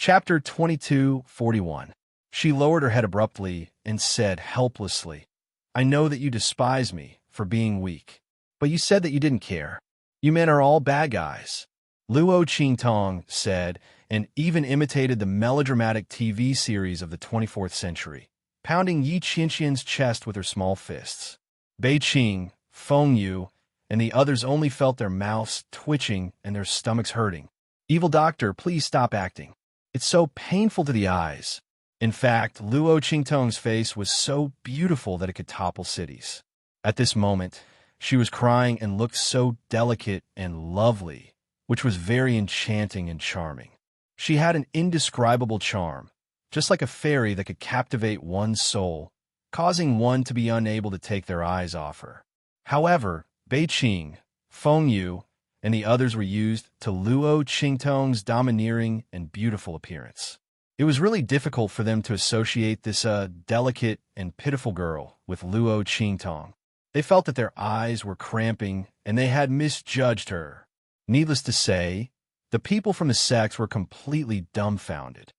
Chapter 22:41. She lowered her head abruptly and said helplessly, "I know that you despise me for being weak, but you said that you didn't care. You men are all bad guys." Luo Qingtong said, and even imitated the melodramatic TV series of the 24th century, pounding Yi Qianqian's chest with her small fists. Bei Qing, Feng Yu, and the others only felt their mouths twitching and their stomachs hurting. "Evil doctor, please stop acting. It's so painful to the eyes." In fact, Luo Qingtong's face was so beautiful that it could topple cities. At this moment, she was crying and looked so delicate and lovely, which was very enchanting and charming. She had an indescribable charm, just like a fairy that could captivate one's soul, causing one to be unable to take their eyes off her. However, Bei Qing, Feng Yu, and the others were used to Luo Qingtong's domineering and beautiful appearance. It was really difficult for them to associate this delicate and pitiful girl with Luo Qingtong. They felt that their eyes were cramping and they had misjudged her. Needless to say, the people from the sects were completely dumbfounded.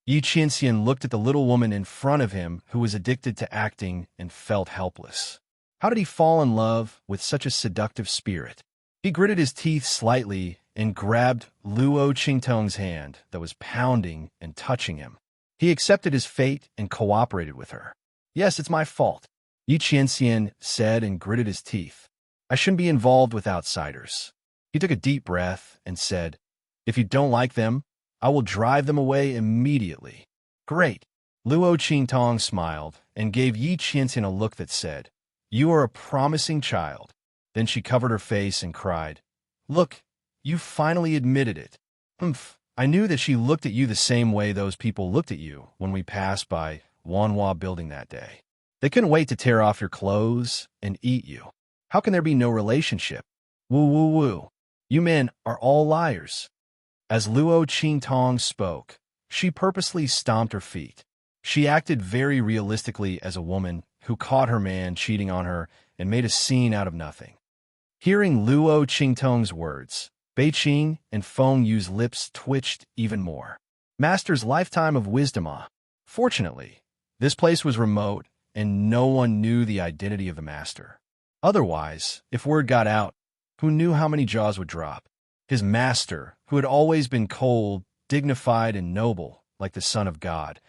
Yi Qianxian looked at the little woman in front of him who was addicted to acting and felt helpless. How did he fall in love with such a seductive spirit? He gritted his teeth slightly and grabbed Luo Qingtong's hand that was pounding and touching him. He accepted his fate and cooperated with her. "Yes, it's my fault," Yi Qianxian said and gritted his teeth. "I shouldn't be involved with outsiders." He took a deep breath and said, "If you don't like them, I will drive them away immediately." "Great." Luo Qingtong smiled and gave Yi Qianxian a look that said, "You are a promising child." Then she covered her face and cried, "Look, you finally admitted it." I knew that she looked at you the same way those people looked at you when we passed by Wanhua Building that day. They couldn't wait to tear off your clothes and eat you. How can there be no relationship? Woo woo woo. You men are all liars." As Luo Qingtong spoke, she purposely stomped her feet. She acted very realistically as a woman who caught her man cheating on her and made a scene out of nothing. Hearing Luo Qingtong's words, Bei Qing and Feng Yu's lips twitched even more. Master's lifetime of wisdom. Fortunately, this place was remote and no one knew the identity of the master. Otherwise, if word got out, who knew how many jaws would drop? His master, who had always been cold, dignified, and noble, like the Son of God,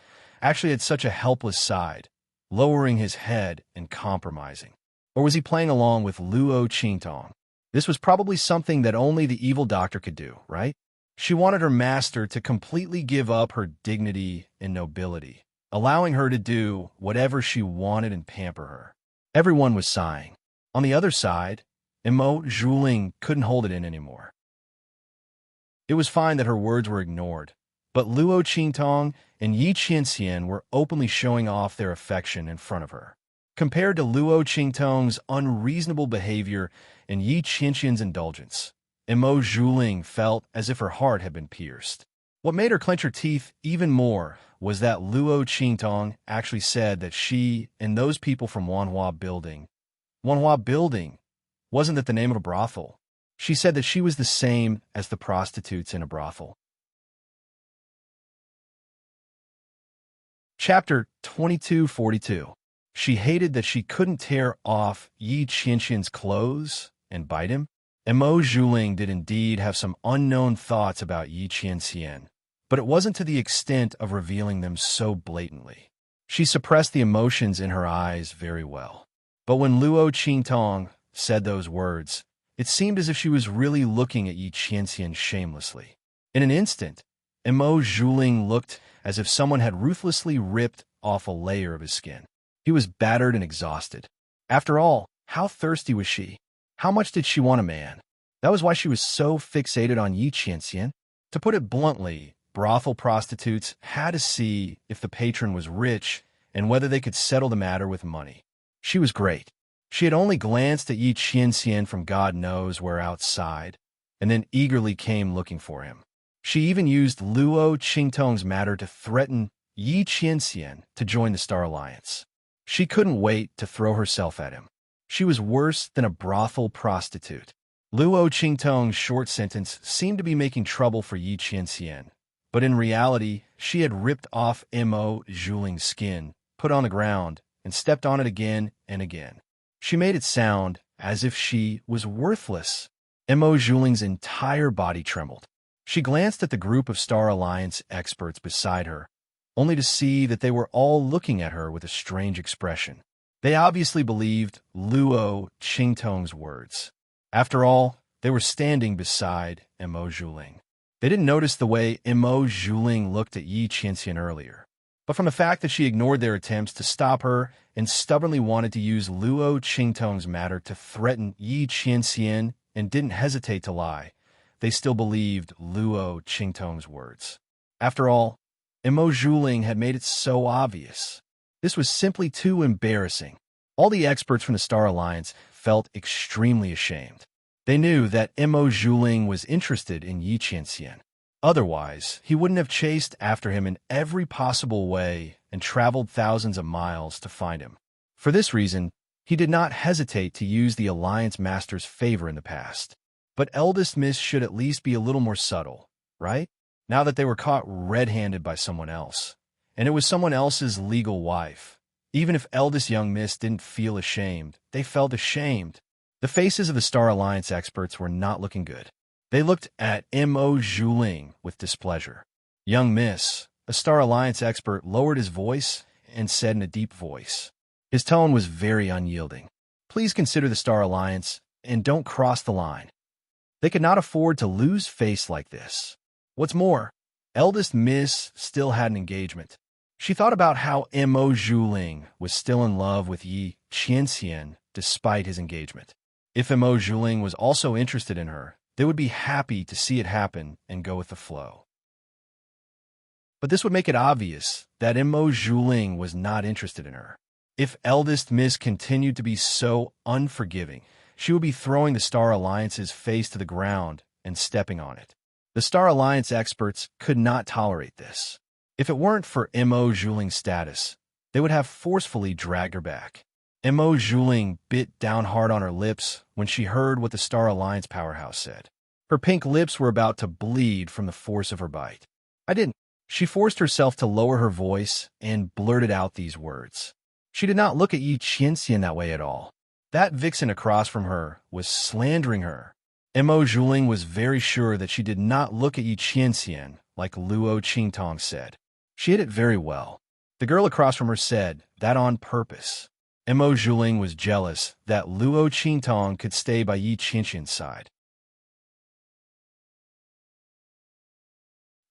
actually had such a helpless side, lowering his head and compromising. Or was he playing along with Luo Qingtong? This was probably something that only the evil doctor could do, right? She wanted her master to completely give up her dignity and nobility, allowing her to do whatever she wanted and pamper her. Everyone was sighing. On the other side, Emo Zhuling couldn't hold it in anymore. It was fine that her words were ignored, but Luo Qingtong and Yi Qianxian were openly showing off their affection in front of her. Compared to Luo Qingtong's unreasonable behavior and Yi Qianxian's indulgence, Emo Zhuling felt as if her heart had been pierced. What made her clench her teeth even more was that Luo Qingtong actually said that she and those people from Wanhua Building. Wanhua Building? Wasn't that the name of a brothel? She said that she was the same as the prostitutes in a brothel. Chapter 22:42. She hated that she couldn't tear off Yi Qianxian's clothes and bite him. Emo Zhuling did indeed have some unknown thoughts about Yi Qianxian, but it wasn't to the extent of revealing them so blatantly. She suppressed the emotions in her eyes very well. But when Luo Qingtong said those words, it seemed as if she was really looking at Yi Qianxian shamelessly. In an instant, Emo Zhuling looked as if someone had ruthlessly ripped off a layer of his skin. He was battered and exhausted. After all, how thirsty was she? How much did she want a man? That was why she was so fixated on Yi Qianxian. To put it bluntly, brothel prostitutes had to see if the patron was rich and whether they could settle the matter with money. She was great. She had only glanced at Yi Qianxian from God knows where outside, and then eagerly came looking for him. She even used Luo Qingtong's matter to threaten Yi Qianxian to join the Star Alliance. She couldn't wait to throw herself at him. She was worse than a brothel prostitute. Luo Qingtong's short sentence seemed to be making trouble for Yi Qianxian, But in reality, she had ripped off Mo Juling's skin, put on the ground, and stepped on it again and again. She made it sound as if she was worthless. Mo Juling's entire body trembled. She glanced at the group of Star Alliance experts beside her, only to see that they were all looking at her with a strange expression. They obviously believed Luo Qingtong's words. After all, they were standing beside Mo Juling. They didn't notice the way Mo Juling looked at Yi Qianxian earlier, but from the fact that she ignored their attempts to stop her and stubbornly wanted to use Luo Qingtong's matter to threaten Yi Qianxian and didn't hesitate to lie, they still believed Luo Qingtong's words. After all, Mo Juling had made it so obvious. This was simply too embarrassing. All the experts from the Star Alliance felt extremely ashamed. They knew that Mo Juling was interested in Yi Qianxian. Otherwise, he wouldn't have chased after him in every possible way and traveled thousands of miles to find him. For this reason, he did not hesitate to use the Alliance Master's favor in the past. But Eldest Miss should at least be a little more subtle, right? Now that they were caught red-handed by someone else, and it was someone else's legal wife. Even if Eldest Young Miss didn't feel ashamed, they felt ashamed. The faces of the Star Alliance experts were not looking good. They looked at Mo Juling with displeasure. Young Miss, a Star Alliance expert, lowered his voice and said in a deep voice. His tone was very unyielding. Please consider the Star Alliance and don't cross the line. They could not afford to lose face like this. What's more, Eldest Miss still had an engagement. She thought about how Mo Juling was still in love with Yi Qianxian despite his engagement. If Mo Juling was also interested in her, they would be happy to see it happen and go with the flow. But this would make it obvious that Mo Juling was not interested in her. If Eldest Miss continued to be so unforgiving, she would be throwing the Star Alliance's face to the ground and stepping on it. The Star Alliance experts could not tolerate this. If it weren't for Mo Juling's status, they would have forcefully dragged her back. Mo Juling bit down hard on her lips when she heard what the Star Alliance powerhouse said. Her pink lips were about to bleed from the force of her bite. I didn't. She forced herself to lower her voice and blurted out these words. She did not look at Yi Qianxian that way at all. That vixen across from her was slandering her. Mo Juling was very sure that she did not look at Yi Qianxian like Luo Qingtong said. She hit it very well. The girl across from her said that on purpose. Mo Juling was jealous that Luo Qingtong could stay by Yi Qianxian's side.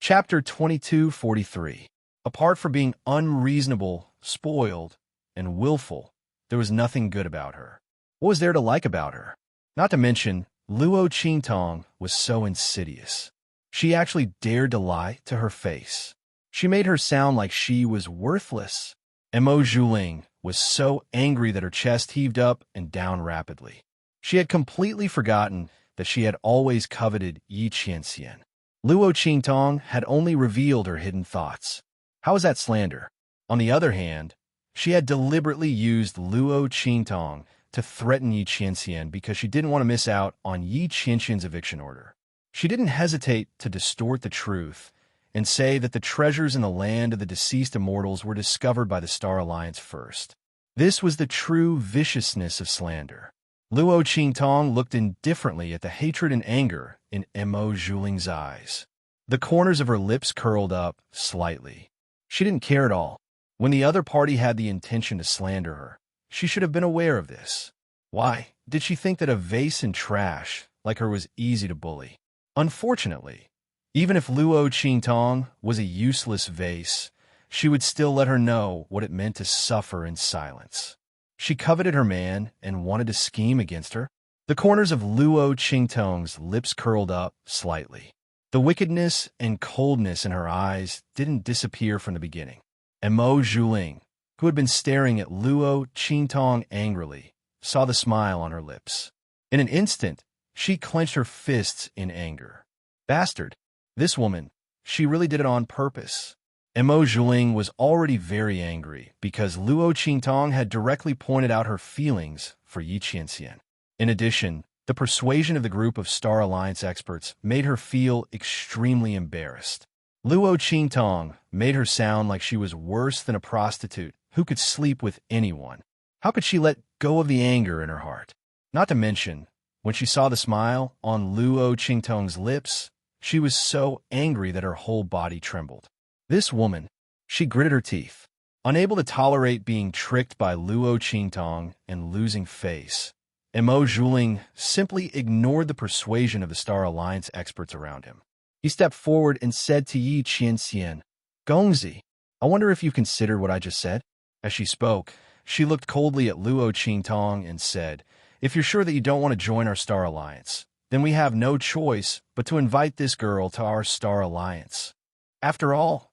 Chapter 2243. Apart from being unreasonable, spoiled, and willful, there was nothing good about her. What was there to like about her? Not to mention, Luo Qingtong was so insidious. She actually dared to lie to her face. She made her sound like she was worthless. Mo Juling was so angry that her chest heaved up and down rapidly. She had completely forgotten that she had always coveted Yi Qianxian. Luo Qingtong had only revealed her hidden thoughts. How was that slander? On the other hand, she had deliberately used Luo Qingtong to threaten Yi Qianxian because she didn't want to miss out on Yi Qianxian's eviction order. She didn't hesitate to distort the truth and say that the treasures in the land of the deceased immortals were discovered by the Star Alliance first. This was the true viciousness of slander. Luo Qingtong looked indifferently at the hatred and anger in Mo Juling's eyes. The corners of her lips curled up slightly. She didn't care at all. When the other party had the intention to slander her, she should have been aware of this. Why did she think that a vase in trash like her was easy to bully? Unfortunately, even if Luo Qingtong was a useless vase, she would still let her know what it meant to suffer in silence. She coveted her man and wanted to scheme against her. The corners of Luo Qingtong's lips curled up slightly. The wickedness and coldness in her eyes didn't disappear from the beginning. And Mo Juling, who had been staring at Luo Qingtong angrily, saw the smile on her lips. In an instant, she clenched her fists in anger. Bastard! This woman, she really did it on purpose. Mo Juling was already very angry because Luo Qingtong had directly pointed out her feelings for Yi Qianxian. In addition, the persuasion of the group of Star Alliance experts made her feel extremely embarrassed. Luo Qingtong made her sound like she was worse than a prostitute who could sleep with anyone. How could she let go of the anger in her heart? Not to mention, when she saw the smile on Luo Qingtong's lips, she was so angry that her whole body trembled. This woman, she gritted her teeth. Unable to tolerate being tricked by Luo Qingtong and losing face, Mo Zhuling simply ignored the persuasion of the Star Alliance experts around him. He stepped forward and said to Yi Qianxian, "Gongzi, I wonder if you've considered what I just said?" As she spoke, she looked coldly at Luo Qingtong and said, "If you're sure that you don't want to join our Star Alliance, then we have no choice but to invite this girl to our Star Alliance. After all,"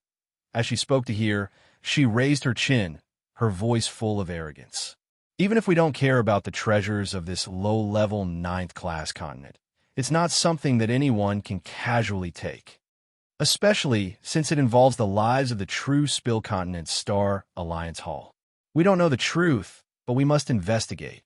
as she spoke to hear, she raised her chin, her voice full of arrogance. "Even if we don't care about the treasures of this low-level ninth-class continent, it's not something that anyone can casually take, especially since it involves the lives of the true Spill Continent's Star Alliance Hall. We don't know the truth, but we must investigate."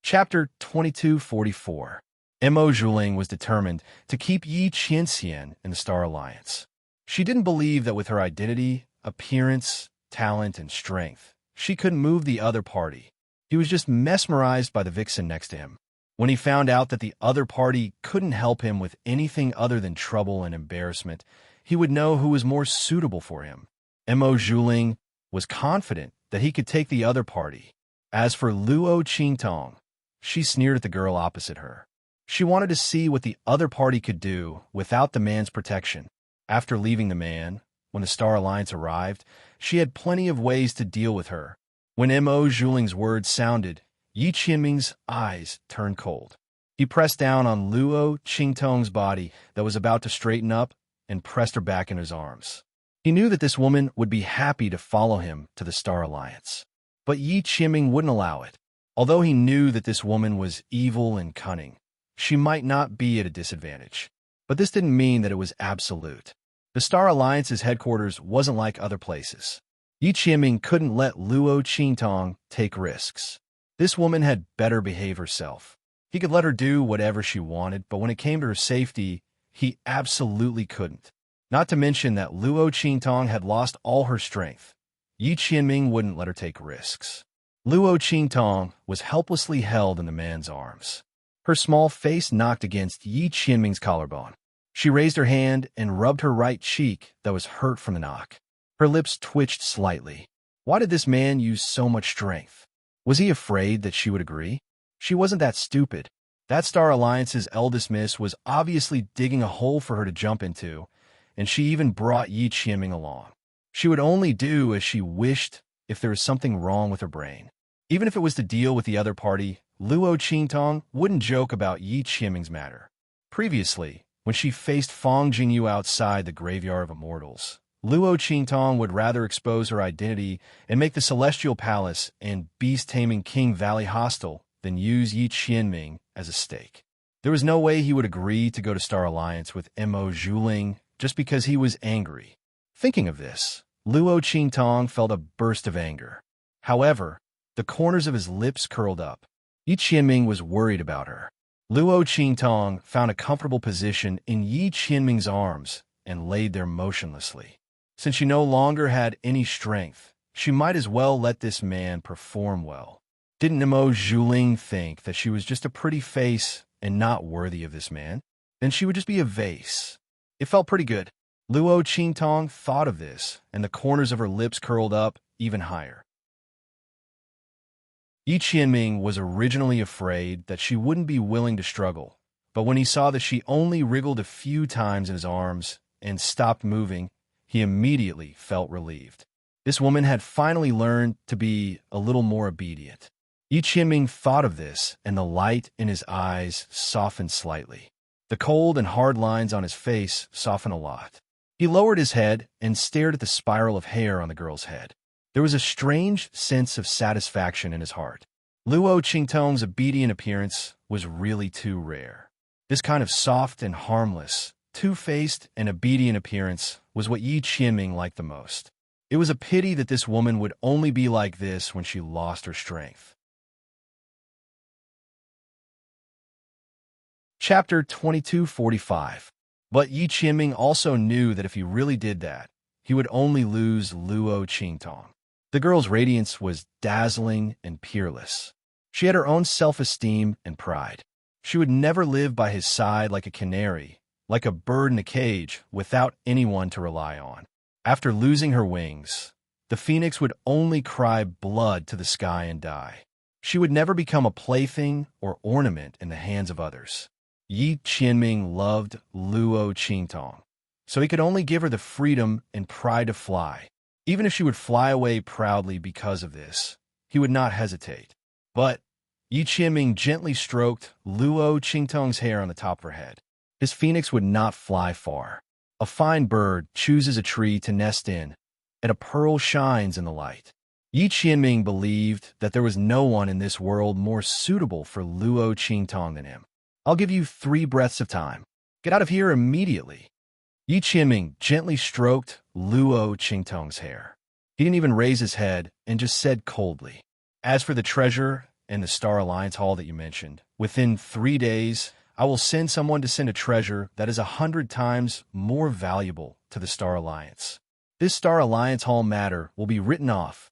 Chapter 2244. Mo Zhuling was determined to keep Yi Qianxian in the Star Alliance. She didn't believe that with her identity, appearance, talent, and strength, she couldn't move the other party. He was just mesmerized by the vixen next to him. When he found out that the other party couldn't help him with anything other than trouble and embarrassment, he would know who was more suitable for him. Mo Zhuling was confident that he could take the other party. As for Luo Qingtong, she sneered at the girl opposite her. She wanted to see what the other party could do without the man's protection. After leaving the man, when the Star Alliance arrived, she had plenty of ways to deal with her. When Mo Zhuling's words sounded, Yi Qianming's eyes turned cold. He pressed down on Luo Qingtong's body that was about to straighten up and pressed her back in his arms. He knew that this woman would be happy to follow him to the Star Alliance. But Yi Qianming wouldn't allow it. Although he knew that this woman was evil and cunning, she might not be at a disadvantage. But this didn't mean that it was absolute. The Star Alliance's headquarters wasn't like other places. Yi Qianming couldn't let Luo Qingtong take risks. This woman had better behave herself. He could let her do whatever she wanted, but when it came to her safety, he absolutely couldn't. Not to mention that Luo Qingtong had lost all her strength. Yi Qianming wouldn't let her take risks. Luo Qingtong was helplessly held in the man's arms. Her small face knocked against Yi Qianming's collarbone. She raised her hand and rubbed her right cheek that was hurt from the knock. Her lips twitched slightly. Why did this man use so much strength? Was he afraid that she would agree? She wasn't that stupid. That Star Alliance's eldest miss was obviously digging a hole for her to jump into, and she even brought Yi Qianming along. She would only do as she wished if there was something wrong with her brain. Even if it was to deal with the other party, Luo Qingtong wouldn't joke about Yi Qianming's matter. Previously, when she faced Fang Jingyu outside the Graveyard of Immortals, Luo Qingtong would rather expose her identity and make the Celestial Palace and beast-taming King Valley hostile than use Yi Qianming as a stake. There was no way he would agree to go to Star Alliance with Mo Zhuling just because he was angry. Thinking of this, Luo Qingtong felt a burst of anger. However, the corners of his lips curled up. Yi Qianming was worried about her. Luo Qingtong found a comfortable position in Yi Qianming's arms and laid there motionlessly. Since she no longer had any strength, she might as well let this man perform well. Didn't Mo Zhuling think that she was just a pretty face and not worthy of this man? Then she would just be a vase. It felt pretty good. Luo Qingtong thought of this, and the corners of her lips curled up even higher. Yi Qianming was originally afraid that she wouldn't be willing to struggle, but when he saw that she only wriggled a few times in his arms and stopped moving, he immediately felt relieved. This woman had finally learned to be a little more obedient. Yi Qianming thought of this, and the light in his eyes softened slightly. The cold and hard lines on his face softened a lot. He lowered his head and stared at the spiral of hair on the girl's head. There was a strange sense of satisfaction in his heart. Luo Qingtong's obedient appearance was really too rare. This kind of soft and harmless, two-faced and obedient appearance was what Yi Qianming liked the most. It was a pity that this woman would only be like this when she lost her strength. Chapter 2245. But Yi Qianming also knew that if he really did that, he would only lose Luo Qingtong. The girl's radiance was dazzling and peerless. She had her own self-esteem and pride. She would never live by his side like a canary, like a bird in a cage, without anyone to rely on. After losing her wings, the phoenix would only cry blood to the sky and die. She would never become a plaything or ornament in the hands of others. Yi Qianming loved Luo Qingtong, so he could only give her the freedom and pride to fly. Even if she would fly away proudly because of this, he would not hesitate. But Yi Qianming gently stroked Luo Qingtong's hair on the top of her head. His phoenix would not fly far. A fine bird chooses a tree to nest in, and a pearl shines in the light. Yi Qianming believed that there was no one in this world more suitable for Luo Qingtong than him. I'll give you 3 breaths of time. Get out of here immediately. Yi Qianming gently stroked Luo Qingtong's hair. He didn't even raise his head and just said coldly, "As for the treasure and the Star Alliance Hall that you mentioned, within 3 days, I will send someone to send a treasure that is 100 times more valuable to the Star Alliance. This Star Alliance Hall matter will be written off."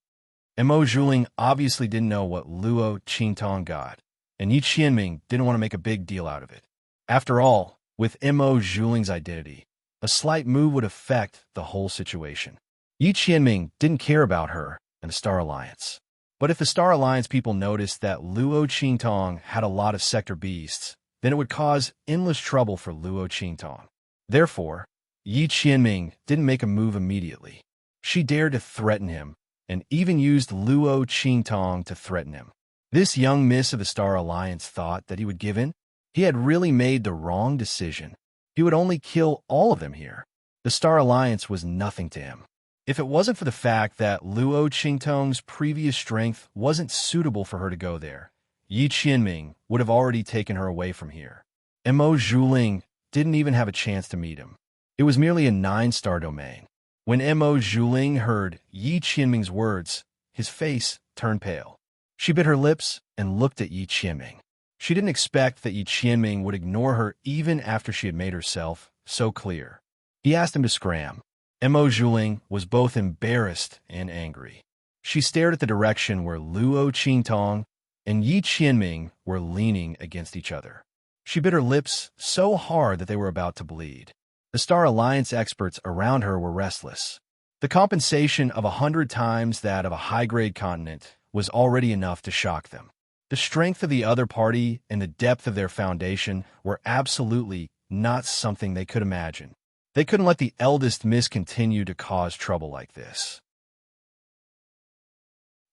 Mo Zhuling obviously didn't know what Luo Qingtong got, and Yi Qianming didn't want to make a big deal out of it. After all, with Mo Zhuling's identity, a slight move would affect the whole situation. Yi Qianming didn't care about her and the Star Alliance. But if the Star Alliance people noticed that Luo Qingtong had a lot of sector beasts, then it would cause endless trouble for Luo Qingtong. Therefore, Yi Qianming didn't make a move immediately. She dared to threaten him, and even used Luo Qingtong to threaten him. This young miss of the Star Alliance thought that he would give in. He had really made the wrong decision. He would only kill all of them here. The Star Alliance was nothing to him. If it wasn't for the fact that Luo Qingtong's previous strength wasn't suitable for her to go there, Yi Qianming would have already taken her away from here. Mo Zhuling didn't even have a chance to meet him. It was merely a 9-star domain. When Mo Zhuling heard Yi Qianming's words, his face turned pale. She bit her lips and looked at Yi Qianming. She didn't expect that Yi Qianming would ignore her even after she had made herself so clear. He asked him to scram. Mo Zhuling was both embarrassed and angry. She stared at the direction where Luo Qingtong and Yi Qianming were leaning against each other. She bit her lips so hard that they were about to bleed. The Star Alliance experts around her were restless. The compensation of 100 times that of a high-grade continent was already enough to shock them. The strength of the other party and the depth of their foundation were absolutely not something they could imagine. They couldn't let the eldest miss continue to cause trouble like this.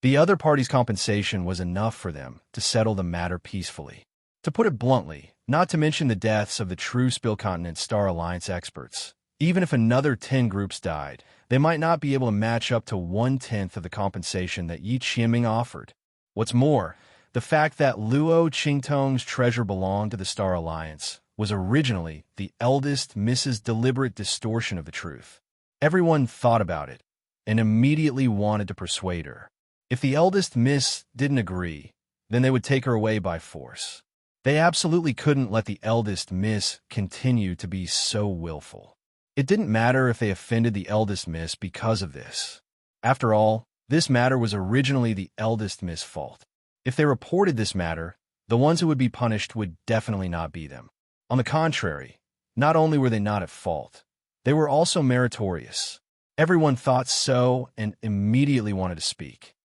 The other party's compensation was enough for them to settle the matter peacefully. To put it bluntly, not to mention the deaths of the true Spill Continent Star Alliance experts, even if another 10 groups died, they might not be able to match up to 1/10 of the compensation that Yi Qianming offered. What's more, the fact that Luo Qingtong's treasure belonged to the Star Alliance was originally the eldest Miss's deliberate distortion of the truth. Everyone thought about it and immediately wanted to persuade her. If the eldest Miss didn't agree, then they would take her away by force. They absolutely couldn't let the eldest Miss continue to be so willful. It didn't matter if they offended the eldest Miss because of this. After all, this matter was originally the eldest Miss' fault. If they reported this matter, the ones who would be punished would definitely not be them. On the contrary, not only were they not at fault, they were also meritorious. Everyone thought so and immediately wanted to speak.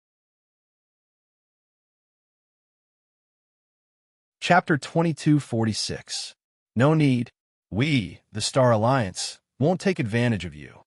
Chapter 2246. No need. We, the Star Alliance, won't take advantage of you,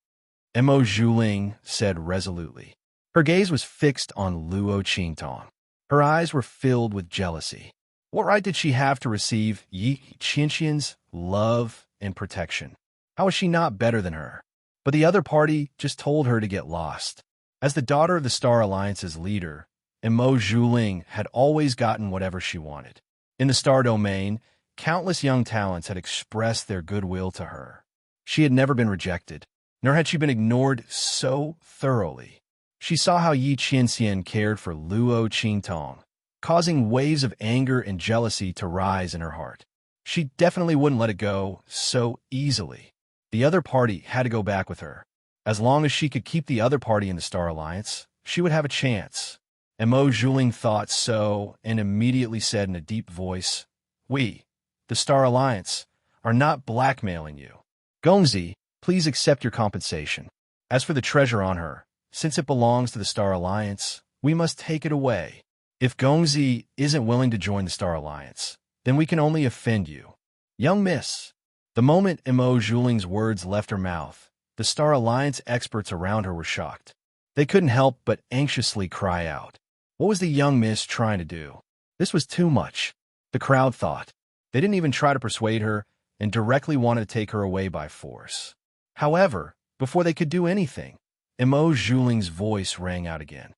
Mo Zhuling said resolutely. Her gaze was fixed on Luo Qingtong. Her eyes were filled with jealousy. What right did she have to receive Yi Qianming's love and protection? How was she not better than her? But the other party just told her to get lost. As the daughter of the Star Alliance's leader, Mo Zhuling had always gotten whatever she wanted. In the Star Domain, countless young talents had expressed their goodwill to her. She had never been rejected, nor had she been ignored so thoroughly. She saw how Yi Qianxian cared for Luo Qingtong, causing waves of anger and jealousy to rise in her heart. She definitely wouldn't let it go so easily. The other party had to go back with her. As long as she could keep the other party in the Star Alliance, she would have a chance. Mo Zhuling thought so and immediately said in a deep voice, "We, the Star Alliance, are not blackmailing you. Gongzi, please accept your compensation. As for the treasure on her, since it belongs to the Star Alliance, we must take it away. If Gongzi isn't willing to join the Star Alliance, then we can only offend you. Young miss." The moment Mo Zhuling's words left her mouth, the Star Alliance experts around her were shocked. They couldn't help but anxiously cry out. What was the young miss trying to do? This was too much, the crowd thought. They didn't even try to persuade her and directly wanted to take her away by force. However, before they could do anything, Mo Zhuling's voice rang out again.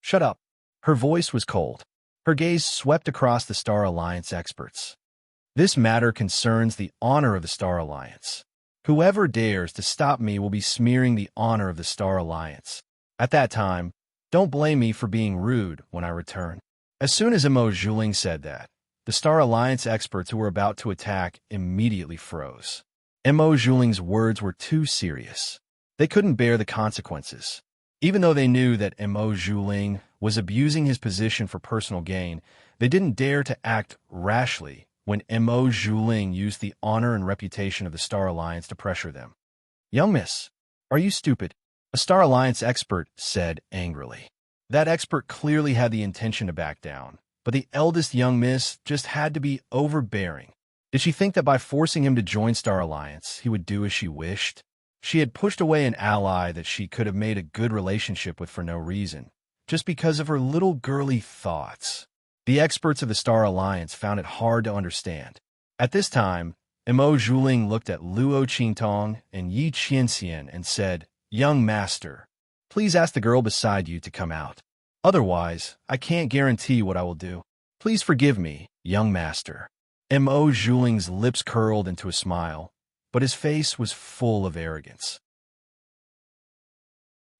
"Shut up." Her voice was cold. Her gaze swept across the Star Alliance experts. "This matter concerns the honor of the Star Alliance. Whoever dares to stop me will be smearing the honor of the Star Alliance. At that time, don't blame me for being rude when I return." As soon as Mo Zhuling said that, the Star Alliance experts who were about to attack immediately froze. Mo Zhuling's words were too serious. They couldn't bear the consequences. Even though they knew that Mo Zhuling was abusing his position for personal gain, they didn't dare to act rashly when Mo Zhuling used the honor and reputation of the Star Alliance to pressure them. "Young miss, are you stupid?" A Star Alliance expert said angrily. That expert clearly had the intention to back down, but the eldest young miss just had to be overbearing. Did she think that by forcing him to join Star Alliance, he would do as she wished? She had pushed away an ally that she could have made a good relationship with for no reason, just because of her little girly thoughts. The experts of the Star Alliance found it hard to understand. At this time, Mo Zhuling looked at Luo Qingtong and Yi Qianxian and said, "Young master, please ask the girl beside you to come out. Otherwise, I can't guarantee what I will do. Please forgive me, young master." Mo Zhuling's lips curled into a smile, but his face was full of arrogance.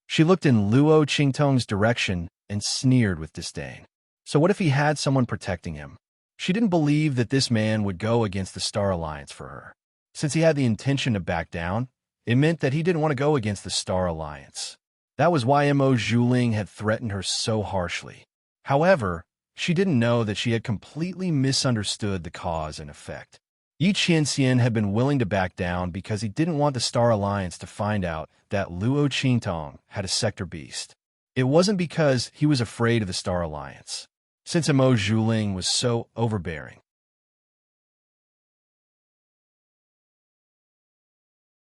She looked in Luo Qingtong's direction and sneered with disdain. So what if he had someone protecting him? She didn't believe that this man would go against the Star Alliance for her. Since he had the intention to back down, it meant that he didn't want to go against the Star Alliance. That was why Mo Zhuling had threatened her so harshly. However, she didn't know that she had completely misunderstood the cause and effect. Yi Qianxian had been willing to back down because he didn't want the Star Alliance to find out that Luo Qingtong had a sector beast. It wasn't because he was afraid of the Star Alliance, since Mo Zhuling was so overbearing.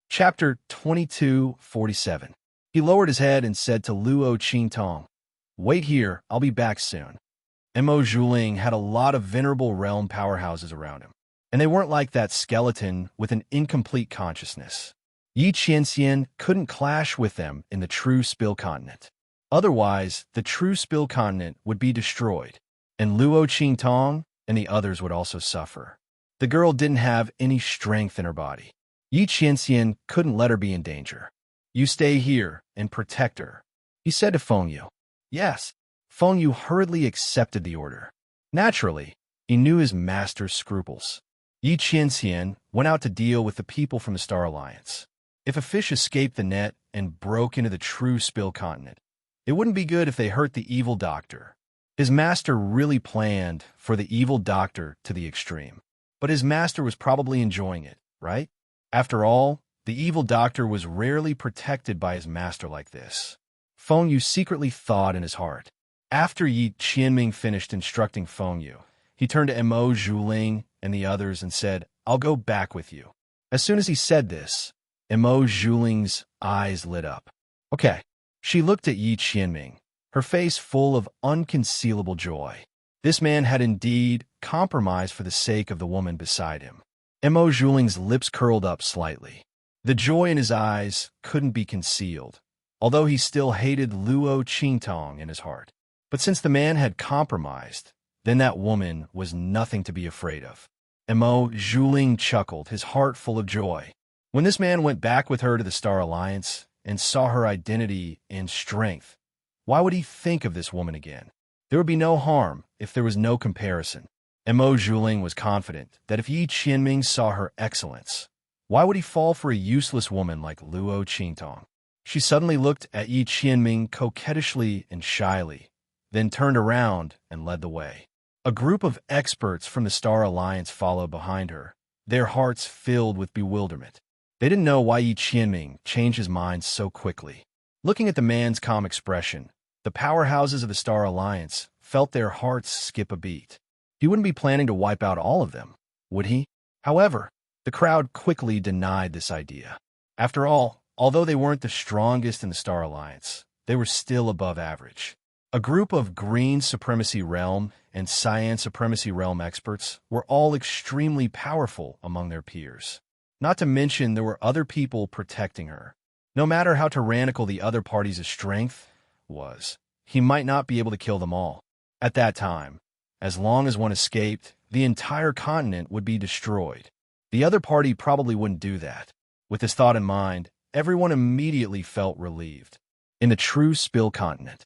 Chapter 2247. He lowered his head and said to Luo Qingtong, "Wait here, I'll be back soon." Mo Zhuling had a lot of venerable realm powerhouses around him, and they weren't like that skeleton with an incomplete consciousness. Yi Qianxian couldn't clash with them in the true Spill Continent. Otherwise, the true Spill Continent would be destroyed, and Luo Qingtong and the others would also suffer. The girl didn't have any strength in her body. Yi Qianxian couldn't let her be in danger. "You stay here and protect her," he said to Feng Yu. "Yes." Feng Yu hurriedly accepted the order. Naturally, he knew his master's scruples. Yi Qianxian went out to deal with the people from the Star Alliance. If a fish escaped the net and broke into the true Spill Continent, it wouldn't be good if they hurt the evil doctor. His master really planned for the evil doctor to the extreme. But his master was probably enjoying it, right? After all, the evil doctor was rarely protected by his master like this. Feng Yu secretly thought in his heart. After Yi Qianming finished instructing Feng Yu, he turned to Mo Zhuling and the others and said, "I'll go back with you." As soon as he said this, Mo Zhuling's eyes lit up. "Okay." She looked at Yi Qianming, her face full of unconcealable joy. This man had indeed compromised for the sake of the woman beside him. Mo Zhuling's lips curled up slightly. The joy in his eyes couldn't be concealed, although he still hated Luo Qingtong in his heart. But since the man had compromised, then that woman was nothing to be afraid of. Mo Zhuling chuckled, his heart full of joy. When this man went back with her to the Star Alliance and saw her identity and strength, why would he think of this woman again? There would be no harm if there was no comparison. Mo Zhuling was confident that if Yi Qianming saw her excellence, why would he fall for a useless woman like Luo Qingtong? She suddenly looked at Yi Qianming coquettishly and shyly, then turned around and led the way. A group of experts from the Star Alliance followed behind her, their hearts filled with bewilderment. They didn't know why Yi Qianming changed his mind so quickly. Looking at the man's calm expression, the powerhouses of the Star Alliance felt their hearts skip a beat. He wouldn't be planning to wipe out all of them, would he? However, the crowd quickly denied this idea. After all, although they weren't the strongest in the Star Alliance, they were still above average. A group of Green Supremacy Realm and Cyan Supremacy Realm experts were all extremely powerful among their peers. Not to mention there were other people protecting her. No matter how tyrannical the other party's strength was, he might not be able to kill them all. At that time, as long as one escaped, the entire continent would be destroyed. The other party probably wouldn't do that. With this thought in mind, everyone immediately felt relieved. In the true Spill continent.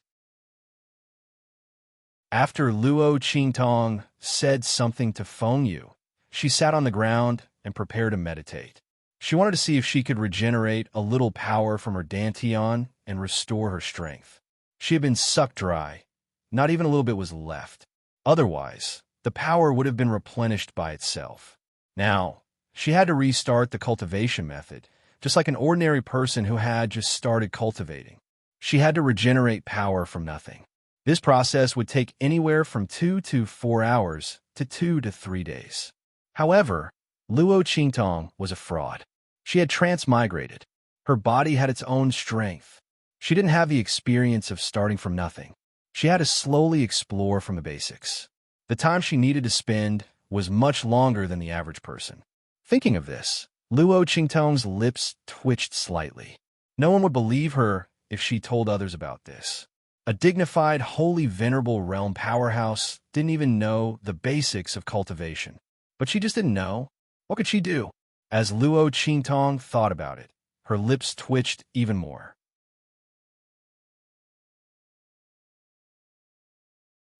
After Luo Qingtong said something to Feng Yu, she sat on the ground and prepared to meditate. She wanted to see if she could regenerate a little power from her dantian and restore her strength. She had been sucked dry. Not even a little bit was left. Otherwise, the power would have been replenished by itself. Now, she had to restart the cultivation method, just like an ordinary person who had just started cultivating. She had to regenerate power from nothing. This process would take anywhere from 2 to 4 hours to 2 to 3 days. However, Luo Qingtong was a fraud. She had transmigrated. Her body had its own strength. She didn't have the experience of starting from nothing. She had to slowly explore from the basics. The time she needed to spend was much longer than the average person. Thinking of this, Luo Qingtong's lips twitched slightly. No one would believe her if she told others about this. A dignified, holy, venerable realm powerhouse didn't even know the basics of cultivation. But she just didn't know. What could she do? As Luo Qingtong thought about it, her lips twitched even more.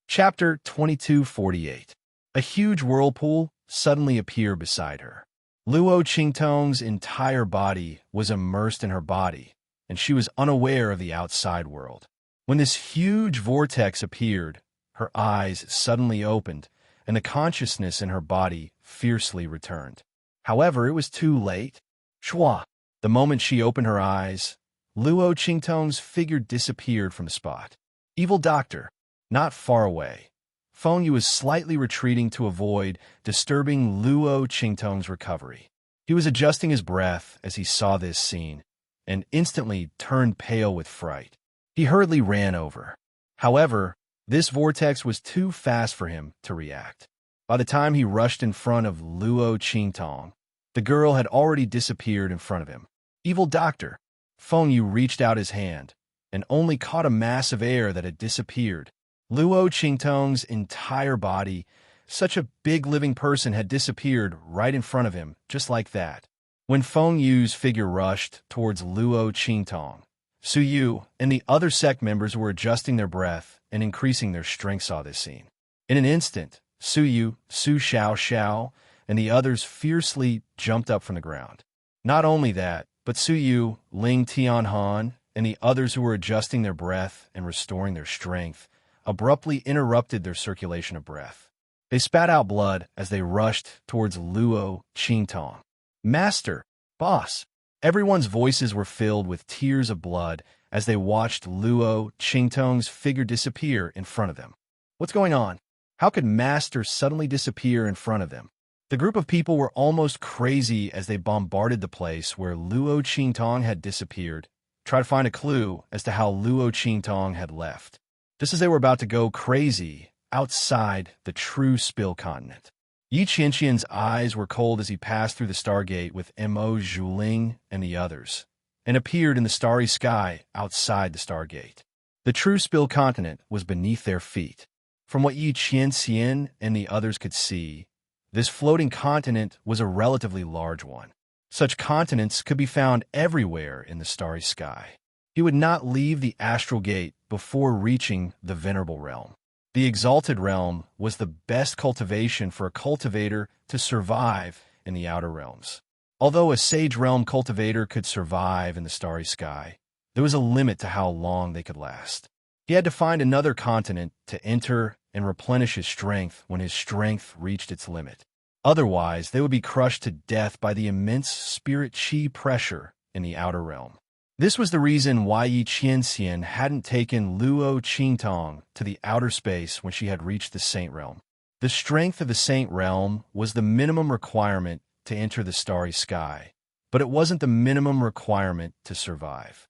Chapter 2248. A huge whirlpool suddenly appeared beside her. Luo Qingtong's entire body was immersed in her body, and she was unaware of the outside world. When this huge vortex appeared, her eyes suddenly opened, and the consciousness in her body fiercely returned. However, it was too late. Shua! The moment she opened her eyes, Luo Qingtong's figure disappeared from the spot. Evil doctor, not far away. Feng Yu was slightly retreating to avoid disturbing Luo Qingtong's recovery. He was adjusting his breath as he saw this scene, and instantly turned pale with fright. He hurriedly ran over. However, this vortex was too fast for him to react. By the time he rushed in front of Luo Qingtong, the girl had already disappeared in front of him. Evil doctor! Feng Yu reached out his hand, and only caught a mass of air that had disappeared. Luo Qingtong's entire body, such a big living person, had disappeared right in front of him, just like that. When Feng Yu's figure rushed towards Luo Qingtong, Su Yu and the other sect members who were adjusting their breath and increasing their strength saw this scene. In an instant, Su Yu, Su Xiao, and the others fiercely jumped up from the ground. Not only that, but Su Yu, Ling Tianhan, and the others who were adjusting their breath and restoring their strength abruptly interrupted their circulation of breath. They spat out blood as they rushed towards Luo Qingtong. Master! Boss! Everyone's voices were filled with tears of blood as they watched Luo Qingtong's figure disappear in front of them. What's going on? How could Master suddenly disappear in front of them? The group of people were almost crazy as they bombarded the place where Luo Qingtong had disappeared, try to find a clue as to how Luo Qingtong had left. Just as they were about to go crazy outside the true Spill continent. Yi Qianxian's eyes were cold as he passed through the Stargate with Mo Zhuling and the others, and appeared in the starry sky outside the Stargate. The true Spill continent was beneath their feet. From what Yi Qianxian and the others could see, this floating continent was a relatively large one. Such continents could be found everywhere in the starry sky. He would not leave the astral gate before reaching the venerable realm. The exalted realm was the best cultivation for a cultivator to survive in the outer realms. Although a sage realm cultivator could survive in the starry sky, there was a limit to how long they could last. He had to find another continent to enter and replenish his strength when his strength reached its limit. Otherwise, they would be crushed to death by the immense spirit chi pressure in the outer realm. This was the reason why Yi Qianxian hadn't taken Luo Qingtong to the outer space when she had reached the Saint Realm. The strength of the Saint Realm was the minimum requirement to enter the starry sky, but it wasn't the minimum requirement to survive.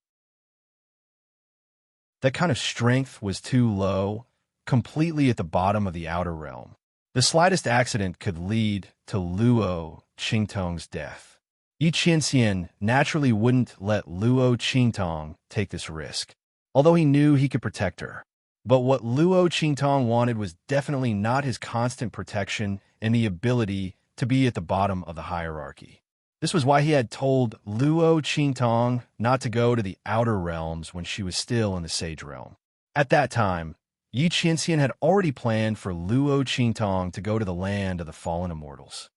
That kind of strength was too low, completely at the bottom of the outer realm. The slightest accident could lead to Luo Qingtong's death. Yi Qianxian naturally wouldn't let Luo Qingtong take this risk, although he knew he could protect her. But what Luo Qingtong wanted was definitely not his constant protection and the ability to be at the bottom of the hierarchy. This was why he had told Luo Qingtong not to go to the outer realms when she was still in the Sage Realm. At that time, Yi Qianxian had already planned for Luo Qingtong to go to the land of the fallen immortals.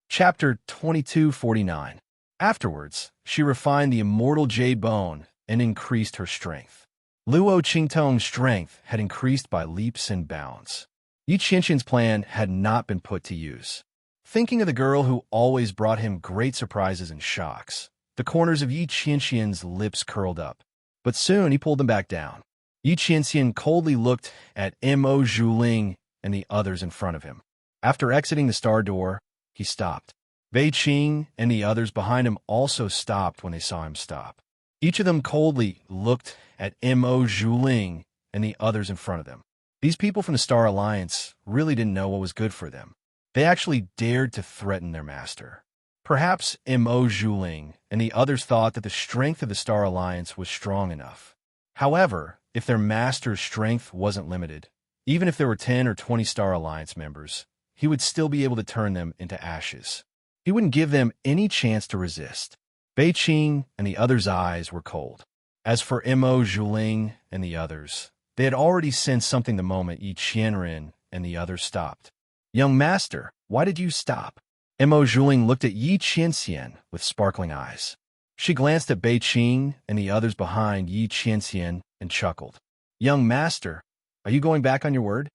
Chapter 2249. Afterwards, she refined the immortal jade bone and increased her strength. Luo Qingtong's strength had increased by leaps and bounds. Yi Qianxian's plan had not been put to use. Thinking of the girl who always brought him great surprises and shocks, the corners of Yi Qianxian's lips curled up, but soon he pulled them back down. Yi Qianxian coldly looked at Mo Zhuling and the others in front of him. After exiting the star door, he stopped. Bei Qing and the others behind him also stopped when they saw him stop. Each of them coldly looked at Mo Zhuling and the others in front of them. These people from the Star Alliance really didn't know what was good for them. They actually dared to threaten their master. Perhaps Mo Zhuling and the others thought that the strength of the Star Alliance was strong enough. However, if their master's strength wasn't limited, even if there were 10 or 20 Star Alliance members, he would still be able to turn them into ashes. He wouldn't give them any chance to resist. Bei Qing and the others' eyes were cold. As for Mo Zhuling and the others, they had already sensed something the moment Yi Qianren and the others stopped. "Young master, why did you stop?" Mo Zhuling looked at Yi Qianxian with sparkling eyes. She glanced at Bei Qing and the others behind Yi Qianxian and chuckled. "Young master, are you going back on your word?"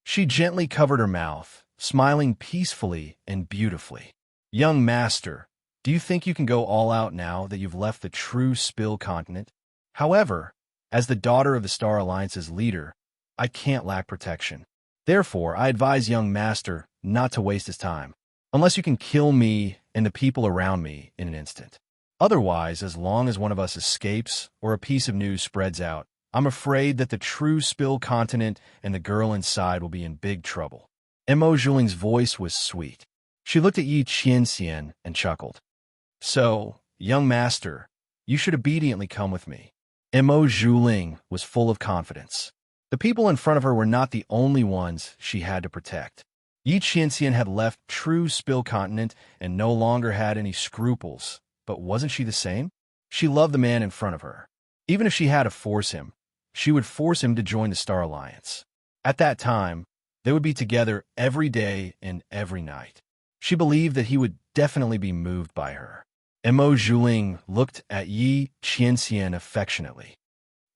She gently covered her mouth, smiling peacefully and beautifully. "Young master, do you think you can go all out now that you've left the true Spill continent? However, as the daughter of the Star Alliance's leader, I can't lack protection. Therefore, I advise young master not to waste his time, unless you can kill me and the people around me in an instant. Otherwise, as long as one of us escapes or a piece of news spreads out, I'm afraid that the true Spill continent and the girl inside will be in big trouble." Mo Zhuling's voice was sweet. She looked at Yi Qianxian and chuckled. "So, young master, you should obediently come with me." Mo Zhuling was full of confidence. The people in front of her were not the only ones she had to protect. Yi Qianxian had left true Spill continent and no longer had any scruples, but wasn't she the same? She loved the man in front of her. Even if she had to force him, she would force him to join the Star Alliance. At that time, they would be together every day and every night. She believed that he would definitely be moved by her. Mo Zhuling looked at Yi Qianxian affectionately.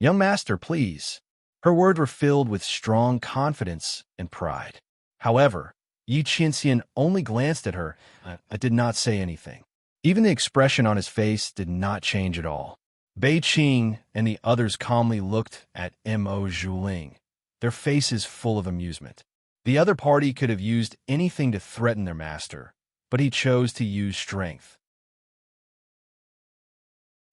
"Young master, please." Her words were filled with strong confidence and pride. However, Yi Qianxian only glanced at her and did not say anything. Even the expression on his face did not change at all. Bei Qing and the others calmly looked at Mo Zhuling, their faces full of amusement. The other party could have used anything to threaten their master, but he chose to use strength.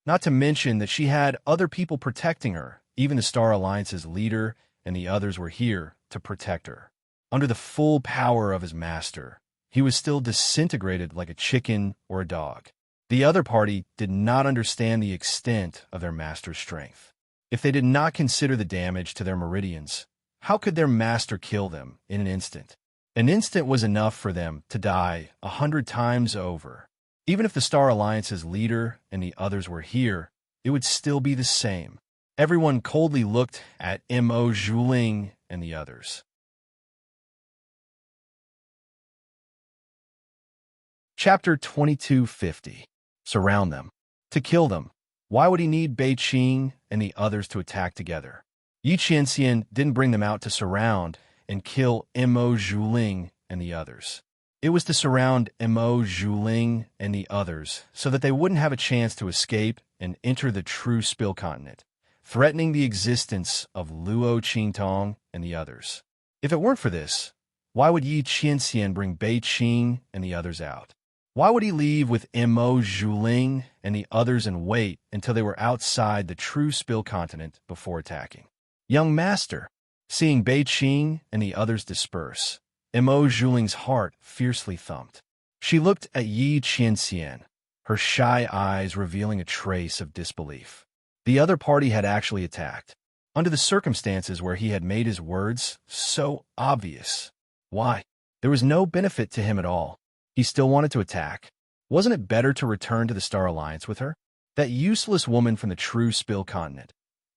Not to mention that she had other people protecting her. Even the Star Alliance's leader and the others were here to protect her. Under the full power of his master, he was still disintegrated like a chicken or a dog. The other party did not understand the extent of their master's strength. If they did not consider the damage to their meridians, how could their master kill them in an instant? An instant was enough for them to die 100 times over. Even if the Star Alliance's leader and the others were here, it would still be the same. Everyone coldly looked at Mo Zhuling and the others. Chapter 2250. Surround them. To kill them. Why would he need Bei Qing and the others to attack together? Yi Qianxian didn't bring them out to surround and kill Mo Zhuling and the others. It was to surround Mo Zhuling and the others so that they wouldn't have a chance to escape and enter the true Spill Continent, threatening the existence of Luo Qingtong and the others. If it weren't for this, why would Yi Qianxian bring Bei Qing and the others out? Why would he leave with Mo Zhuling and the others and wait until they were outside the true Spill Continent before attacking? Young master, seeing Bei Qing and the others disperse, Mo Zhuling's heart fiercely thumped. She looked at Yi Qianxian, her shy eyes revealing a trace of disbelief. The other party had actually attacked, under the circumstances where he had made his words so obvious. Why? There was no benefit to him at all. He still wanted to attack. Wasn't it better to return to the Star Alliance with her? That useless woman from the true Spill Continent.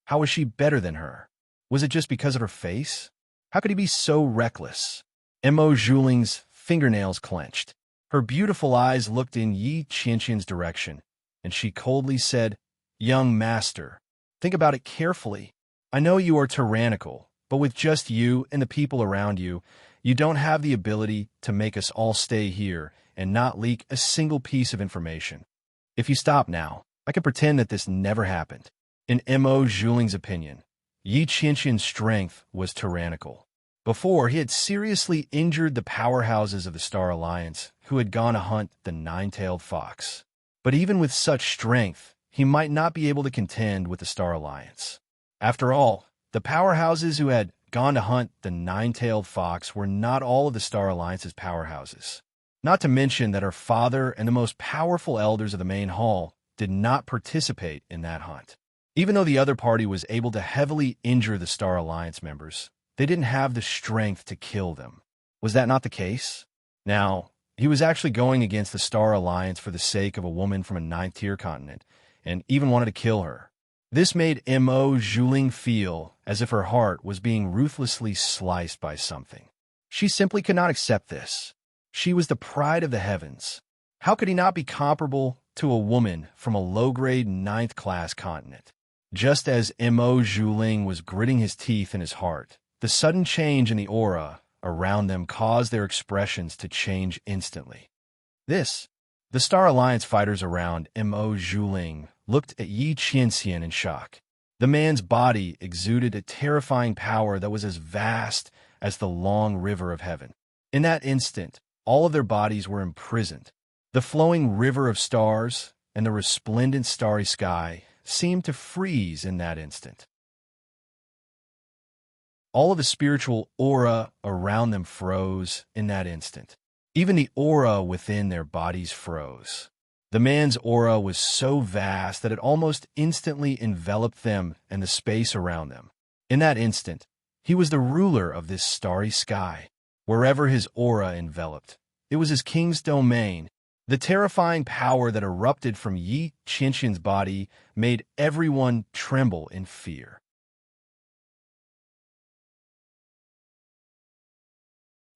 How was she better than her? Was it just because of her face? How could he be so reckless? Mo Zhuling's fingernails clenched. Her beautiful eyes looked in Yi Qianxian's direction, and she coldly said, "Young master, think about it carefully. I know you are tyrannical, but with just you and the people around you, you don't have the ability to make us all stay here and not leak a single piece of information. If you stop now, I can pretend that this never happened." In Mo Zhuling's opinion, Yi Qianxian's strength was tyrannical. Before, he had seriously injured the powerhouses of the Star Alliance who had gone to hunt the nine-tailed fox. But even with such strength, he might not be able to contend with the Star Alliance. After all, the powerhouses who had gone to hunt the nine-tailed fox were not all of the Star Alliance's powerhouses. Not to mention that her father and the most powerful elders of the main hall did not participate in that hunt. Even though the other party was able to heavily injure the Star Alliance members, they didn't have the strength to kill them. Was that not the case? Now, he was actually going against the Star Alliance for the sake of a woman from a ninth-tier continent, and even wanted to kill her. This made Mo Zhuling feel as if her heart was being ruthlessly sliced by something. She simply could not accept this. She was the pride of the heavens. How could he not be comparable to a woman from a low-grade ninth-class continent? Just as Mo Zhuling was gritting his teeth in his heart, the sudden change in the aura around them caused their expressions to change instantly. The Star Alliance fighters around Mo Zhuling looked at Yi Qianxian in shock. The man's body exuded a terrifying power that was as vast as the long river of heaven. In that instant, all of their bodies were imprisoned. The flowing river of stars and the resplendent starry sky seemed to freeze in that instant. All of the spiritual aura around them froze in that instant. Even the aura within their bodies froze. The man's aura was so vast that it almost instantly enveloped them and the space around them. In that instant, he was the ruler of this starry sky. Wherever his aura enveloped, it was his king's domain. The terrifying power that erupted from Yi Qianxian's body made everyone tremble in fear.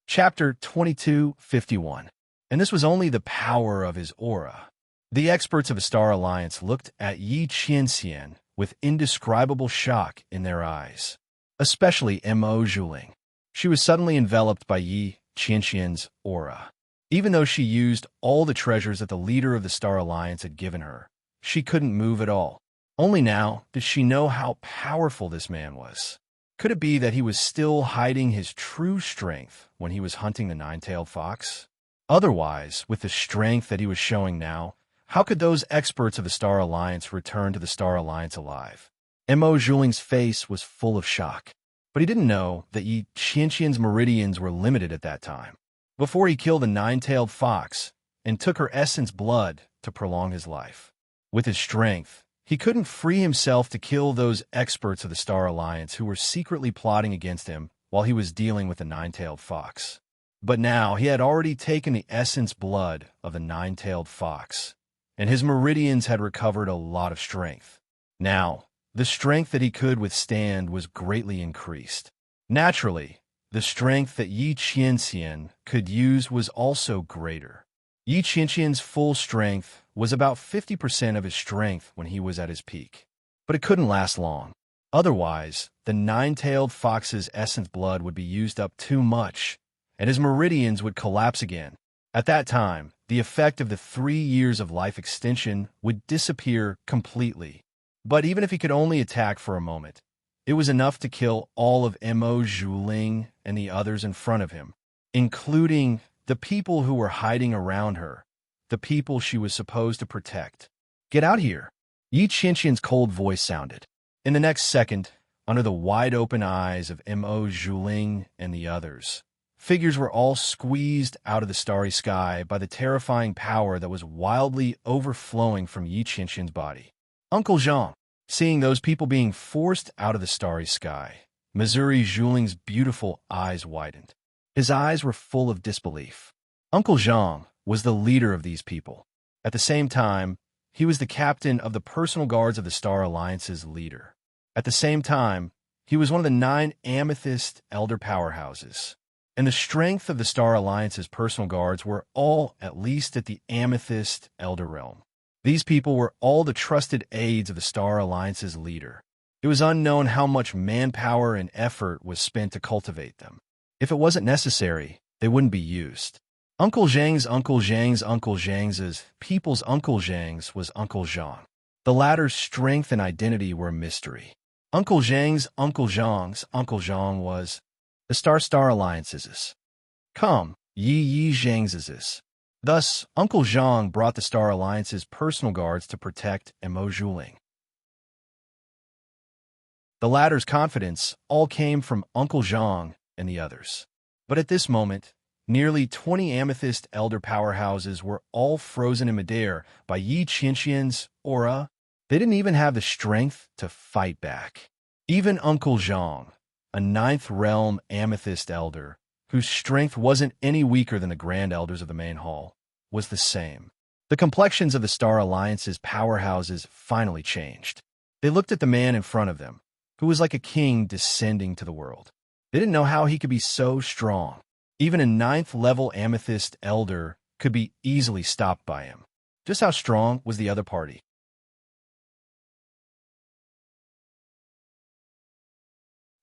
Chapter 2251. And this was only the power of his aura. The experts of the Star Alliance looked at Yi Qianxian with indescribable shock in their eyes, especially Mo Zhuling. She was suddenly enveloped by Yi Qianxian's aura. Even though she used all the treasures that the leader of the Star Alliance had given her, she couldn't move at all. Only now did she know how powerful this man was. Could it be that he was still hiding his true strength when he was hunting the nine-tailed fox? Otherwise, with the strength that he was showing now, how could those experts of the Star Alliance return to the Star Alliance alive? Mo Zhuling's face was full of shock, but he didn't know that Yi Qianxian's meridians were limited at that time. Before he killed the nine-tailed fox and took her essence blood to prolong his life. With his strength, he couldn't free himself to kill those experts of the Star Alliance who were secretly plotting against him while he was dealing with the nine-tailed fox. But now he had already taken the essence blood of the nine-tailed fox, and his meridians had recovered a lot of strength. Now, the strength that he could withstand was greatly increased. Naturally, the strength that Yi Qianxian could use was also greater. Yi Qianxian's full strength was about 50% of his strength when he was at his peak. But it couldn't last long. Otherwise, the nine-tailed fox's essence blood would be used up too much, and his meridians would collapse again. At that time, the effect of the 3 years of life extension would disappear completely. But even if he could only attack for a moment, it was enough to kill all of Mo Zhuling and the others in front of him, including the people who were hiding around her, the people she was supposed to protect. "Get out here!" Yi Qianxian's cold voice sounded. In the next second, under the wide-open eyes of Mo Zhuling and the others, figures were all squeezed out of the starry sky by the terrifying power that was wildly overflowing from Yi Qianxian's body. Uncle Zhang, seeing those people being forced out of the starry sky, Missouri Zhuling's beautiful eyes widened. His eyes were full of disbelief. Uncle Zhang was the leader of these people. At the same time, he was the captain of the personal guards of the Star Alliance's leader. At the same time, he was one of the 9 Amethyst Elder powerhouses. And the strength of the Star Alliance's personal guards were all at least at the Amethyst Elder realm. These people were all the trusted aides of the Star Alliance's leader. It was unknown how much manpower and effort was spent to cultivate them. If it wasn't necessary, they wouldn't be used. Uncle Zhang's Uncle Zhang's Uncle Zhang's people's Uncle Zhang's was Uncle Zhang. The latter's strength and identity were a mystery. Uncle Zhang's Uncle Zhang was the Star Alliance's. Come, Yi Zhang's. Thus, Uncle Zhang brought the Star Alliance's personal guards to protect Mo Zhuling. The latter's confidence all came from Uncle Zhang and the others. But at this moment, nearly 20 Amethyst Elder powerhouses were all frozen in midair by Yi Qianxian's aura. They didn't even have the strength to fight back. Even Uncle Zhang, a 9th Realm Amethyst Elder, whose strength wasn't any weaker than the Grand Elders of the main hall, was the same. The complexions of the Star Alliance's powerhouses finally changed. They looked at the man in front of them, who was like a king descending to the world. They didn't know how he could be so strong. Even a 9th-level Amethyst Elder could be easily stopped by him. Just how strong was the other party?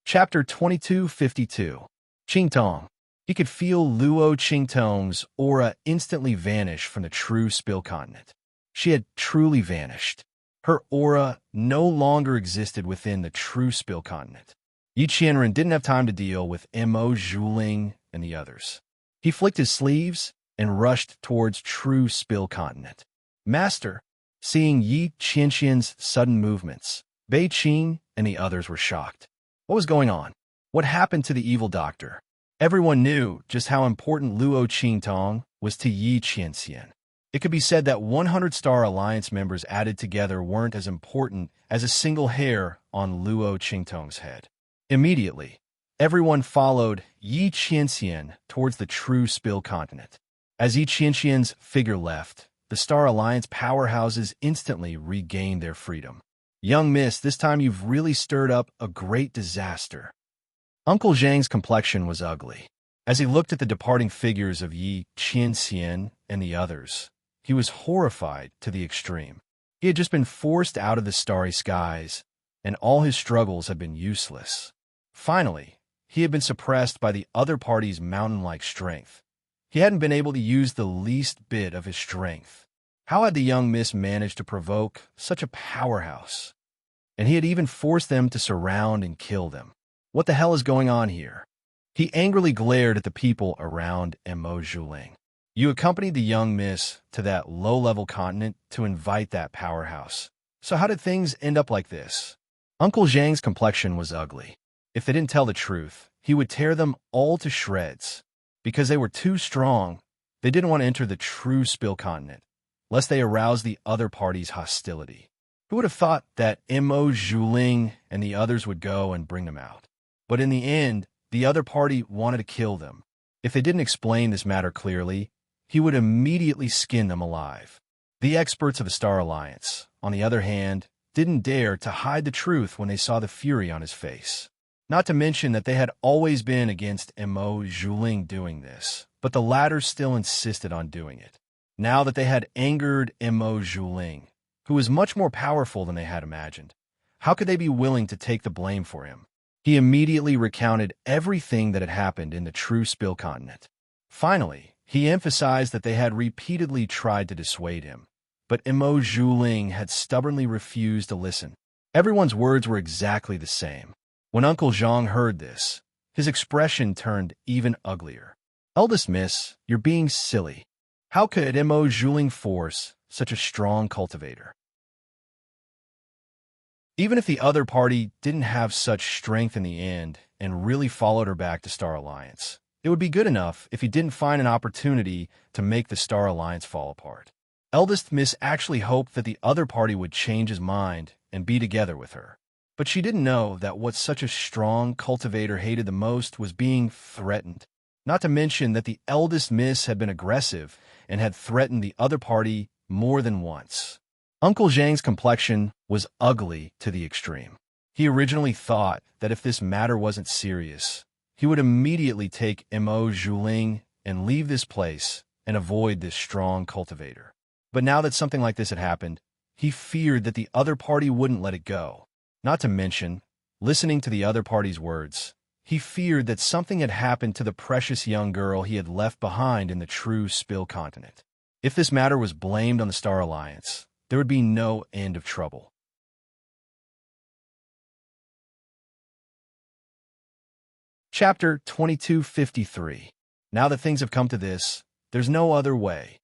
Chapter 2252. Qingtong. He could feel Luo Qingtong's aura instantly vanish from the true Spill Continent. She had truly vanished. Her aura no longer existed within the true Spill Continent. Yi Qianren didn't have time to deal with Mo Zhuling and the others. He flicked his sleeves and rushed towards true Spill Continent. Master, seeing Yi Qianxian's sudden movements, Bei Qing and the others were shocked. What was going on? What happened to the evil doctor? Everyone knew just how important Luo Qingtong was to Yi Qianxian. It could be said that 100 Star Alliance members added together weren't as important as a single hair on Luo Qingtong's head. Immediately, everyone followed Yi Qianxian towards the true Spill Continent. As Yi Qianxian's figure left, the Star Alliance powerhouses instantly regained their freedom. Young miss, this time you've really stirred up a great disaster. Uncle Zhang's complexion was ugly. As he looked at the departing figures of Yi Qianxian and the others, he was horrified to the extreme. He had just been forced out of the starry skies, and all his struggles had been useless. Finally, he had been suppressed by the other party's mountain-like strength. He hadn't been able to use the least bit of his strength. How had the young miss managed to provoke such a powerhouse? And he had even forced them to surround and kill them. What the hell is going on here? He angrily glared at the people around Mo Zhuling. You accompanied the young miss to that low-level continent to invite that powerhouse. So how did things end up like this? Uncle Zhang's complexion was ugly. If they didn't tell the truth, he would tear them all to shreds. Because they were too strong, they didn't want to enter the true Spill Continent, lest they arouse the other party's hostility. Who would have thought that Mo Zhuling and the others would go and bring them out? But in the end, the other party wanted to kill them. If they didn't explain this matter clearly, he would immediately skin them alive. The experts of the Star Alliance, on the other hand, didn't dare to hide the truth when they saw the fury on his face. Not to mention that they had always been against Mo Zhuling doing this, but the latter still insisted on doing it. Now that they had angered Mo Zhuling, who was much more powerful than they had imagined, how could they be willing to take the blame for him? He immediately recounted everything that had happened in the true Spill continent. Finally, he emphasized that they had repeatedly tried to dissuade him, but Mo Zhuling had stubbornly refused to listen. Everyone's words were exactly the same. When Uncle Zhang heard this, his expression turned even uglier. "Eldest miss, you're being silly. How could Mo Zhuling force such a strong cultivator? Even if the other party didn't have such strength in the end and really followed her back to Star Alliance, it would be good enough if he didn't find an opportunity to make the Star Alliance fall apart." Eldest Miss actually hoped that the other party would change his mind and be together with her. But she didn't know that what such a strong cultivator hated the most was being threatened. Not to mention that the eldest miss had been aggressive and had threatened the other party more than once. Uncle Zhang's complexion was ugly to the extreme. He originally thought that if this matter wasn't serious, he would immediately take Mo Zhuling and leave this place and avoid this strong cultivator. But now that something like this had happened, he feared that the other party wouldn't let it go. Not to mention, listening to the other party's words, he feared that something had happened to the precious young girl he had left behind in the true Spill continent. If this matter was blamed on the Star Alliance, there would be no end of trouble. Chapter 2253. Now that things have come to this, there's no other way.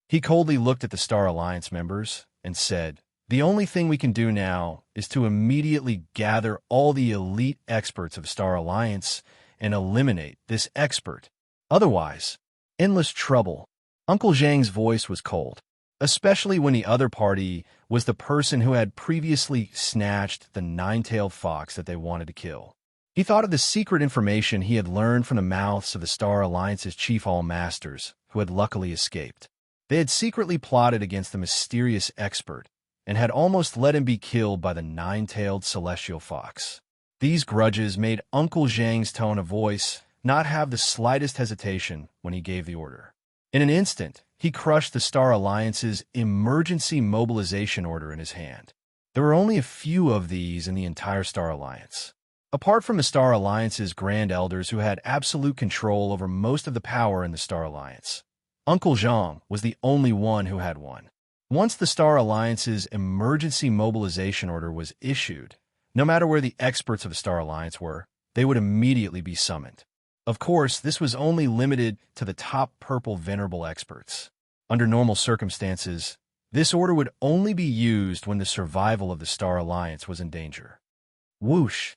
He coldly looked at the Star Alliance members and said, "The only thing we can do now is to immediately gather all the elite experts of Star Alliance and eliminate this expert. Otherwise, endless trouble." Uncle Zhang's voice was cold, especially when the other party was the person who had previously snatched the nine-tailed fox that they wanted to kill. He thought of the secret information he had learned from the mouths of the Star Alliance's chief all-masters, who had luckily escaped. They had secretly plotted against the mysterious expert and had almost let him be killed by the nine-tailed celestial fox. These grudges made Uncle Zhang's tone of voice not have the slightest hesitation when he gave the order. In an instant, he crushed the Star Alliance's emergency mobilization order in his hand. There were only a few of these in the entire Star Alliance. Apart from the Star Alliance's Grand Elders who had absolute control over most of the power in the Star Alliance, Uncle Zhang was the only one who had one. Once the Star Alliance's emergency mobilization order was issued, no matter where the experts of the Star Alliance were, they would immediately be summoned. Of course, this was only limited to the top purple venerable experts. Under normal circumstances, this order would only be used when the survival of the Star Alliance was in danger. Whoosh!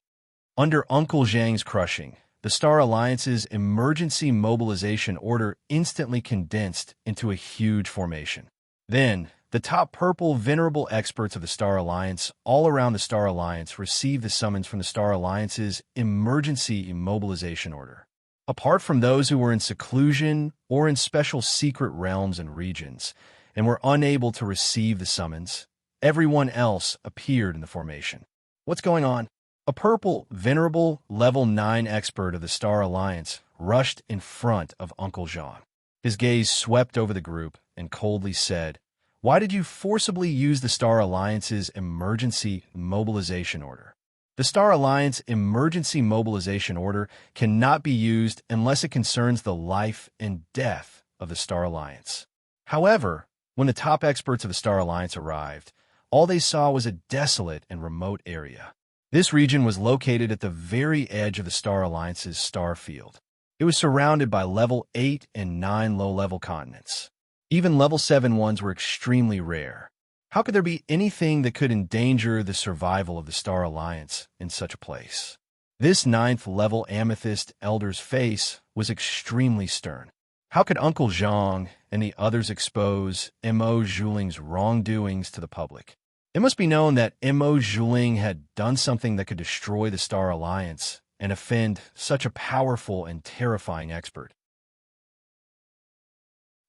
Under Uncle Zhang's crushing, the Star Alliance's emergency mobilization order instantly condensed into a huge formation. Then, the top purple venerable experts of the Star Alliance all around the Star Alliance received the summons from the Star Alliance's emergency mobilization order. Apart from those who were in seclusion or in special secret realms and regions and were unable to receive the summons, everyone else appeared in the formation. What's going on? A purple, venerable, level 9 expert of the Star Alliance rushed in front of Uncle Zhang. His gaze swept over the group and coldly said, "Why did you forcibly use the Star Alliance's emergency mobilization order? The Star Alliance emergency mobilization order cannot be used unless it concerns the life and death of the Star Alliance." However, when the top experts of the Star Alliance arrived, all they saw was a desolate and remote area. This region was located at the very edge of the Star Alliance's star field. It was surrounded by level 8 and 9 low-level continents. Even level 7 ones were extremely rare. How could there be anything that could endanger the survival of the Star Alliance in such a place? This 9th-level Amethyst Elder's face was extremely stern. How could Uncle Zhang and the others expose Mo Zhuling's wrongdoings to the public? It must be known that Mo Zhuling had done something that could destroy the Star Alliance and offend such a powerful and terrifying expert.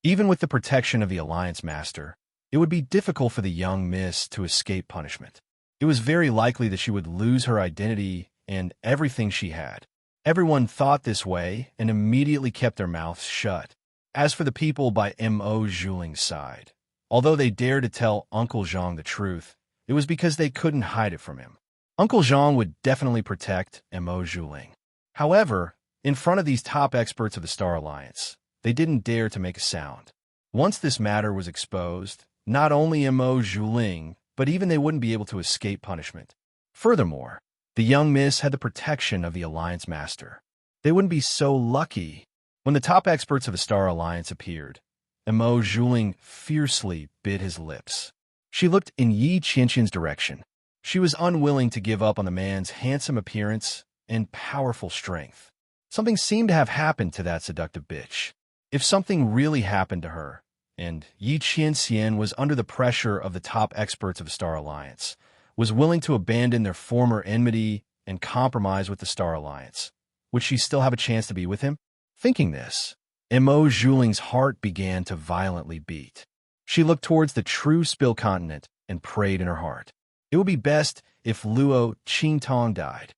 Even with the protection of the Alliance Master, it would be difficult for the young miss to escape punishment. It was very likely that she would lose her identity and everything she had. Everyone thought this way and immediately kept their mouths shut. As for the people by Mo Juling's side, although they dared to tell Uncle Zhang the truth, it was because they couldn't hide it from him. Uncle Zhang would definitely protect Mo Juling. However, in front of these top experts of the Star Alliance, they didn't dare to make a sound. Once this matter was exposed, not only Mo Juling, but even they wouldn't be able to escape punishment. Furthermore, the young miss had the protection of the Alliance Master. They wouldn't be so lucky. When the top experts of the Star Alliance appeared, Mo Juling fiercely bit his lips. She looked in Yi Qianqian's direction. She was unwilling to give up on the man's handsome appearance and powerful strength. Something seemed to have happened to that seductive bitch. If something really happened to her, and Yi Qianqian was under the pressure of the top experts of the Star Alliance, was willing to abandon their former enmity and compromise with the Star Alliance, would she still have a chance to be with him? Thinking this, Mo Juling's heart began to violently beat. She looked towards the true Spill continent and prayed in her heart. It would be best if Luo Qingtong died.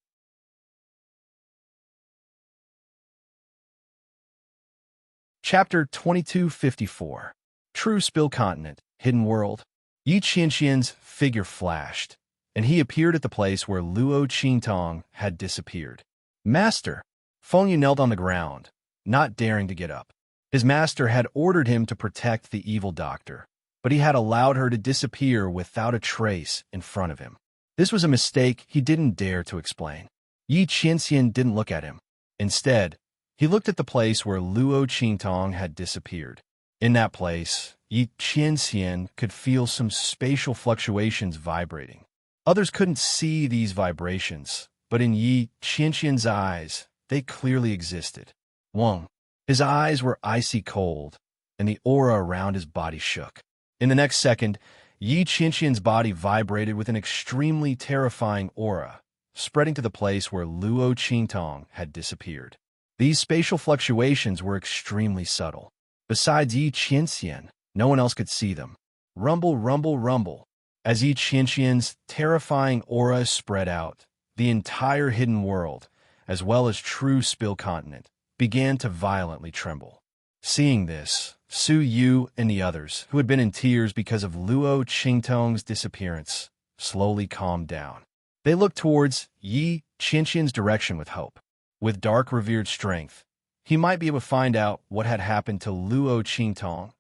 Chapter 2254. True Spill Continent, Hidden World. Yi Qianqian's figure flashed, and he appeared at the place where Luo Qingtong had disappeared. Master! Feng Yu knelt on the ground, not daring to get up. His master had ordered him to protect the evil doctor, but he had allowed her to disappear without a trace in front of him. This was a mistake he didn't dare to explain. Yi Qianqian didn't look at him. Instead, he looked at the place where Luo Qingtong had disappeared. In that place, Yi Qianqian could feel some spatial fluctuations vibrating. Others couldn't see these vibrations, but in Yi Qianqian's eyes, they clearly existed. Wang. His eyes were icy cold, and the aura around his body shook. In the next second, Yi Qianqian's body vibrated with an extremely terrifying aura, spreading to the place where Luo Qingtong had disappeared. These spatial fluctuations were extremely subtle. Besides Yi Qianqian, no one else could see them. Rumble, rumble, rumble. As Yi Qianqian's terrifying aura spread out, the entire hidden world, as well as true Spill continent, began to violently tremble. Seeing this, Su Yu and the others, who had been in tears because of Luo Qingtong's disappearance, slowly calmed down. They looked towards Yi Qianqian's direction with hope. With dark revered strength, he might be able to find out what had happened to Luo Qingtong,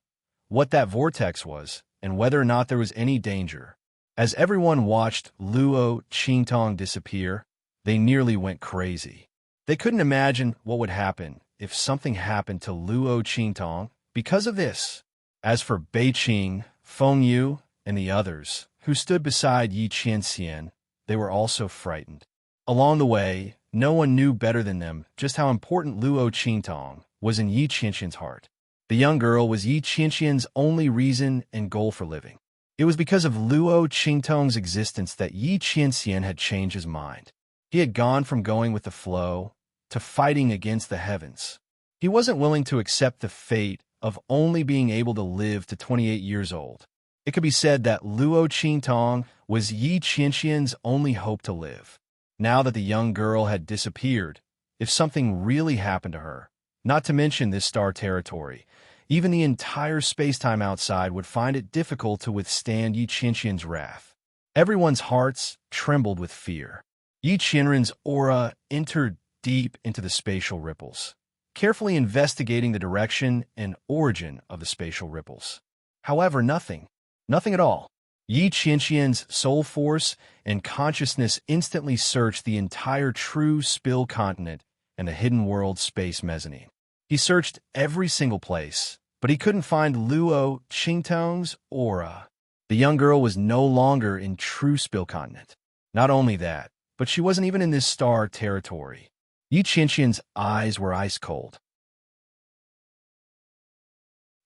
what that vortex was, and whether or not there was any danger. As everyone watched Luo Qingtong disappear, they nearly went crazy. They couldn't imagine what would happen if something happened to Luo Qingtong because of this. As for Beiqing, Feng Yu, and the others, who stood beside Yi Qianqian, they were also frightened. Along the way, no one knew better than them just how important Luo Qingtong was in Yi Qianqian's heart. The young girl was Yi Qianqian's only reason and goal for living. It was because of Luo Qingtong's existence that Yi Qianqian had changed his mind. He had gone from going with the flow to fighting against the heavens. He wasn't willing to accept the fate of only being able to live to 28 years old. It could be said that Luo Qingtong was Yi Qianqian's only hope to live. Now that the young girl had disappeared, if something really happened to her, not to mention this star territory, even the entire space-time outside would find it difficult to withstand Yi Qianqian's wrath. Everyone's hearts trembled with fear. Yi Qianqian's aura entered deep into the spatial ripples, carefully investigating the direction and origin of the spatial ripples. However, nothing at all. Yi Qianqian's soul force and consciousness instantly searched the entire true Spill continent and the hidden world space mezzanine. He searched every single place, but he couldn't find Luo Qingtong's aura. The young girl was no longer in true Spill continent. Not only that, but she wasn't even in this star territory. Yi Qianqian's eyes were ice cold.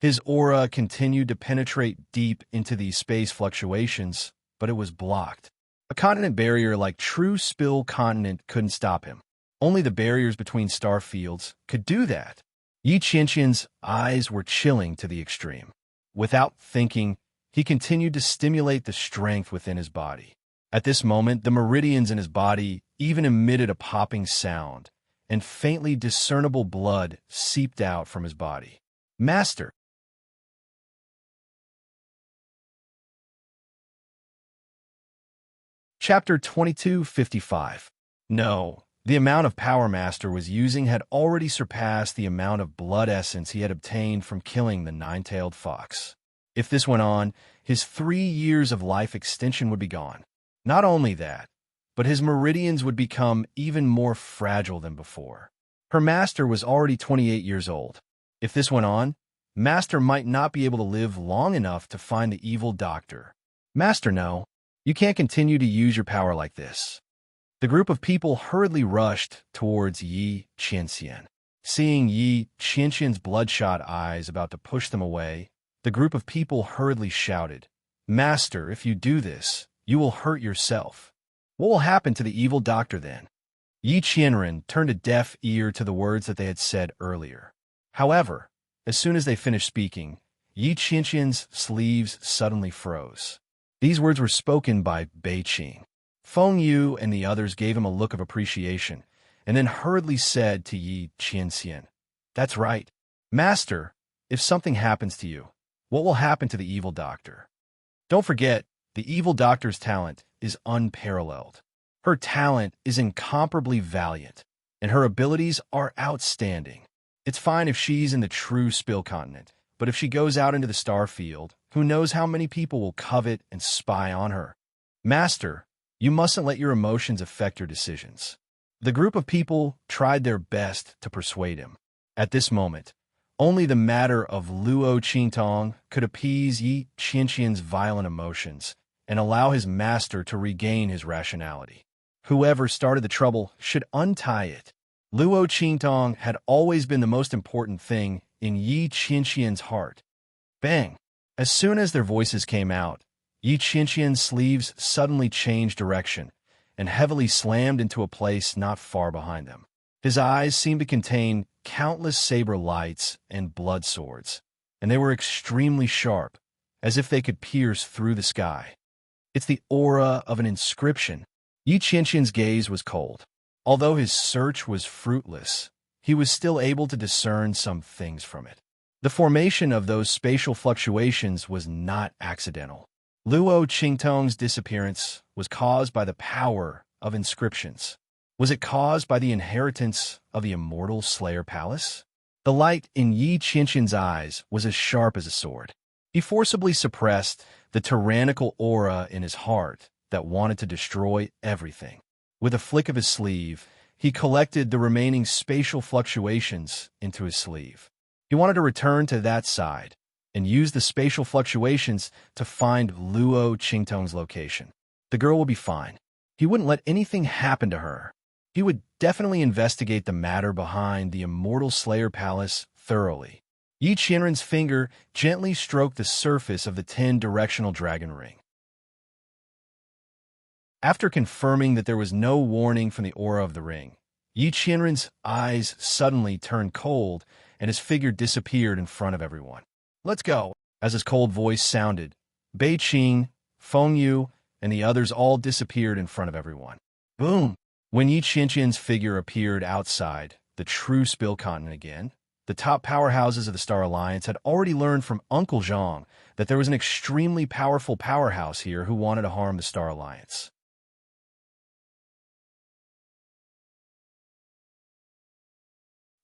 His aura continued to penetrate deep into these space fluctuations, but it was blocked. A continent barrier like true Spill continent couldn't stop him. Only the barriers between star fields could do that. Yi Qianqian's eyes were chilling to the extreme. Without thinking, he continued to stimulate the strength within his body. At this moment, the meridians in his body even emitted a popping sound, and faintly discernible blood seeped out from his body. Master! Chapter 2255. No, the amount of power Master was using had already surpassed the amount of blood essence he had obtained from killing the nine-tailed fox. If this went on, his 3 years of life extension would be gone. Not only that, but his meridians would become even more fragile than before. Her master was already 28 years old. If this went on, Master might not be able to live long enough to find the evil doctor. Master, no. You can't continue to use your power like this. The group of people hurriedly rushed towards Yi Qianxian. Seeing Yi Qianxian's bloodshot eyes about to push them away, the group of people hurriedly shouted, Master, if you do this, you will hurt yourself. What will happen to the evil doctor then? Yi Qianren turned a deaf ear to the words that they had said earlier. However, as soon as they finished speaking, Yi Qianxian's sleeves suddenly froze. These words were spoken by Bei Qing. Feng Yu and the others gave him a look of appreciation, and then hurriedly said to Yi Qianxian, That's right. Master, if something happens to you, what will happen to the evil doctor? Don't forget, the evil doctor's talent is unparalleled. Her talent is incomparably valiant, and her abilities are outstanding. It's fine if she's in the true Spill Continent, but if she goes out into the star field, who knows how many people will covet and spy on her? Master, you mustn't let your emotions affect your decisions. The group of people tried their best to persuade him. At this moment, only the matter of Luo Qingtong could appease Yi Qianxian's violent emotions and allow his master to regain his rationality. Whoever started the trouble should untie it. Luo Qingtong had always been the most important thing in Yi Qianxian's heart. Bang! As soon as their voices came out, Yi Qianxian's sleeves suddenly changed direction and heavily slammed into a place not far behind them. His eyes seemed to contain countless saber lights and blood swords, and they were extremely sharp, as if they could pierce through the sky. It's the aura of an inscription. Yi Qianxian's gaze was cold. Although his search was fruitless, he was still able to discern some things from it. The formation of those spatial fluctuations was not accidental. Luo Qingtong's disappearance was caused by the power of inscriptions. Was it caused by the inheritance of the immortal Slayer Palace? The light in Yi Qianxian's eyes was as sharp as a sword. He forcibly suppressed the tyrannical aura in his heart that wanted to destroy everything. With a flick of his sleeve, he collected the remaining spatial fluctuations into his sleeve. He wanted to return to that side and use the spatial fluctuations to find Luo Qingtong's location. The girl will be fine. He wouldn't let anything happen to her. He would definitely investigate the matter behind the immortal Slayer Palace thoroughly. Yi Qianren's finger gently stroked the surface of the 10-directional dragon ring. After confirming that there was no warning from the aura of the ring, Yi Qianren's eyes suddenly turned cold and his figure disappeared in front of everyone. Let's go. As his cold voice sounded, Bei Qing, Feng Yu, and the others all disappeared in front of everyone. Boom! When Yi Qianxian's figure appeared outside the true Spill Continent again, the top powerhouses of the Star Alliance had already learned from Uncle Zhang that there was an extremely powerful powerhouse here who wanted to harm the Star Alliance.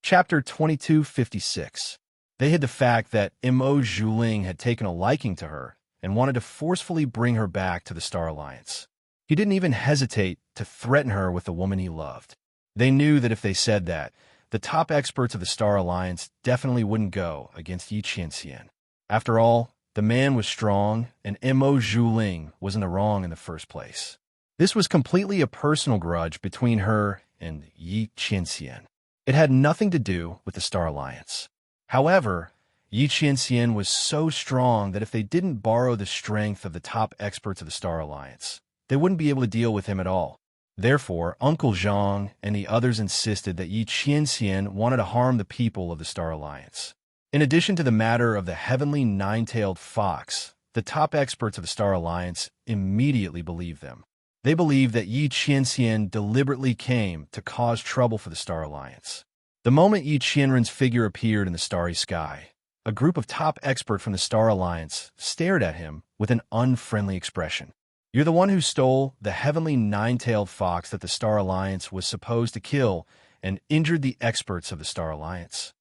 Chapter 2256. They hid the fact that Mo Zhuling had taken a liking to her and wanted to forcefully bring her back to the Star Alliance. He didn't even hesitate to threaten her with the woman he loved. They knew that if they said that, the top experts of the Star Alliance definitely wouldn't go against Yi Qianxian. After all, the man was strong, and Mo Zhuling was in the wrong in the first place. This was completely a personal grudge between her and Yi Qianxian. It had nothing to do with the Star Alliance. However, Yi Qianxian was so strong that if they didn't borrow the strength of the top experts of the Star Alliance, they wouldn't be able to deal with him at all. Therefore, Uncle Zhang and the others insisted that Yi Qianxian wanted to harm the people of the Star Alliance. In addition to the matter of the heavenly nine-tailed fox, the top experts of the Star Alliance immediately believed them. They believed that Yi Qianxian deliberately came to cause trouble for the Star Alliance. The moment Yi Qianren's figure appeared in the starry sky, a group of top experts from the Star Alliance stared at him with an unfriendly expression. "You're the one who stole the heavenly nine-tailed fox that the Star Alliance was supposed to kill and injured the experts of the Star Alliance."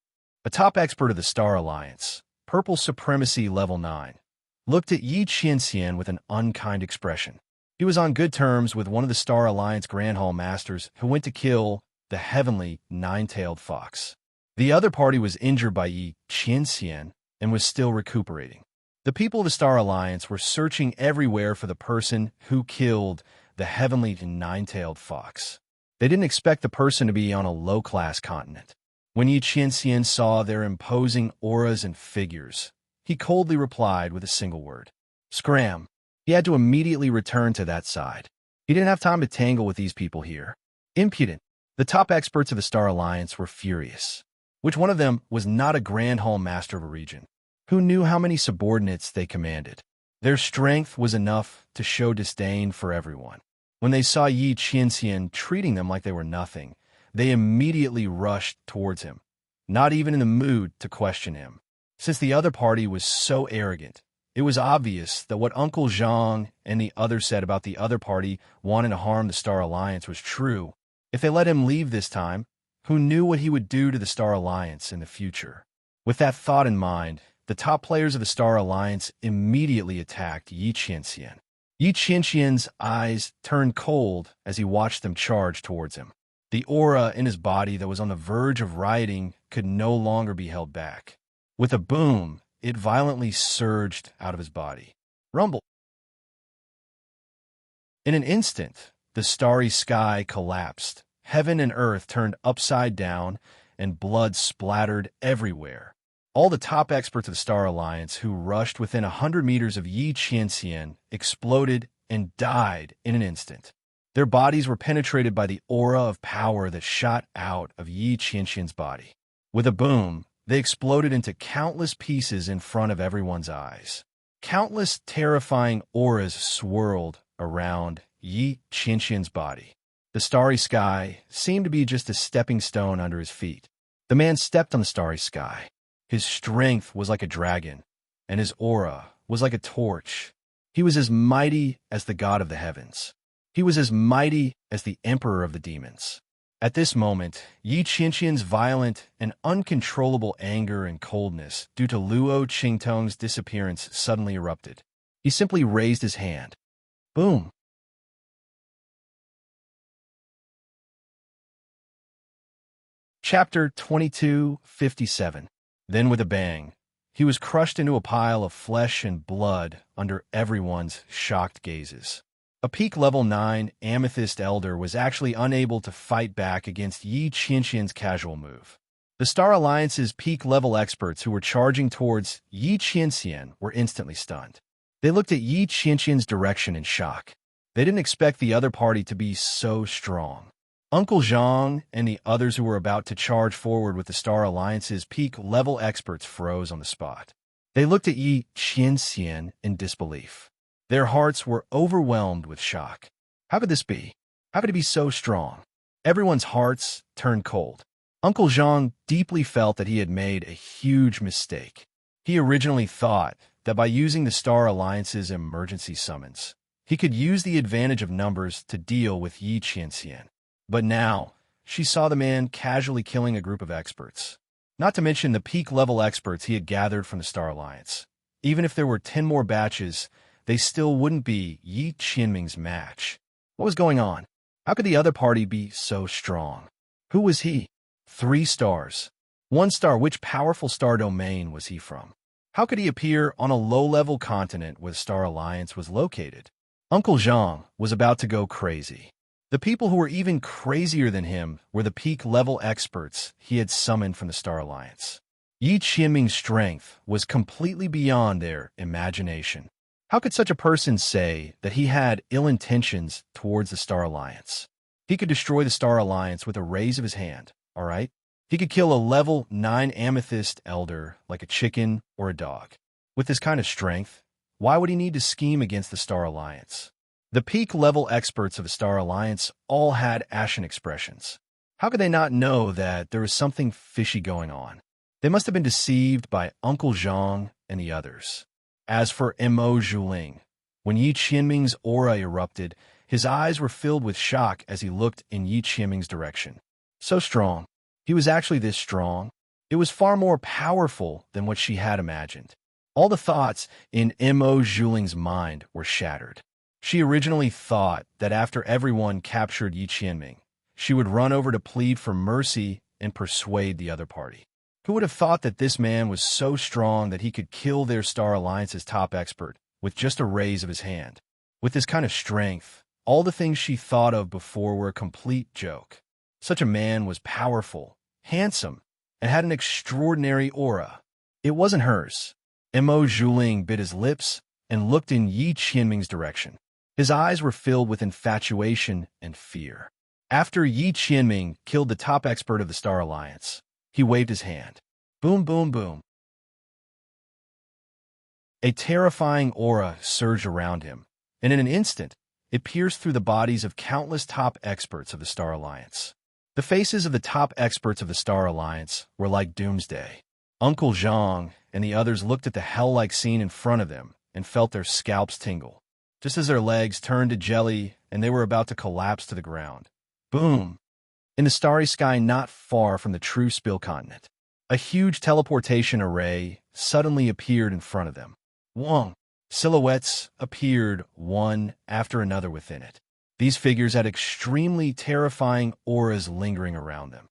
A top expert of the Star Alliance, Purple Supremacy Level 9, looked at Yi Qianxian with an unkind expression. He was on good terms with one of the Star Alliance Grand Hall Masters who went to kill the heavenly nine-tailed fox. The other party was injured by Yi Qianxian and was still recuperating. The people of the Star Alliance were searching everywhere for the person who killed the heavenly nine-tailed fox. They didn't expect the person to be on a low-class continent. When Yi Qianxian saw their imposing auras and figures, he coldly replied with a single word: "Scram." He had to immediately return to that side. He didn't have time to tangle with these people here. Impudent. The top experts of the Star Alliance were furious. Which one of them was not a Grand Hall Master of a region? Who knew how many subordinates they commanded? Their strength was enough to show disdain for everyone. When they saw Yi Qianxian treating them like they were nothing, they immediately rushed towards him, not even in the mood to question him. Since the other party was so arrogant, it was obvious that what Uncle Zhang and the others said about the other party wanting to harm the Star Alliance was true. If they let him leave this time, who knew what he would do to the Star Alliance in the future? With that thought in mind, the top players of the Star Alliance immediately attacked Yi Qianxian. Yi Qianxian's eyes turned cold as he watched them charge towards him. The aura in his body that was on the verge of rioting could no longer be held back. With a boom, it violently surged out of his body. Rumble. In an instant, the starry sky collapsed. Heaven and earth turned upside down, and blood splattered everywhere. All the top experts of the Star Alliance who rushed within 100 meters of Yi Qianxian exploded and died in an instant. Their bodies were penetrated by the aura of power that shot out of Yi Qianxian's body. With a boom, they exploded into countless pieces in front of everyone's eyes. Countless terrifying auras swirled around Yi Qianxian's body. The starry sky seemed to be just a stepping stone under his feet. The man stepped on the starry sky. His strength was like a dragon, and his aura was like a torch. He was as mighty as the god of the heavens. He was as mighty as the emperor of the demons. At this moment, Yi Qianxian's violent and uncontrollable anger and coldness due to Luo Qingtong's disappearance suddenly erupted. He simply raised his hand. Boom! Chapter 2257. Then with a bang, he was crushed into a pile of flesh and blood under everyone's shocked gazes. A peak level 9 Amethyst Elder was actually unable to fight back against Yi Qianxian's casual move. The Star Alliance's peak level experts who were charging towards Yi Qianxian were instantly stunned. They looked at Yi Qianxian's direction in shock. They didn't expect the other party to be so strong. Uncle Zhang and the others who were about to charge forward with the Star Alliance's peak level experts froze on the spot. They looked at Yi Qianxian in disbelief. Their hearts were overwhelmed with shock. How could this be? How could he be so strong? Everyone's hearts turned cold. Uncle Zhang deeply felt that he had made a huge mistake. He originally thought that by using the Star Alliance's emergency summons, he could use the advantage of numbers to deal with Yi Qianxian. But now, she saw the man casually killing a group of experts. Not to mention the peak-level experts he had gathered from the Star Alliance. Even if there were 10 more batches, they still wouldn't be Yi Qianming's match. What was going on? How could the other party be so strong? Who was he? 3 stars. 1 star. Which powerful star domain was he from? How could he appear on a low-level continent where the Star Alliance was located? Uncle Zhang was about to go crazy. The people who were even crazier than him were the peak-level experts he had summoned from the Star Alliance. Yi Qianming's strength was completely beyond their imagination. How could such a person say that he had ill intentions towards the Star Alliance? He could destroy the Star Alliance with a raise of his hand, all right? He could kill a level 9 Amethyst Elder like a chicken or a dog. With this kind of strength, why would he need to scheme against the Star Alliance? The peak-level experts of the Star Alliance all had ashen expressions. How could they not know that there was something fishy going on? They must have been deceived by Uncle Zhang and the others. As for Mo Zhuling, when Yi Qianming's aura erupted, his eyes were filled with shock as he looked in Yi Qianming's direction. So strong. He was actually this strong. It was far more powerful than what she had imagined. All the thoughts in Mo Zhuling's mind were shattered. She originally thought that after everyone captured Yi Qianming, she would run over to plead for mercy and persuade the other party. Who would have thought that this man was so strong that he could kill their Star Alliance's top expert with just a raise of his hand? With this kind of strength, all the things she thought of before were a complete joke. Such a man was powerful, handsome, and had an extraordinary aura. It wasn't hers. Mo Zhuling bit his lips and looked in Yi Qianming's direction. His eyes were filled with infatuation and fear. After Yi Qianming killed the top expert of the Star Alliance, he waved his hand. Boom, boom, boom. A terrifying aura surged around him, and in an instant, it pierced through the bodies of countless top experts of the Star Alliance. The faces of the top experts of the Star Alliance were like doomsday. Uncle Zhang and the others looked at the hell-like scene in front of them and felt their scalps tingle. Just as their legs turned to jelly and they were about to collapse to the ground. Boom! In the starry sky not far from the true Spill continent, a huge teleportation array suddenly appeared in front of them. Wong! Silhouettes appeared one after another within it. These figures had extremely terrifying auras lingering around them.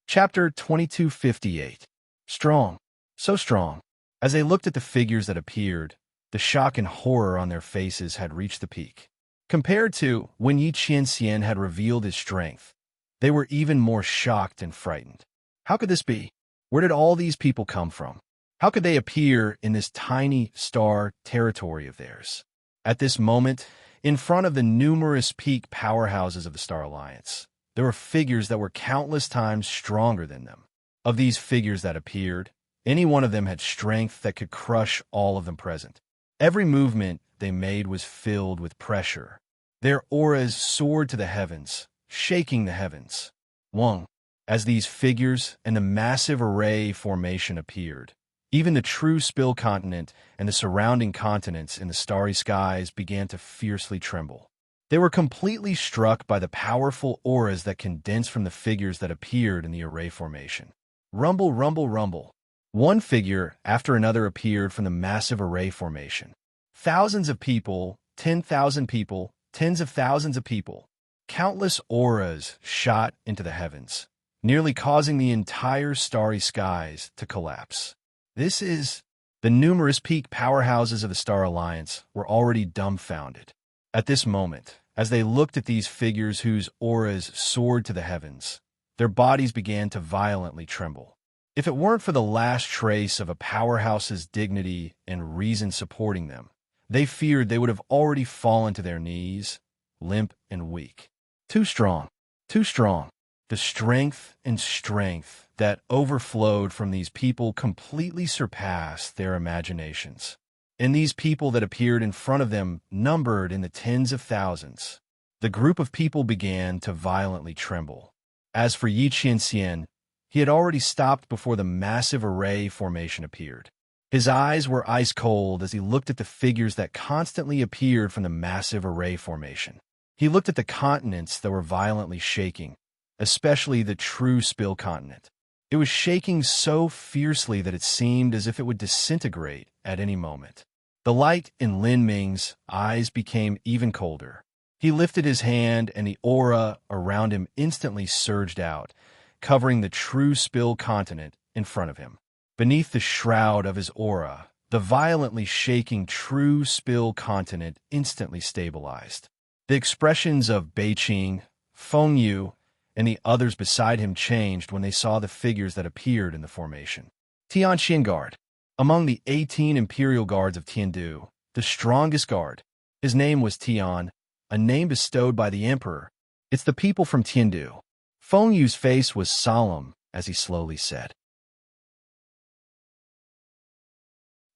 Chapter 2258. Strong. So strong. As they looked at the figures that appeared, the shock and horror on their faces had reached the peak. Compared to when Yi Qianxian had revealed his strength, they were even more shocked and frightened. How could this be? Where did all these people come from? How could they appear in this tiny star territory of theirs? At this moment, in front of the numerous peak powerhouses of the Star Alliance, there were figures that were countless times stronger than them. Of these figures that appeared, any one of them had strength that could crush all of them present. Every movement they made was filled with pressure. Their auras soared to the heavens, shaking the heavens. Wong, as these figures and the massive array formation appeared, even the true Spill continent and the surrounding continents in the starry skies began to fiercely tremble. They were completely struck by the powerful auras that condensed from the figures that appeared in the array formation. Rumble, rumble, rumble. One figure after another appeared from the massive array formation. Thousands of people, 10,000 people, tens of thousands of people. Countless auras shot into the heavens, nearly causing the entire starry skies to collapse. The numerous peak powerhouses of the Star Alliance were already dumbfounded. At this moment, as they looked at these figures whose auras soared to the heavens, their bodies began to violently tremble. If it weren't for the last trace of a powerhouse's dignity and reason supporting them, they feared they would have already fallen to their knees, limp and weak. Too strong, too strong. The strength and strength that overflowed from these people completely surpassed their imaginations. And these people that appeared in front of them numbered in the tens of thousands. The group of people began to violently tremble. As for Yi Qianxian, he had already stopped before the massive array formation appeared. His eyes were ice cold as he looked at the figures that constantly appeared from the massive array formation. He looked at the continents that were violently shaking, especially the true Spill continent. It was shaking so fiercely that it seemed as if it would disintegrate at any moment. The light in Lin Ming's eyes became even colder. He lifted his hand and the aura around him instantly surged out, covering the true Spill continent in front of him. Beneath the shroud of his aura, the violently shaking true Spill continent instantly stabilized. The expressions of Beiqing, Feng Yu, and the others beside him changed when they saw the figures that appeared in the formation. Tianqian Guard. Among the 18 imperial guards of Tiandu, the strongest guard. His name was Tian, a name bestowed by the emperor. It's the people from Tiandu. Feng Yu's face was solemn as he slowly said,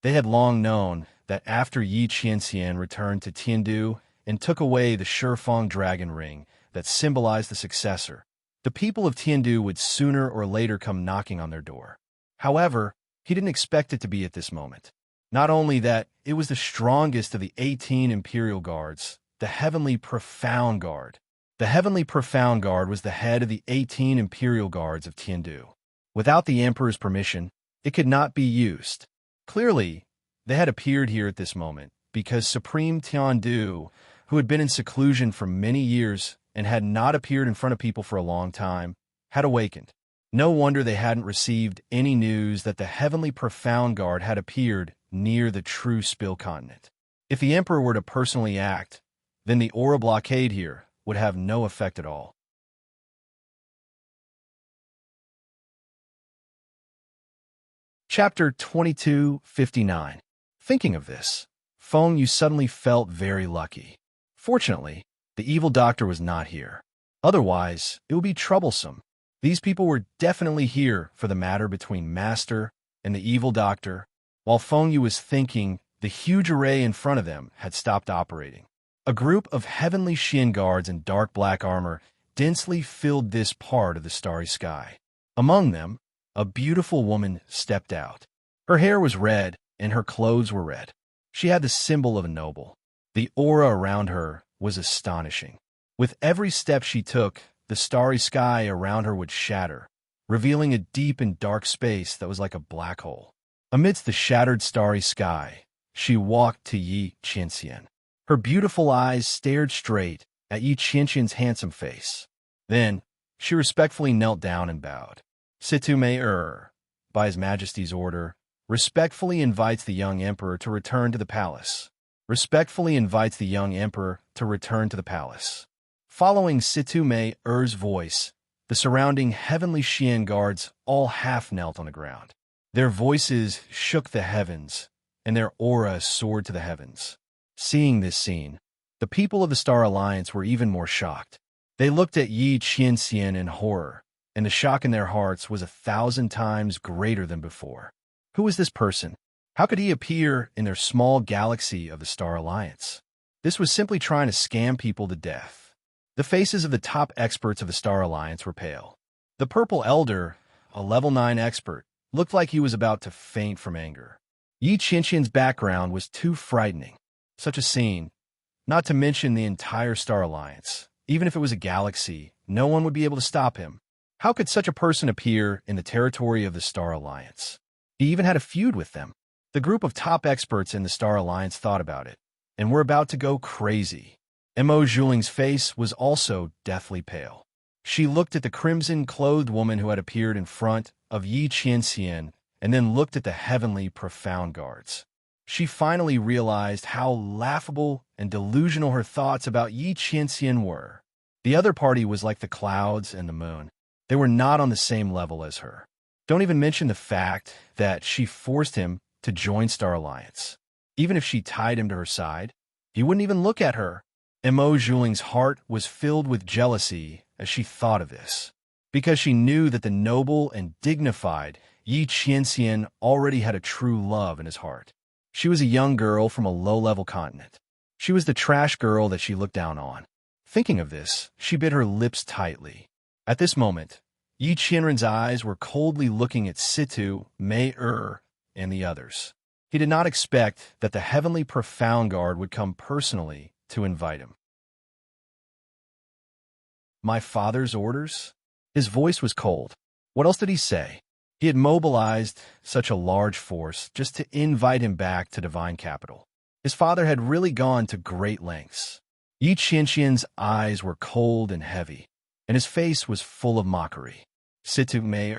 They had long known that after Yi Qianxian returned to Tiandu and took away the Shifeng dragon ring that symbolized the successor, the people of Tiandu would sooner or later come knocking on their door. However, he didn't expect it to be at this moment. Not only that, it was the strongest of the 18 Imperial Guards, the Heavenly Profound Guard. The Heavenly Profound Guard was the head of the 18 Imperial Guards of Tiandu. Without the Emperor's permission, it could not be used. Clearly, they had appeared here at this moment because Supreme Tiandu, who had been in seclusion for many years and had not appeared in front of people for a long time, had awakened. No wonder they hadn't received any news that the Heavenly Profound Guard had appeared near the true Spill Continent. If the Emperor were to personally act, then the aura blockade here would have no effect at all. Chapter 2259. Thinking of this, Feng Yu suddenly felt very lucky. Fortunately, the evil doctor was not here. Otherwise, it would be troublesome. These people were definitely here for the matter between Master and the evil doctor. While Feng Yu was thinking, the huge array in front of them had stopped operating. A group of heavenly Xian guards in dark black armor densely filled this part of the starry sky. Among them, a beautiful woman stepped out. Her hair was red, and her clothes were red. She had the symbol of a noble. The aura around her was astonishing. With every step she took, the starry sky around her would shatter, revealing a deep and dark space that was like a black hole. Amidst the shattered starry sky, she walked to Yi Qianxian. Her beautiful eyes stared straight at Yi Qianxian's handsome face. Then, she respectfully knelt down and bowed. Situ Mei by His Majesty's order, respectfully invites the young emperor to return to the palace. Respectfully invites the young emperor to return to the palace. Following Situ Mei's voice, the surrounding heavenly Xian guards all half knelt on the ground. Their voices shook the heavens, and their aura soared to the heavens. Seeing this scene, the people of the Star Alliance were even more shocked. They looked at Yi Qianxian in horror, and the shock in their hearts was 1,000 times greater than before. Who was this person? How could he appear in their small galaxy of the Star Alliance? This was simply trying to scam people to death. The faces of the top experts of the Star Alliance were pale. The Purple Elder, a level 9 expert, looked like he was about to faint from anger. Yi Qianxian's background was too frightening. Such a scene, not to mention the entire Star Alliance. Even if it was a galaxy, no one would be able to stop him. How could such a person appear in the territory of the Star Alliance? He even had a feud with them. The group of top experts in the Star Alliance thought about it, and were about to go crazy. Mo Zhuling's face was also deathly pale. She looked at the crimson-clothed woman who had appeared in front of Yi Qianxian, and then looked at the heavenly Profound Guards. She finally realized how laughable and delusional her thoughts about Yi Qianxian were. The other party was like the clouds and the moon. They were not on the same level as her. Don't even mention the fact that she forced him to join Star Alliance. Even if she tied him to her side, he wouldn't even look at her. Mo Zhuling's heart was filled with jealousy as she thought of this, because she knew that the noble and dignified Yi Qianxian already had a true love in his heart. She was a young girl from a low-level continent. She was the trash girl that she looked down on. Thinking of this, she bit her lips tightly. At this moment, Yi Qianren's eyes were coldly looking at Situ Mei and the others. He did not expect that the heavenly Profound Guard would come personally to invite him. My father's orders? His voice was cold. What else did he say? He had mobilized such a large force just to invite him back to Divine Capital. His father had really gone to great lengths. Yi Qianxian's eyes were cold and heavy, and his face was full of mockery. Situ Mei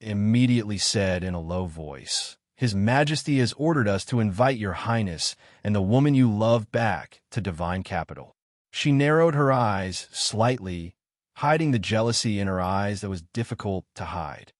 immediately said in a low voice, His Majesty has ordered us to invite your Highness and the woman you love back to Divine Capital. She narrowed her eyes slightly, hiding the jealousy in her eyes that was difficult to hide.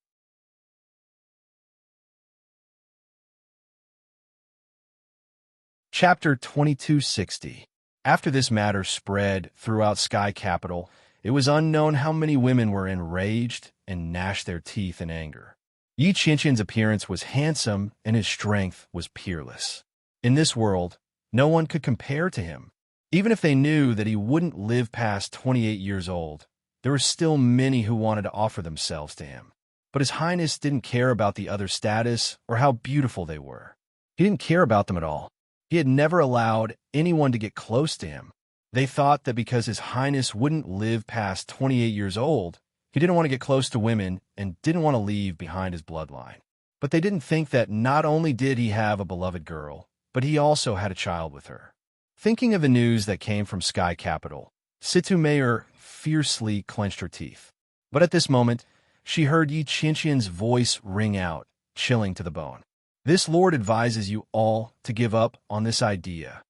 Chapter 2260. After this matter spread throughout Sky Capital, it was unknown how many women were enraged and gnashed their teeth in anger. Yi Qianqian's appearance was handsome and his strength was peerless. In this world, no one could compare to him. Even if they knew that he wouldn't live past 28 years old, there were still many who wanted to offer themselves to him. But His Highness didn't care about the other's status or how beautiful they were. He didn't care about them at all. He had never allowed anyone to get close to him. They thought that because His Highness wouldn't live past 28 years old, he didn't want to get close to women and didn't want to leave behind his bloodline. But they didn't think that not only did he have a beloved girl, but he also had a child with her. Thinking of the news that came from Sky Capital, Situ Mayer fiercely clenched her teeth. But at this moment, she heard Yi Qianqian's voice ring out, chilling to the bone. This lord advises you all to give up on this idea.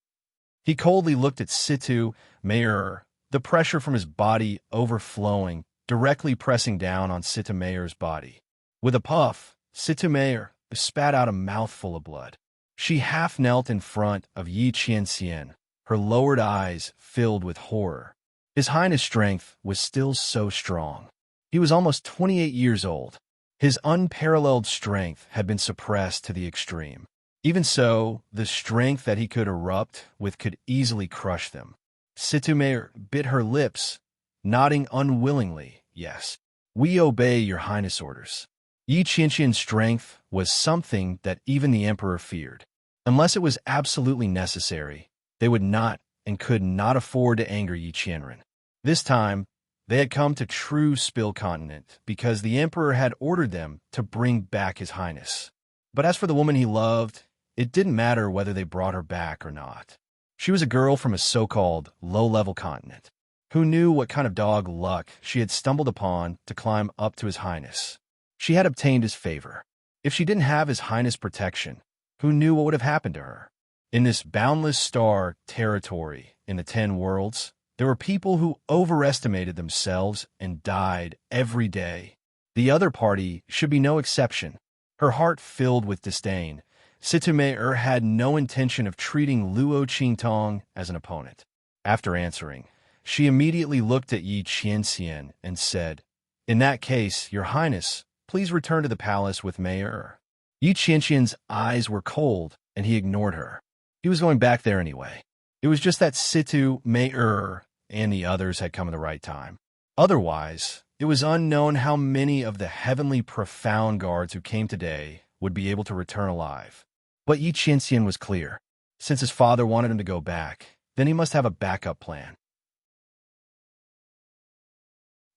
He coldly looked at Situ Mayer, the pressure from his body overflowing, directly pressing down on Situ Mayer's body. With a puff, Situ Mayer spat out a mouthful of blood. She half knelt in front of Yi Qianqian, her lowered eyes filled with horror. His Highness' strength was still so strong. He was almost 28 years old. His unparalleled strength had been suppressed to the extreme. Even so, the strength that he could erupt with could easily crush them. Situ Mayer bit her lips, nodding unwillingly, yes. We obey your Highness' orders. Yi Qianqian's strength was something that even the Emperor feared. Unless it was absolutely necessary, they would not and could not afford to anger Yi Qianren. This time, they had come to true Spill Continent because the Emperor had ordered them to bring back His Highness. But as for the woman he loved, it didn't matter whether they brought her back or not. She was a girl from a so-called low-level continent. Who knew what kind of dog luck she had stumbled upon to climb up to His Highness? She had obtained his favor. If she didn't have His Highness' protection, who knew what would have happened to her? In this boundless star territory in the 10 worlds, there were people who overestimated themselves and died every day. The other party should be no exception. Her heart filled with disdain, Situ Mayer had no intention of treating Luo Qingtong as an opponent. After answering, she immediately looked at Yi Qianqian and said, "In that case, Your Highness, please return to the palace with Mayer." Yi Qianqian's eyes were cold, and he ignored her. He was going back there anyway. It was just that Situ Mayer and the others had come at the right time. Otherwise, it was unknown how many of the heavenly profound guards who came today would be able to return alive. But Yi Qianqian was clear. Since his father wanted him to go back, then he must have a backup plan.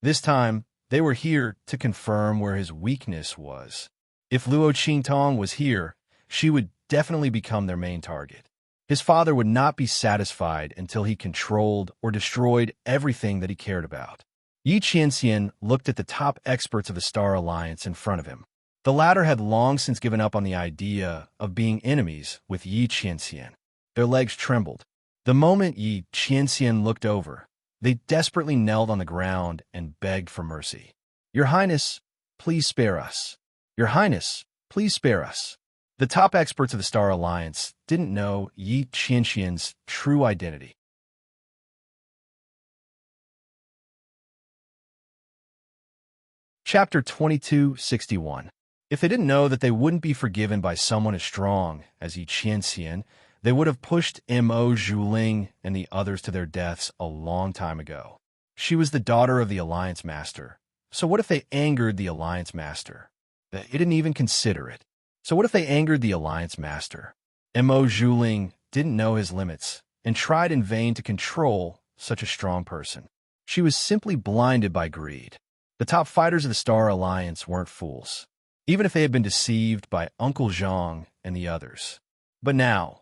This time, they were here to confirm where his weakness was. If Luo Qingtong was here, she would definitely become their main target. His father would not be satisfied until he controlled or destroyed everything that he cared about. Yi Qianqian looked at the top experts of the Star Alliance in front of him. The latter had long since given up on the idea of being enemies with Yi Qianqian. Their legs trembled. The moment Yi Qianqian looked over, they desperately knelt on the ground and begged for mercy. "Your Highness, please spare us. Your Highness, please spare us." The top experts of the Star Alliance didn't know Yi Qianqian's true identity. Chapter 2261. If they didn't know that they wouldn't be forgiven by someone as strong as Yi Qianqian, they would have pushed Mo Zhuling and the others to their deaths a long time ago. She was the daughter of the Alliance Master. So what if they angered the Alliance Master? They didn't even consider it. So what if they angered the Alliance Master? Mo Zhuling didn't know his limits and tried in vain to control such a strong person. She was simply blinded by greed. The top fighters of the Star Alliance weren't fools, even if they had been deceived by Uncle Zhang and the others. But now,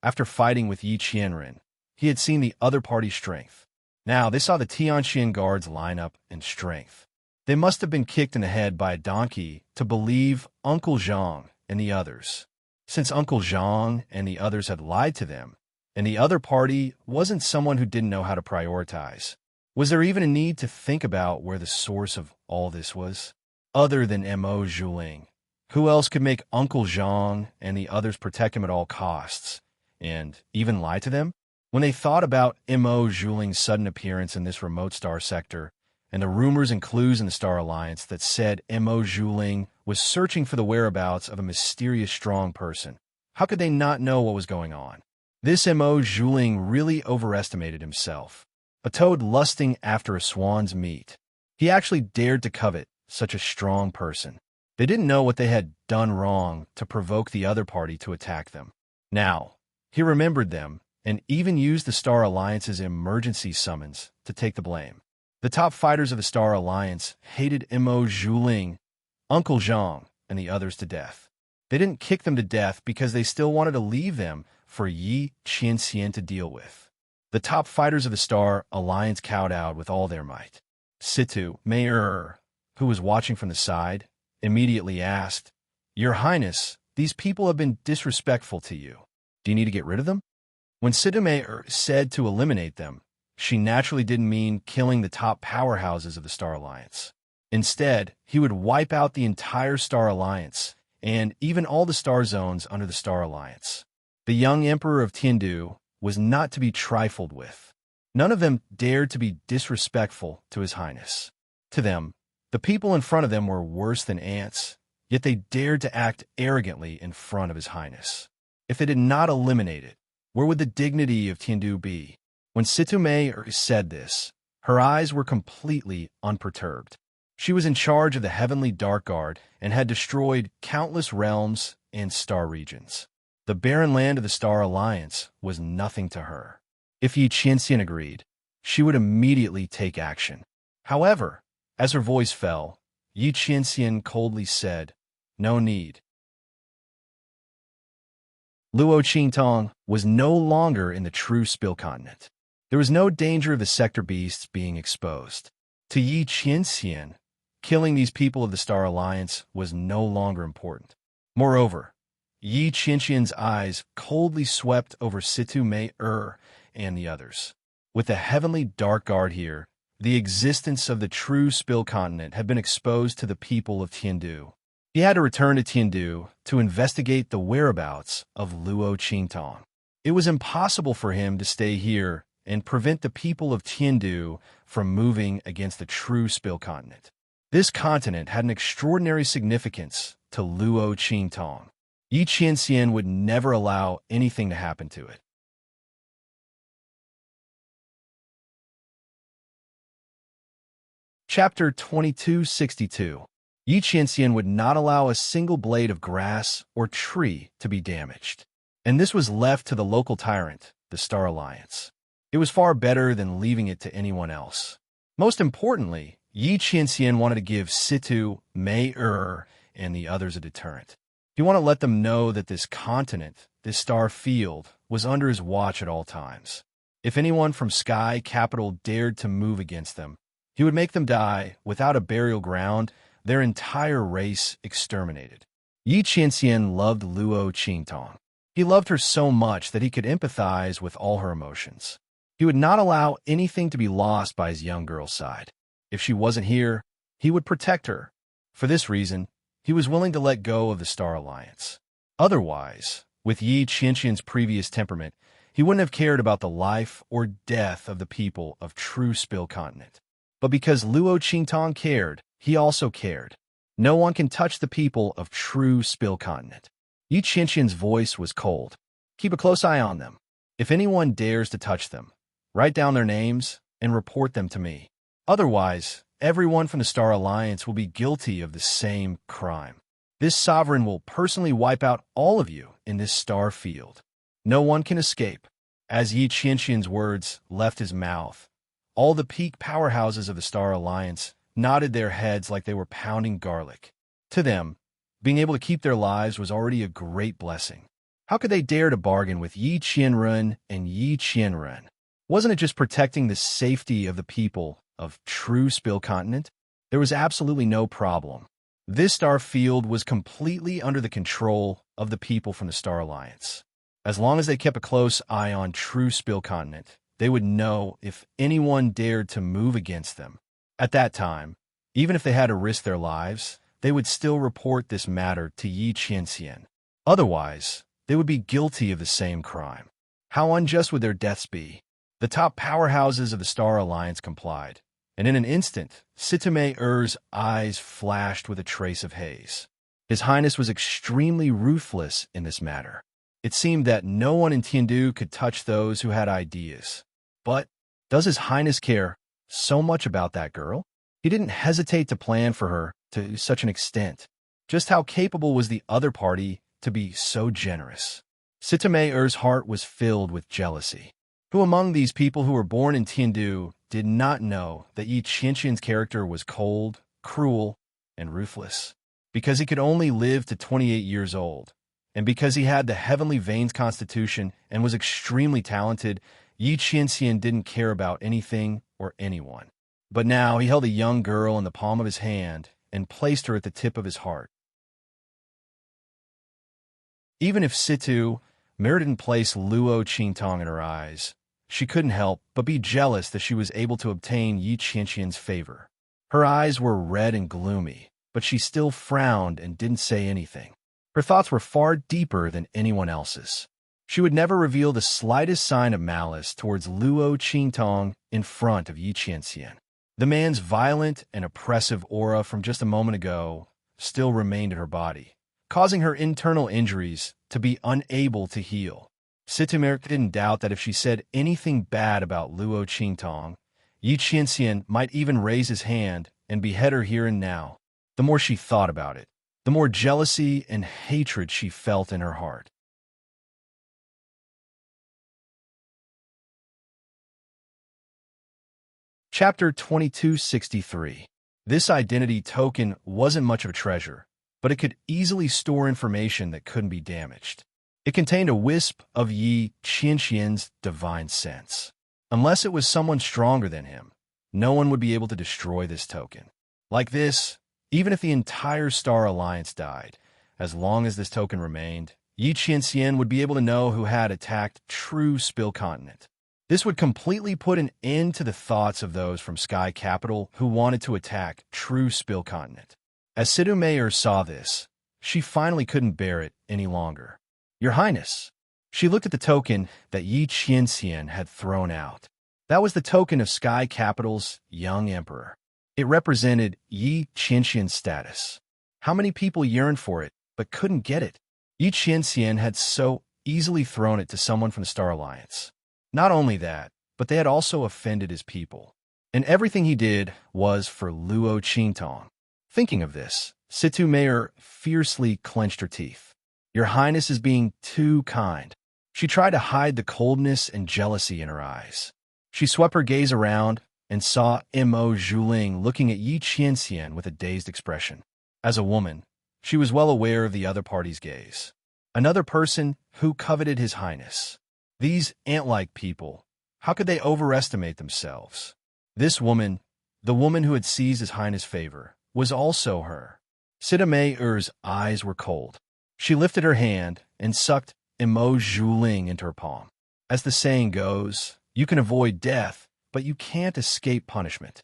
after fighting with Yi Qianren, he had seen the other party's strength. Now they saw the Tianqian guards line up in strength. They must have been kicked in the head by a donkey to believe Uncle Zhang and the others. Since Uncle Zhang and the others had lied to them, and the other party wasn't someone who didn't know how to prioritize, was there even a need to think about where the source of all this was? Other than Mo Zhuling, who else could make Uncle Zhang and the others protect him at all costs, and even lie to them? When they thought about Mo Zhuling's sudden appearance in this remote star sector, and the rumors and clues in the Star Alliance that said Mo Zhuling was searching for the whereabouts of a mysterious strong person. How could they not know what was going on? This Mo Zhuling really overestimated himself. A toad lusting after a swan's meat. He actually dared to covet such a strong person. They didn't know what they had done wrong to provoke the other party to attack them. Now, he remembered them and even used the Star Alliance's emergency summons to take the blame. The top fighters of the Star Alliance hated Mo Zhuling, Uncle Zhang, and the others to death. They didn't kick them to death because they still wanted to leave them for Yi Qianxian to deal with. The top fighters of the Star Alliance kowtowed with all their might. Situ Mei, who was watching from the side, immediately asked, "Your Highness, these people have been disrespectful to you. Do you need to get rid of them?" When Situ Mei said to eliminate them, she naturally didn't mean killing the top powerhouses of the Star Alliance. Instead, he would wipe out the entire Star Alliance and even all the star zones under the Star Alliance. The young Emperor of Tiandu was not to be trifled with. None of them dared to be disrespectful to His Highness. To them, the people in front of them were worse than ants, yet they dared to act arrogantly in front of His Highness. If they did not eliminate it, where would the dignity of Tiandu be? When Situ Mei said this, her eyes were completely unperturbed. She was in charge of the Heavenly Dark Guard and had destroyed countless realms and star regions. The barren land of the Star Alliance was nothing to her. If Yi Qianxian agreed, she would immediately take action. However, as her voice fell, Yi Qianxian coldly said, "No need." Luo Qingtong was no longer in the true Spill Continent. There was no danger of the sector beasts being exposed. To Yi Qianxian, killing these people of the Star Alliance was no longer important. Moreover, Yi Qianxian's eyes coldly swept over Situ Mei and the others. With the Heavenly Dark Guard here, the existence of the true Spill Continent had been exposed to the people of Tiandu. He had to return to Tiandu to investigate the whereabouts of Luo Qingtong. It was impossible for him to stay here and prevent the people of Tiandu from moving against the true Spill Continent. This continent had an extraordinary significance to Luo Qingtong. Yi Qianxian would never allow anything to happen to it. Chapter 2262. Yi Qianxian would not allow a single blade of grass or tree to be damaged. And this was left to the local tyrant, the Star Alliance. It was far better than leaving it to anyone else. Most importantly, Yi Qianxian wanted to give Situ Mei and the others a deterrent. He wanted to let them know that this continent, this star field, was under his watch at all times. If anyone from Sky Capital dared to move against them, he would make them die without a burial ground, their entire race exterminated. Yi Qianxian loved Luo Qingtong. He loved her so much that he could empathize with all her emotions. He would not allow anything to be lost by his young girl's side. If she wasn't here, he would protect her. For this reason, he was willing to let go of the Star Alliance. Otherwise, with Yi Qianxian's previous temperament, he wouldn't have cared about the life or death of the people of true Spill Continent. But because Luo Qingtong cared, he also cared. No one can touch the people of true Spill Continent. Yi Qianxian's voice was cold. Keep a close eye on them. If anyone dares to touch them, write down their names and report them to me. Otherwise, everyone from the Star Alliance will be guilty of the same crime. This sovereign will personally wipe out all of you in this star field. No one can escape. As Yi Qianxian's words left his mouth, all the peak powerhouses of the Star Alliance nodded their heads like they were pounding garlic. To them, being able to keep their lives was already a great blessing. How could they dare to bargain with Yi Qianren and Yi Qianren? Wasn't it just protecting the safety of the people of true Spill Continent? There was absolutely no problem. This star field was completely under the control of the people from the Star Alliance. As long as they kept a close eye on true Spill Continent, they would know if anyone dared to move against them. At that time, even if they had to risk their lives, they would still report this matter to Yi Qianxian. Otherwise, they would be guilty of the same crime. How unjust would their deaths be? The top powerhouses of the Star Alliance complied, and in an instant, Sitame's eyes flashed with a trace of haze. His Highness was extremely ruthless in this matter. It seemed that no one in Tiandu could touch those who had ideas. But does His Highness care so much about that girl? He didn't hesitate to plan for her to such an extent. Just how capable was the other party to be so generous? Sitame's heart was filled with jealousy. Who among these people who were born in Tiandu did not know that Yi Qianqian's character was cold, cruel, and ruthless? Because he could only live to 28 years old, and because he had the heavenly veins constitution and was extremely talented, Yi Qianqian didn't care about anything or anyone. But now he held a young girl in the palm of his hand and placed her at the tip of his heart. Even if Situ didn't place Luo Qingtong in her eyes, she couldn't help but be jealous that she was able to obtain Yi Qianqian's favor. Her eyes were red and gloomy, but she still frowned and didn't say anything. Her thoughts were far deeper than anyone else's. She would never reveal the slightest sign of malice towards Luo Qingtong in front of Yi Qianqian. The man's violent and oppressive aura from just a moment ago still remained in her body, causing her internal injuries to be unable to heal. Sitamer didn't doubt that if she said anything bad about Luo Qingtong, Yi Qianqian might even raise his hand and behead her here and now. The more she thought about it, the more jealousy and hatred she felt in her heart. Chapter 2263. This identity token wasn't much of a treasure, but it could easily store information that couldn't be damaged. It contained a wisp of Yi Qianqian's divine sense. Unless it was someone stronger than him, no one would be able to destroy this token. Like this, even if the entire Star Alliance died, as long as this token remained, Yi Qianqian would be able to know who had attacked true Spill Continent. This would completely put an end to the thoughts of those from Sky Capital who wanted to attack true Spill Continent. As Sidu Mayer saw this, she finally couldn't bear it any longer. Your Highness. She looked at the token that Yi Qianqian had thrown out. That was the token of Sky Capital's young emperor. It represented Yi Qianqian's status. How many people yearned for it, but couldn't get it? Yi Qianqian had so easily thrown it to someone from the Star Alliance. Not only that, but they had also offended his people. And everything he did was for Luo Qingtong. Thinking of this, Situ Mayer fiercely clenched her teeth. Your Highness is being too kind. She tried to hide the coldness and jealousy in her eyes. She swept her gaze around and saw Mo Zhuling looking at Yi Qianqian with a dazed expression. As a woman, she was well aware of the other party's gaze. Another person who coveted His Highness. These ant-like people, how could they overestimate themselves? This woman, the woman who had seized His Highness' favor, was also her. Sita Mayer's eyes were cold. She lifted her hand and sucked Mo Zhuling into her palm. As the saying goes, you can avoid death, but you can't escape punishment.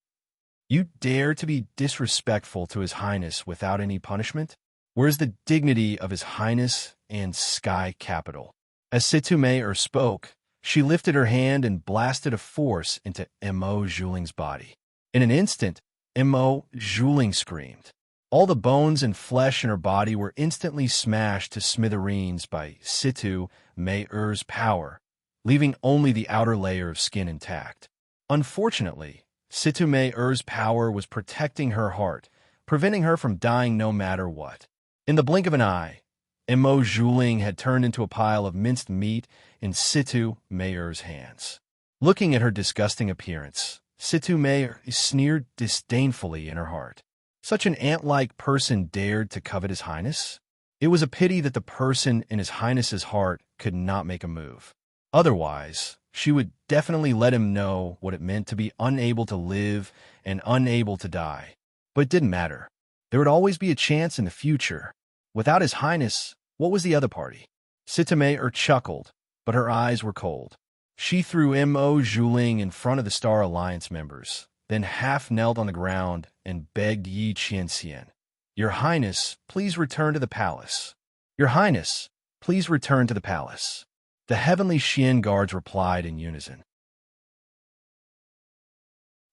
You dare to be disrespectful to His Highness without any punishment? Where's the dignity of His Highness and Sky Capital? As Situ Mayer spoke, she lifted her hand and blasted a force into Mo Zhuling's body. In an instant, Mo Zhuling screamed. All the bones and flesh in her body were instantly smashed to smithereens by Situ Mayer's power, leaving only the outer layer of skin intact. Unfortunately, Situ Mayer's power was protecting her heart, preventing her from dying no matter what. In the blink of an eye, Mo Zhuling had turned into a pile of minced meat in Situ Mayer's hands. Looking at her disgusting appearance, Situ Mayer sneered disdainfully in her heart. Such an ant-like person dared to covet His Highness? It was a pity that the person in His Highness's heart could not make a move. Otherwise, she would definitely let him know what it meant to be unable to live and unable to die. But it didn't matter. There would always be a chance in the future. Without His Highness, what was the other party? Sitame chuckled, but her eyes were cold. She threw Mo Zhuling in front of the Star Alliance members, then half knelt on the ground and begged Yi Qianqian, Your Highness, please return to the palace. Your Highness, please return to the palace. The heavenly Xian guards replied in unison.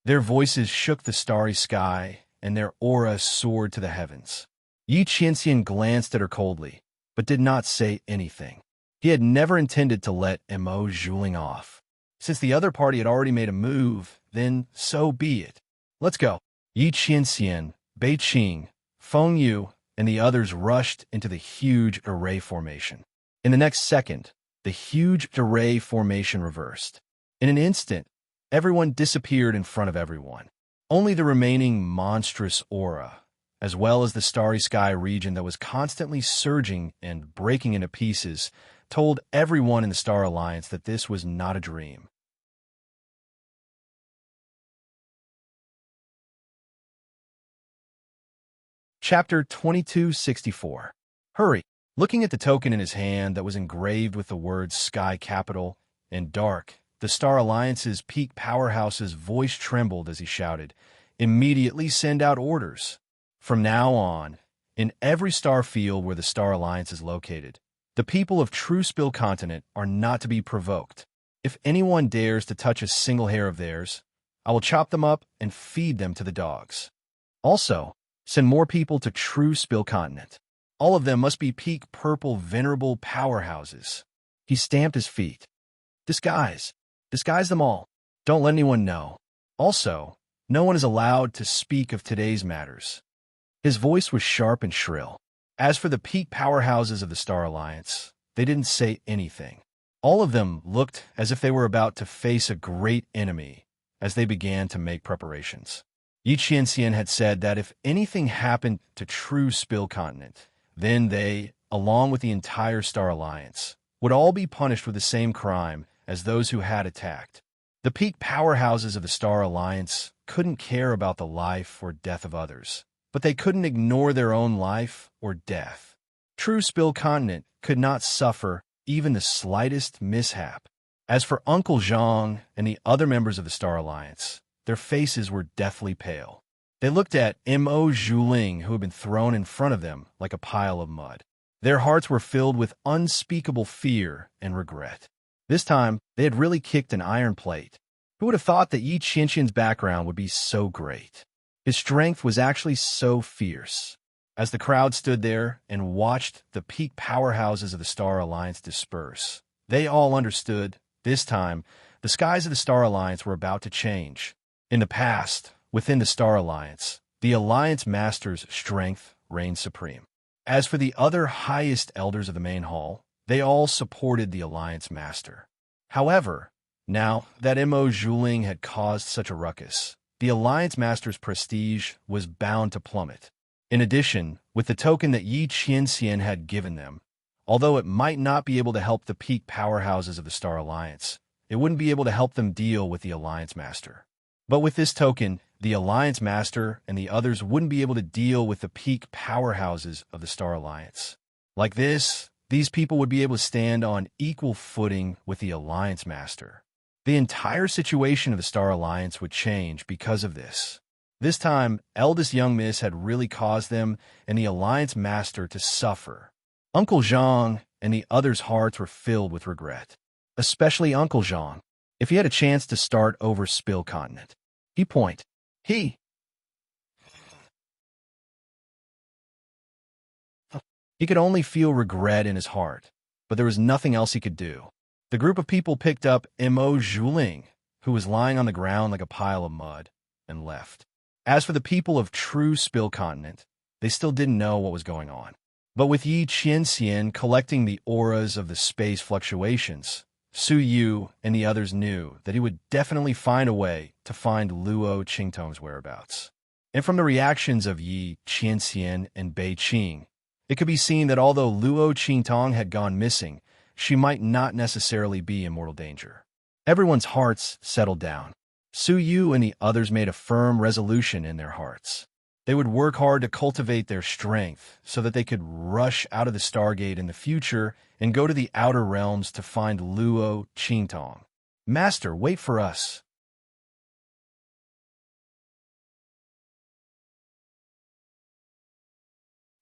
Their voices shook the starry sky, and their aura soared to the heavens. Yi Qianxian glanced at her coldly, but did not say anything. He had never intended to let Mo Zhuling off. Since the other party had already made a move, then so be it. Let's go. Yi Qianxian, Bei Qing, Feng Yu, and the others rushed into the huge array formation. In the next second, the huge array formation reversed. In an instant, everyone disappeared in front of everyone. Only the remaining monstrous aura, as well as the starry sky region that was constantly surging and breaking into pieces, told everyone in the Star Alliance that this was not a dream. Chapter 2264. Hurry. Looking at the token in his hand that was engraved with the words Sky Capital and Dark, the Star Alliance's peak powerhouse's voice trembled as he shouted, "Immediately send out orders." From now on, in every star field where the Star Alliance is located, the people of True Spill Continent are not to be provoked. If anyone dares to touch a single hair of theirs, I will chop them up and feed them to the dogs. Also, send more people to True Spill Continent. All of them must be peak purple venerable powerhouses. He stamped his feet. Disguise. Disguise them all. Don't let anyone know. Also, no one is allowed to speak of today's matters. His voice was sharp and shrill. As for the peak powerhouses of the Star Alliance, they didn't say anything. All of them looked as if they were about to face a great enemy as they began to make preparations. Yi Qianxian had said that if anything happened to True Spill Continent, then they, along with the entire Star Alliance, would all be punished with the same crime as those who had attacked. The peak powerhouses of the Star Alliance couldn't care about the life or death of others, but they couldn't ignore their own life or death. True Spill Continent could not suffer even the slightest mishap. As for Uncle Zhang and the other members of the Star Alliance, their faces were deathly pale. They looked at Mo Zhuling, who had been thrown in front of them like a pile of mud. Their hearts were filled with unspeakable fear and regret. This time, they had really kicked an iron plate. Who would have thought that Yi Qianxian's background would be so great? His strength was actually so fierce. As the crowd stood there and watched the peak powerhouses of the Star Alliance disperse, they all understood, this time, the skies of the Star Alliance were about to change. In the past, within the Star Alliance, the Alliance Master's strength reigned supreme. As for the other highest elders of the main hall, they all supported the Alliance Master. However, now that Mo Zhuling had caused such a ruckus, the Alliance Master's prestige was bound to plummet. In addition, with the token that Yi Qianxian had given them, although it might not be able to help the peak powerhouses of the Star Alliance, it wouldn't be able to help them deal with the Alliance Master. But with this token, the Alliance Master and the others wouldn't be able to deal with the peak powerhouses of the Star Alliance. Like this, these people would be able to stand on equal footing with the Alliance Master. The entire situation of the Star Alliance would change because of this. This time, eldest young miss had really caused them and the Alliance Master to suffer. Uncle Zhang and the others' hearts were filled with regret. Especially Uncle Zhang. If he had a chance to start over Spill Continent, he could only feel regret in his heart, but there was nothing else he could do. The group of people picked up Mo Zhuling, who was lying on the ground like a pile of mud, and left. As for the people of True Spill Continent, they still didn't know what was going on. But with Yi Qianxian collecting the auras of the space fluctuations, Su Yu and the others knew that he would definitely find a way to find Luo Qingtong's whereabouts. And from the reactions of Yi Qianxian and Bei Qing, it could be seen that although Luo Qingtong had gone missing, she might not necessarily be in mortal danger. Everyone's hearts settled down. Su Yu and the others made a firm resolution in their hearts. They would work hard to cultivate their strength so that they could rush out of the Stargate in the future and go to the outer realms to find Luo Qingtong. Master, wait for us.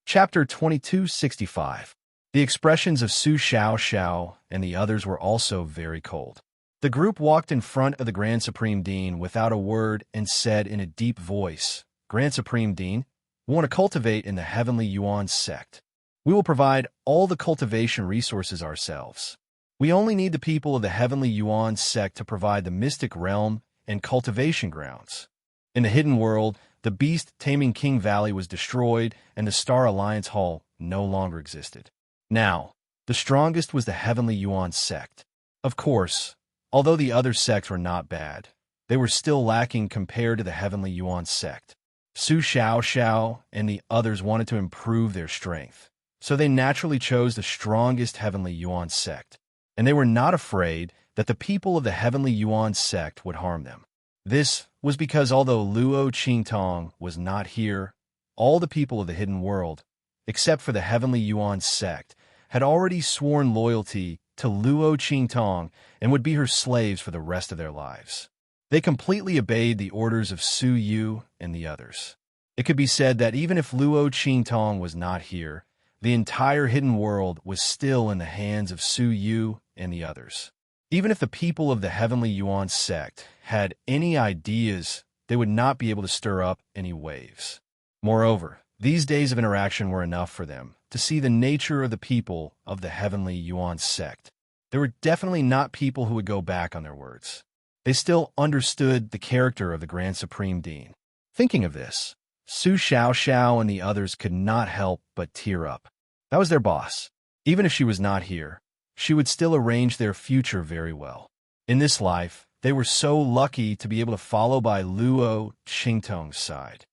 Chapter 2265. The expressions of Su Xiao Xiao and the others were also very cold. The group walked in front of the Grand Supreme Dean without a word and said in a deep voice, "Grand Supreme Dean, we want to cultivate in the Heavenly Yuan sect. We will provide all the cultivation resources ourselves. We only need the people of the Heavenly Yuan sect to provide the mystic realm and cultivation grounds." In the hidden world, the beast-taming King Valley was destroyed and the Star Alliance Hall no longer existed. Now, the strongest was the Heavenly Yuan sect. Of course, although the other sects were not bad, they were still lacking compared to the Heavenly Yuan sect. Su Xiao and the others wanted to improve their strength, so they naturally chose the strongest Heavenly Yuan sect, and they were not afraid that the people of the Heavenly Yuan sect would harm them. This was because although Luo Qingtong was not here, all the people of the hidden world, except for the Heavenly Yuan sect, had already sworn loyalty to Luo Qingtong and would be her slaves for the rest of their lives. They completely obeyed the orders of Su Yu and the others. It could be said that even if Luo Qingtong was not here, the entire hidden world was still in the hands of Su Yu and the others. Even if the people of the Heavenly Yuan sect had any ideas, they would not be able to stir up any waves. Moreover, these days of interaction were enough for them to see the nature of the people of the Heavenly Yuan sect. They were definitely not people who would go back on their words. They still understood the character of the Grand Supreme Dean. Thinking of this, Su Xiao and the others could not help but tear up. That was their boss. Even if she was not here, she would still arrange their future very well. In this life, they were so lucky to be able to follow by Luo Qingtong's side.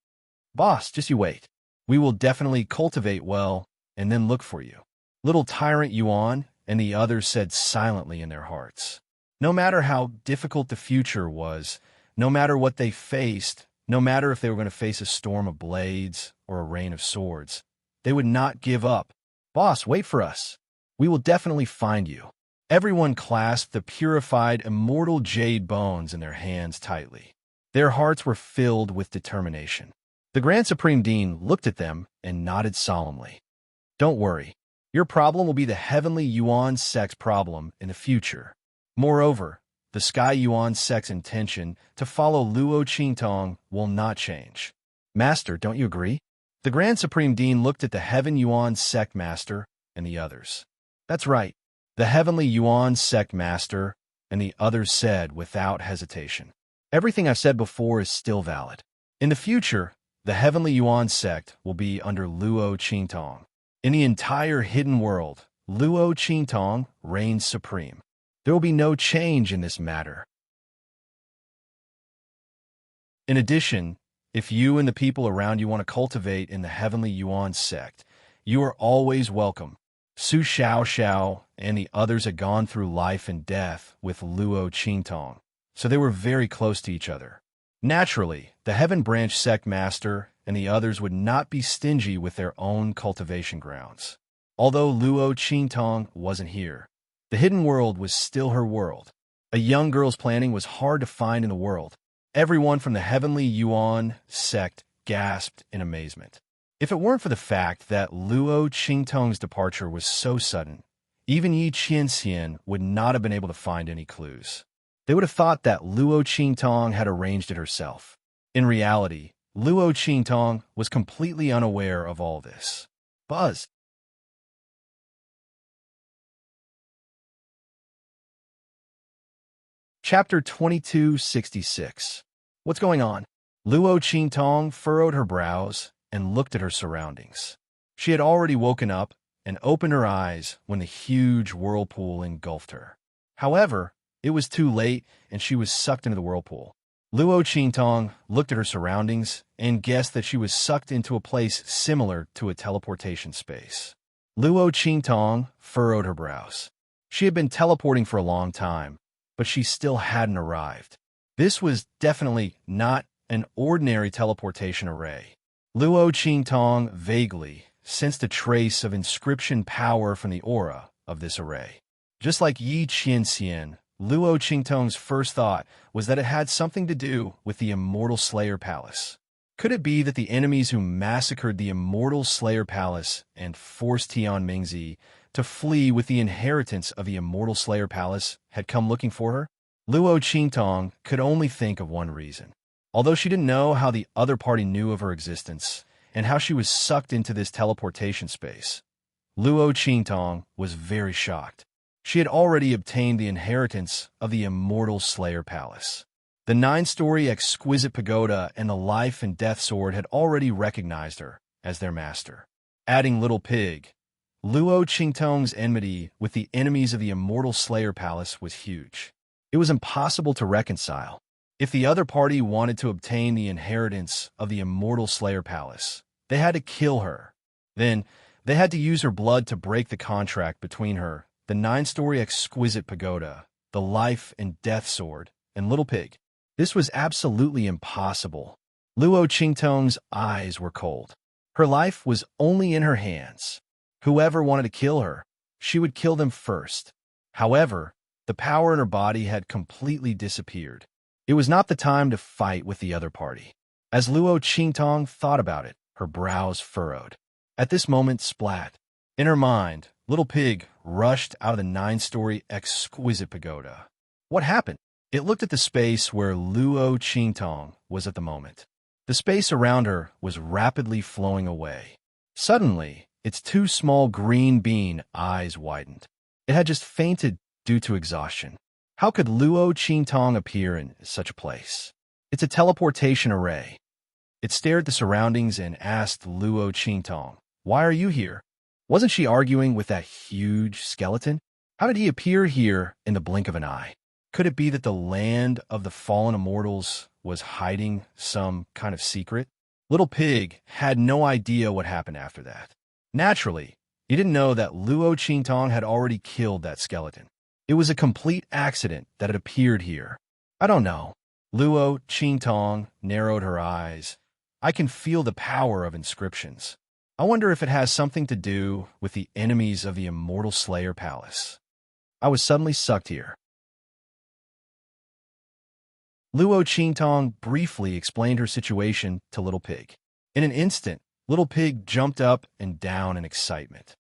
"Boss, just you wait. We will definitely cultivate well and then look for you," little tyrant Yuan and the others said silently in their hearts. No matter how difficult the future was, no matter what they faced, no matter if they were going to face a storm of blades or a rain of swords, they would not give up. "Boss, wait for us. We will definitely find you." Everyone clasped the purified, immortal jade bones in their hands tightly. Their hearts were filled with determination. The Grand Supreme Dean looked at them and nodded solemnly. "Don't worry. Your problem will be the Heavenly Yuan sect's problem in the future. Moreover, the Sky Yuan sect's intention to follow Luo Qingtong will not change." "Master, don't you agree?" The Grand Supreme Dean looked at the Heaven Yuan sect master and the others. "That's right. The Heavenly Yuan sect master," and the others said without hesitation. "Everything I've said before is still valid. In the future, the Heavenly Yuan sect will be under Luo Qingtong. In the entire hidden world, Luo Qingtong reigns supreme. There will be no change in this matter. In addition, if you and the people around you want to cultivate in the Heavenly Yuan sect, you are always welcome." Su Xiao and the others had gone through life and death with Luo Qingtong, so they were very close to each other. Naturally, the Heaven Branch sect master and the others would not be stingy with their own cultivation grounds. Although Luo Qingtong wasn't here, the hidden world was still her world. A young girl's planning was hard to find in the world. Everyone from the Heavenly Yuan sect gasped in amazement. If it weren't for the fact that Luo Qingtong's departure was so sudden, even Yi Qianxian would not have been able to find any clues. They would have thought that Luo Qingtong had arranged it herself. In reality, Luo Qingtong was completely unaware of all this. Buzz. Chapter 2266. What's going on? Luo Qingtong furrowed her brows and looked at her surroundings. She had already woken up and opened her eyes when the huge whirlpool engulfed her. However, it was too late and she was sucked into the whirlpool. Luo Qingtong looked at her surroundings and guessed that she was sucked into a place similar to a teleportation space. Luo Qingtong furrowed her brows. She had been teleporting for a long time, but she still hadn't arrived. This was definitely not an ordinary teleportation array. Luo Qingtong vaguely sensed a trace of inscription power from the aura of this array. Just like Yi Qianxian, Luo Qingtong's first thought was that it had something to do with the Immortal Slayer Palace. Could it be that the enemies who massacred the Immortal Slayer Palace and forced Tian Mingzi to flee with the inheritance of the Immortal Slayer Palace had come looking for her? Luo Qingtong could only think of one reason. Although she didn't know how the other party knew of her existence and how she was sucked into this teleportation space, Luo Qingtong was very shocked. She had already obtained the inheritance of the Immortal Slayer Palace. The 9-story exquisite pagoda and the life and death sword had already recognized her as their master. Adding Little Pig, Luo Qingtong's enmity with the enemies of the Immortal Slayer Palace was huge. It was impossible to reconcile. If the other party wanted to obtain the inheritance of the Immortal Slayer Palace, they had to kill her. Then, they had to use her blood to break the contract between her, the 9-story exquisite pagoda, the life and death sword, and Little Pig. This was absolutely impossible. Luo Qingtong's eyes were cold. Her life was only in her hands. Whoever wanted to kill her, she would kill them first. However, the power in her body had completely disappeared. It was not the time to fight with the other party. As Luo Qingtong thought about it, her brows furrowed. At this moment, splat. In her mind, Little Pig rushed out of the 9-story exquisite pagoda. What happened? It looked at the space where Luo Qingtong was at the moment. The space around her was rapidly flowing away. Suddenly, its 2 small green bean eyes widened. It had just fainted due to exhaustion. How could Luo Qingtong appear in such a place? It's a teleportation array. It stared at the surroundings and asked Luo Qingtong, "Why are you here?" Wasn't she arguing with that huge skeleton? How did he appear here in the blink of an eye? Could it be that the land of the fallen immortals was hiding some kind of secret? Little Pig had no idea what happened after that. Naturally, he didn't know that Luo Qingtong had already killed that skeleton. It was a complete accident that it appeared here. I don't know. Luo Qingtong narrowed her eyes. I can feel the power of inscriptions. I wonder if it has something to do with the enemies of the Immortal Slayer Palace. I was suddenly sucked here. Luo Qingtong briefly explained her situation to Little Pig. In an instant, Little Pig jumped up and down in excitement.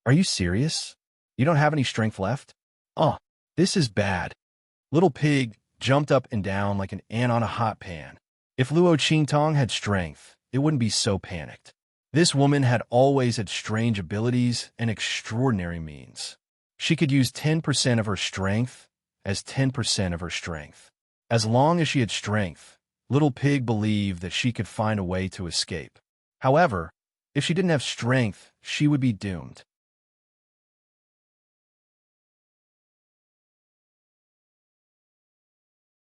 Are you serious? You don't have any strength left? Oh, this is bad. Little Pig jumped up and down like an ant on a hot pan. If Luo Qingtong had strength, it wouldn't be so panicked. This woman had always had strange abilities and extraordinary means. She could use 10% of her strength as 10% of her strength. As long as she had strength, Little Pig believed that she could find a way to escape. However, if she didn't have strength, she would be doomed.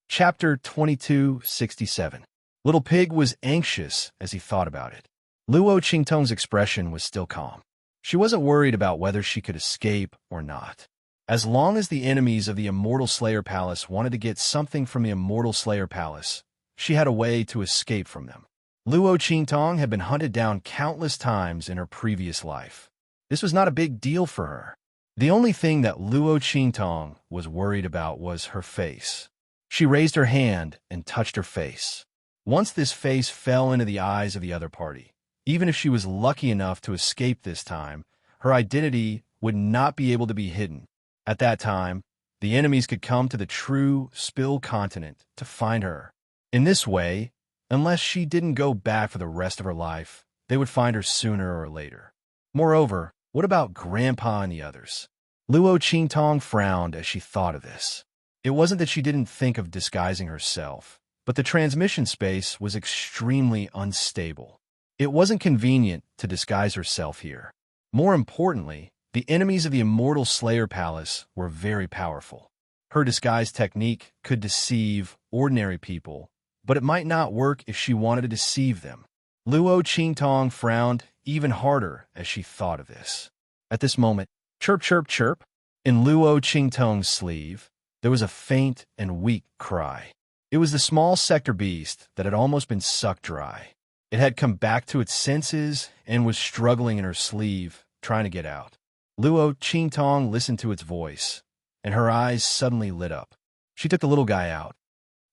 Chapter 2267. Little Pig was anxious as he thought about it. Luo Qingtong's expression was still calm. She wasn't worried about whether she could escape or not. As long as the enemies of the Immortal Slayer Palace wanted to get something from the Immortal Slayer Palace, she had a way to escape from them. Luo Qingtong had been hunted down countless times in her previous life. This was not a big deal for her. The only thing that Luo Qingtong was worried about was her face. She raised her hand and touched her face. Once this face fell into the eyes of the other party, even if she was lucky enough to escape this time, her identity would not be able to be hidden. At that time, the enemies could come to the true Spill continent to find her. In this way, unless she didn't go back for the rest of her life, they would find her sooner or later. Moreover, what about Grandpa and the others? Luo Qingtong frowned as she thought of this. It wasn't that she didn't think of disguising herself, but the transmission space was extremely unstable. It wasn't convenient to disguise herself here. More importantly, the enemies of the Immortal Slayer Palace were very powerful. Her disguise technique could deceive ordinary people, but it might not work if she wanted to deceive them. Luo Qingtong frowned even harder as she thought of this. At this moment, chirp, chirp, chirp, in Luo Qingtong's sleeve, there was a faint and weak cry. It was the small sector beast that had almost been sucked dry. It had come back to its senses and was struggling in her sleeve, trying to get out. Luo Qingtong listened to its voice, and her eyes suddenly lit up. She took the little guy out.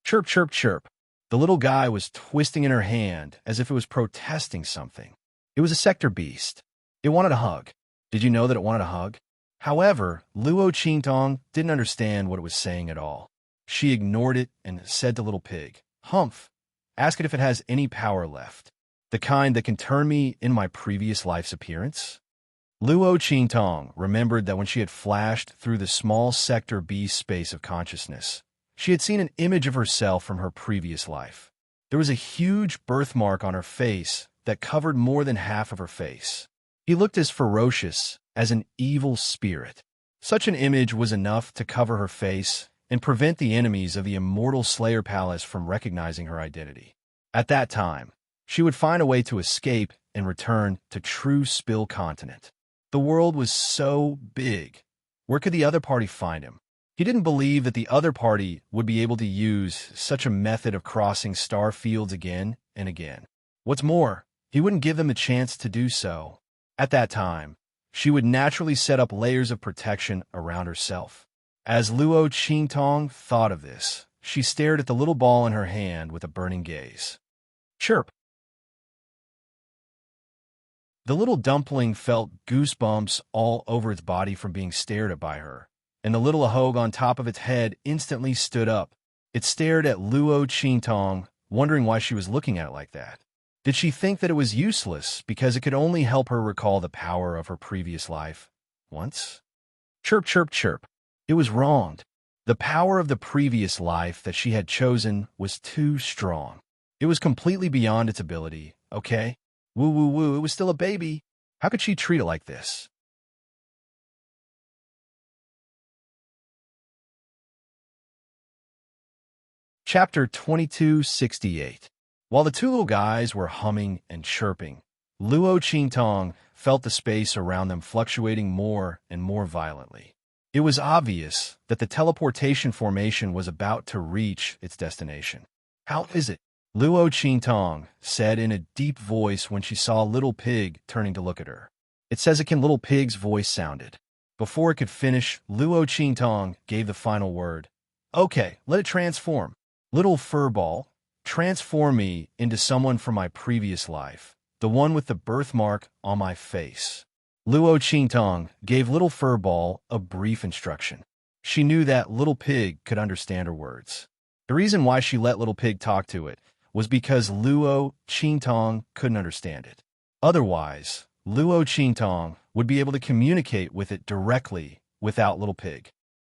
Chirp, chirp, chirp. The little guy was twisting in her hand as if it was protesting something. It was a sector beast. It wanted a hug. Did you know that it wanted a hug? However, Luo Qingtong didn't understand what it was saying at all. She ignored it and said to Little Pig, "Humph, ask it if it has any power left. The kind that can turn me in my previous life's appearance?" Luo Qingtong remembered that when she had flashed through the small Sector B space of consciousness, she had seen an image of herself from her previous life. There was a huge birthmark on her face that covered more than half of her face. He looked as ferocious as an evil spirit. Such an image was enough to cover her face and prevent the enemies of the immortal Slayer Palace from recognizing her identity. At that time, she would find a way to escape and return to True Spill Continent. The world was so big. Where could the other party find him? He didn't believe that the other party would be able to use such a method of crossing star fields again and again. What's more, he wouldn't give them a chance to do so. At that time, she would naturally set up layers of protection around herself. As Luo Qingtong thought of this, she stared at the little ball in her hand with a burning gaze. Chirp! The little dumpling felt goosebumps all over its body from being stared at by her, and the little ahog on top of its head instantly stood up. It stared at Luo Qingtong, wondering why she was looking at it like that. Did she think that it was useless because it could only help her recall the power of her previous life once? Chirp, chirp, chirp. It was wrong. The power of the previous life that she had chosen was too strong. It was completely beyond its ability, okay? Woo, woo, woo, it was still a baby. How could she treat it like this? Chapter 2268. While the two little guys were humming and chirping, Luo Qingtong felt the space around them fluctuating more and more violently. It was obvious that the teleportation formation was about to reach its destination. How is it? Luo Qingtong said in a deep voice when she saw Little Pig turning to look at her. It says it can. Little Pig's voice sounded. Before it could finish, Luo Qingtong gave the final word. Okay, let it transform. Little Furball, transform me into someone from my previous life, the one with the birthmark on my face. Luo Qingtong gave Little Furball a brief instruction. She knew that Little Pig could understand her words. The reason why she let Little Pig talk to it was because Luo Qingtong couldn't understand it. Otherwise, Luo Qingtong would be able to communicate with it directly without Little Pig.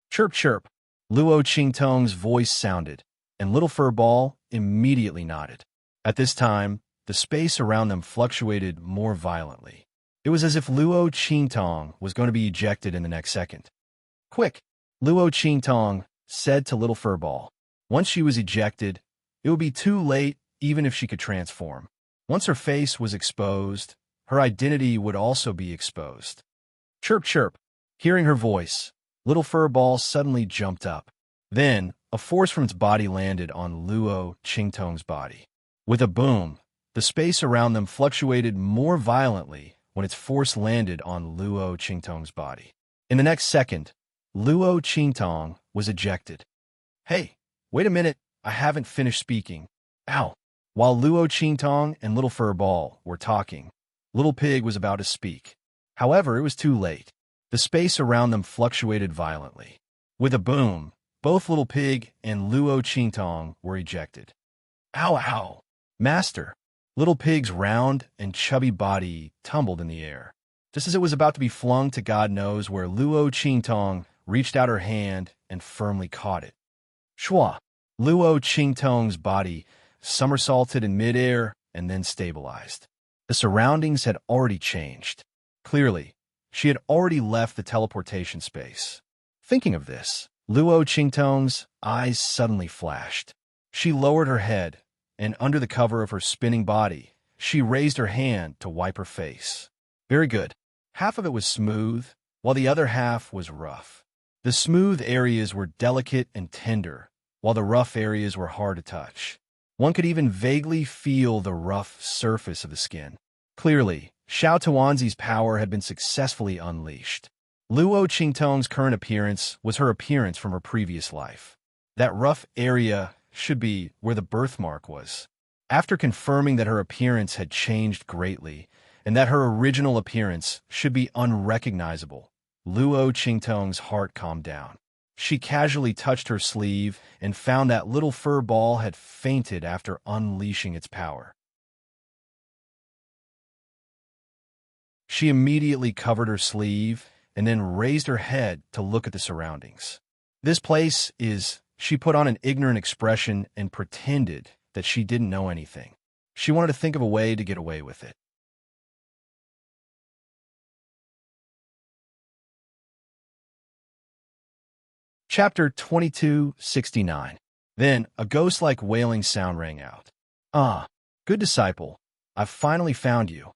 Chirp, chirp. Luo Qingtong's voice sounded, and Little Furball immediately nodded. At this time, the space around them fluctuated more violently. It was as if Luo Qingtong was going to be ejected in the next second. Quick, Luo Qingtong said to Little Furball. Once she was ejected, it would be too late even if she could transform. Once her face was exposed, her identity would also be exposed. Chirp, chirp. Hearing her voice, Little Furball suddenly jumped up. Then, a force from its body landed on Luo Qingtong's body. With a boom, the space around them fluctuated more violently when its force landed on Luo Qingtong's body. In the next second, Luo Qingtong was ejected. Hey, wait a minute, I haven't finished speaking. Ow! While Luo Qingtong and Little Furball were talking, Little Pig was about to speak. However, it was too late. The space around them fluctuated violently. With a boom, both Little Pig and Luo Qingtong were ejected. Ow, ow! Master! Little Pig's round and chubby body tumbled in the air. Just as it was about to be flung to God knows where, Luo Qingtong reached out her hand and firmly caught it. Shwa! Luo Qingtong's body somersaulted in midair and then stabilized. The surroundings had already changed. Clearly, she had already left the teleportation space. Thinking of this, Luo Qingtong's eyes suddenly flashed. She lowered her head, and under the cover of her spinning body, she raised her hand to wipe her face. Very good. Half of it was smooth, while the other half was rough. The smooth areas were delicate and tender, while the rough areas were hard to touch. One could even vaguely feel the rough surface of the skin. Clearly, Xiao Tuanzi's power had been successfully unleashed. Luo Qingtong's current appearance was her appearance from her previous life. That rough area should be where the birthmark was. After confirming that her appearance had changed greatly, and that her original appearance should be unrecognizable, Luo Qingtong's heart calmed down. She casually touched her sleeve and found that little fur ball had fainted after unleashing its power. She immediately covered her sleeve and then raised her head to look at the surroundings. This place is... She put on an ignorant expression and pretended that she didn't know anything. She wanted to think of a way to get away with it. Chapter 2269. Then a ghost-like wailing sound rang out. "Ah, good disciple, I've finally found you.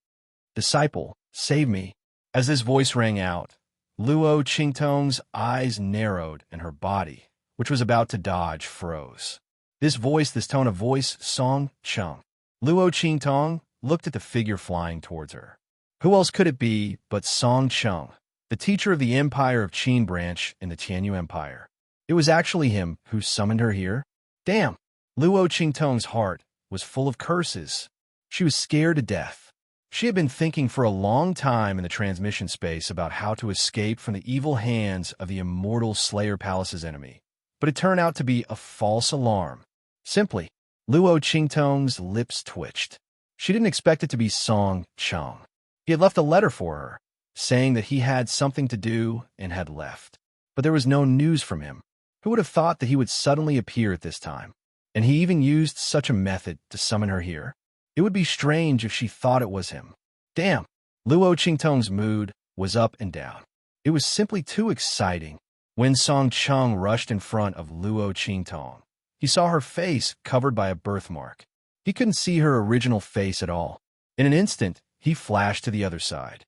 Disciple, save me." As this voice rang out, Luo Qingtong's eyes narrowed and her body, which was about to dodge, froze. This tone of voice, Song Chung. Luo Qingtong looked at the figure flying towards her. Who else could it be but Song Chung, the teacher of the Empire of Qin branch in the Tianyu Empire? It was actually him who summoned her here? Damn! Luo Qingtong's heart was full of curses. She was scared to death. She had been thinking for a long time in the transmission space about how to escape from the evil hands of the immortal Slayer Palace's enemy. But it turned out to be a false alarm. Simply, Luo Qingtong's lips twitched. She didn't expect it to be Song Chung. He had left a letter for her, saying that he had something to do and had left. But there was no news from him. Who would have thought that he would suddenly appear at this time? And he even used such a method to summon her here? It would be strange if she thought it was him. Damn! Luo Qingtong's mood was up and down. It was simply too exciting. When Song Chung rushed in front of Luo Qingtong, he saw her face covered by a birthmark. He couldn't see her original face at all. In an instant, he flashed to the other side.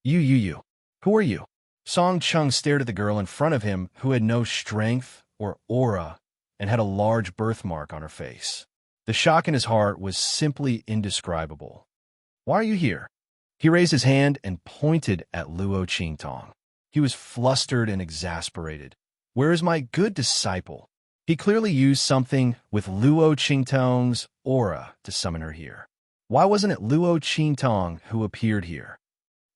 You. Who are you? Song Chung stared at the girl in front of him who had no strength or aura and had a large birthmark on her face. The shock in his heart was simply indescribable. Why are you here? He raised his hand and pointed at Luo Qingtong. He was flustered and exasperated. Where is my good disciple? He clearly used something with Luo Qingtong's aura to summon her here. Why wasn't it Luo Qingtong who appeared here?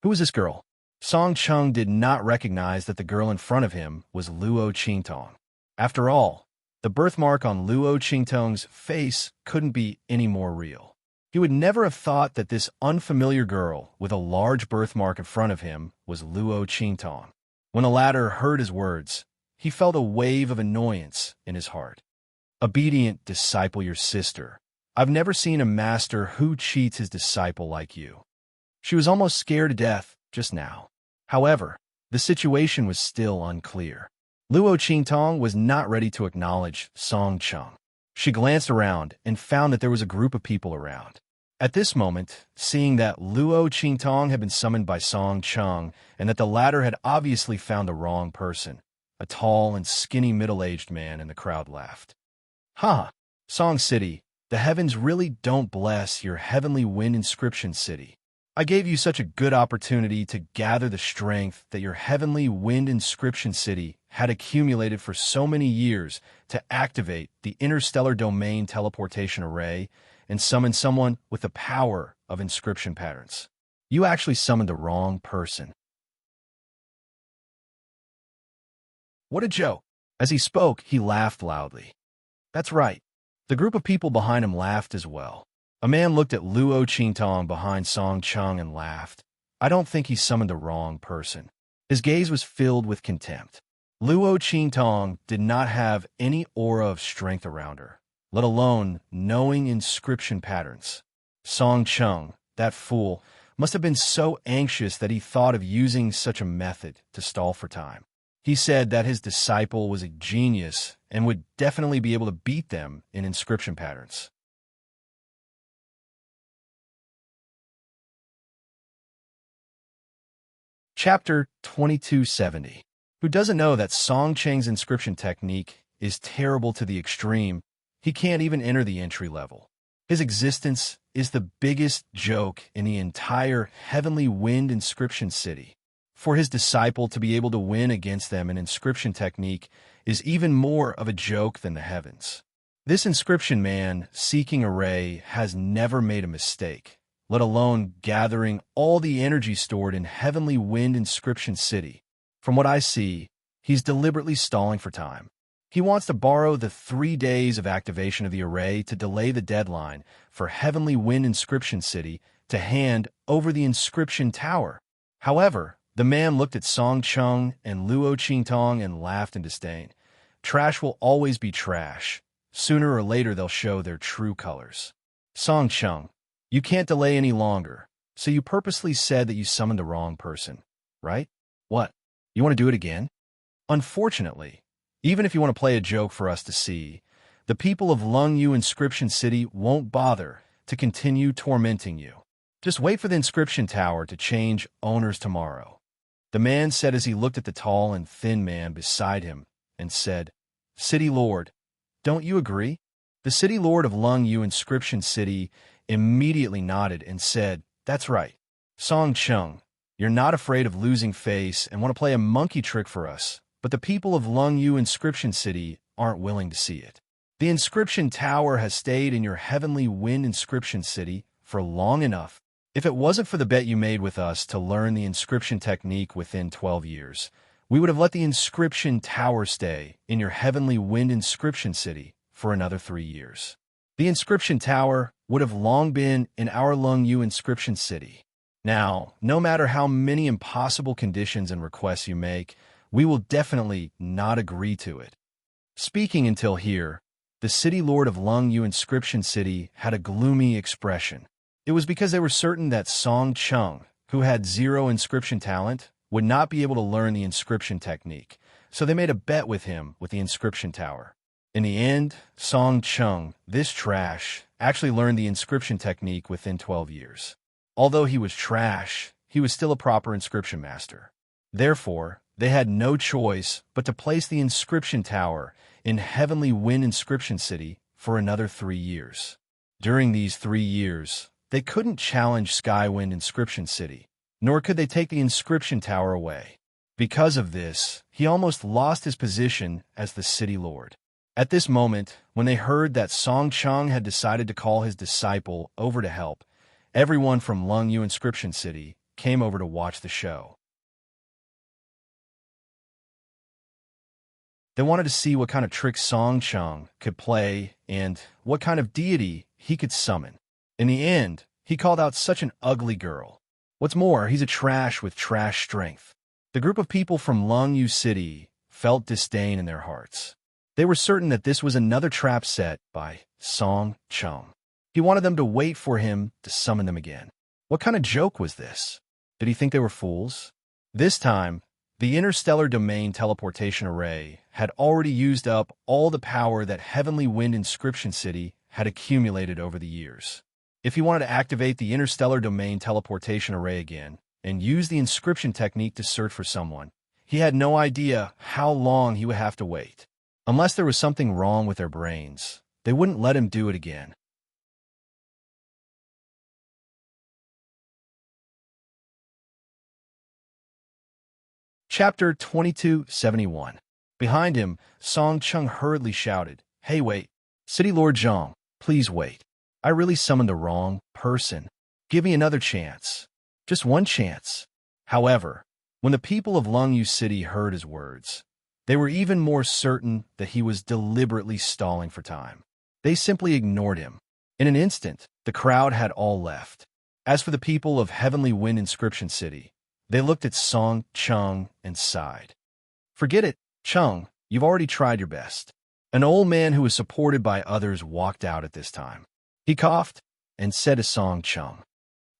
Who is this girl? Song Chung did not recognize that the girl in front of him was Luo Qingtong. After all, the birthmark on Luo Qingtong's face couldn't be any more real. He would never have thought that this unfamiliar girl with a large birthmark in front of him was Luo Qingtong. When the latter heard his words, he felt a wave of annoyance in his heart. Obedient disciple, your sister. I've never seen a master who cheats his disciple like you. She was almost scared to death just now. However, the situation was still unclear. Luo Qingtong was not ready to acknowledge Song Chung. She glanced around and found that there was a group of people around. At this moment, seeing that Luo Qingtong had been summoned by Song Chung and that the latter had obviously found the wrong person, a tall and skinny middle-aged man in the crowd laughed. "Ha! Song City, the heavens really don't bless your heavenly wind inscription city. I gave you such a good opportunity to gather the strength that your heavenly wind inscription city had accumulated for so many years to activate the interstellar domain teleportation array and summon someone with the power of inscription patterns. You actually summoned the wrong person." What a joke! As he spoke, he laughed loudly. That's right. The group of people behind him laughed as well. A man looked at Luo Qingtong behind Song Chung and laughed. I don't think he summoned the wrong person. His gaze was filled with contempt. Luo Qingtong did not have any aura of strength around her, let alone knowing inscription patterns. Song Chung, that fool, must have been so anxious that he thought of using such a method to stall for time. He said that his disciple was a genius and would definitely be able to beat them in inscription patterns. Chapter 2270. Who doesn't know that Song Cheng's inscription technique is terrible to the extreme? He can't even enter the entry level. His existence is the biggest joke in the entire Heavenly Wind Inscription City. For his disciple to be able to win against them in inscription technique is even more of a joke than the heavens. This inscription man seeking array has never made a mistake, let alone gathering all the energy stored in Heavenly Wind Inscription City. From what I see, He's deliberately stalling for time. He wants to borrow the 3 days of activation of the array to delay the deadline for Heavenly Wind Inscription City to hand over the inscription tower. However, the man looked at Song Chung and Luo Qingtong and laughed in disdain. Trash will always be trash. Sooner or later they'll show their true colors. Song Chung, you can't delay any longer, so you purposely said that you summoned the wrong person, right? What? You want to do it again? Unfortunately, even if you want to play a joke for us to see, the people of Lungyu Inscription City won't bother to continue tormenting you. Just wait for the inscription tower to change owners tomorrow. The man said as he looked at the tall and thin man beside him and said, City Lord, don't you agree? The City Lord of Lungyu Inscription City immediately nodded and said, That's right. Song Chung, you're not afraid of losing face and want to play a monkey trick for us, but the people of Lungyu Inscription City aren't willing to see it. The inscription tower has stayed in your Heavenly Wind Inscription City for long enough. If it wasn't for the bet you made with us to learn the inscription technique within 12 years, we would have let the inscription tower stay in your Heavenly Wind Inscription City for another 3 years. The inscription tower would have long been in our Lungyu Inscription City. Now, no matter how many impossible conditions and requests you make, we will definitely not agree to it. Speaking until here, the City Lord of Lungyu Inscription City had a gloomy expression. It was because they were certain that Song Chung, who had 0 inscription talent, would not be able to learn the inscription technique, so they made a bet with him with the inscription tower. In the end, Song Chung, this trash, actually learned the inscription technique within 12 years. Although he was trash, he was still a proper inscription master. Therefore, they had no choice but to place the inscription tower in Heavenly Wind Inscription City for another 3 years. During these 3 years, they couldn't challenge Skywind Inscription City, nor could they take the inscription tower away. Because of this, he almost lost his position as the city lord. At this moment, when they heard that Song Chung had decided to call his disciple over to help, everyone from Lungyu Inscription City came over to watch the show. They wanted to see what kind of tricks Song Chung could play and what kind of deity he could summon. In the end, he called out such an ugly girl. What's more, he's a trash with trash strength. The group of people from Lungyu City felt disdain in their hearts. They were certain that this was another trap set by Song Chung. He wanted them to wait for him to summon them again. What kind of joke was this? Did he think they were fools? This time, the interstellar domain teleportation array had already used up all the power that Heavenly Wind Inscription City had accumulated over the years. If he wanted to activate the interstellar domain teleportation array again and use the inscription technique to search for someone, he had no idea how long he would have to wait. Unless there was something wrong with their brains, they wouldn't let him do it again. Chapter 2271. Behind him, Song Chung hurriedly shouted, Hey, wait. City Lord Zhang, please wait. I really summoned the wrong person. Give me another chance. Just one chance. However, when the people of Lungyu City heard his words, they were even more certain that he was deliberately stalling for time. They simply ignored him. In an instant, the crowd had all left. As for the people of Heavenly Wind Inscription City, they looked at Song Chung and sighed. Forget it, Chung, you've already tried your best. An old man who was supported by others walked out at this time. He coughed and said to Song Chung,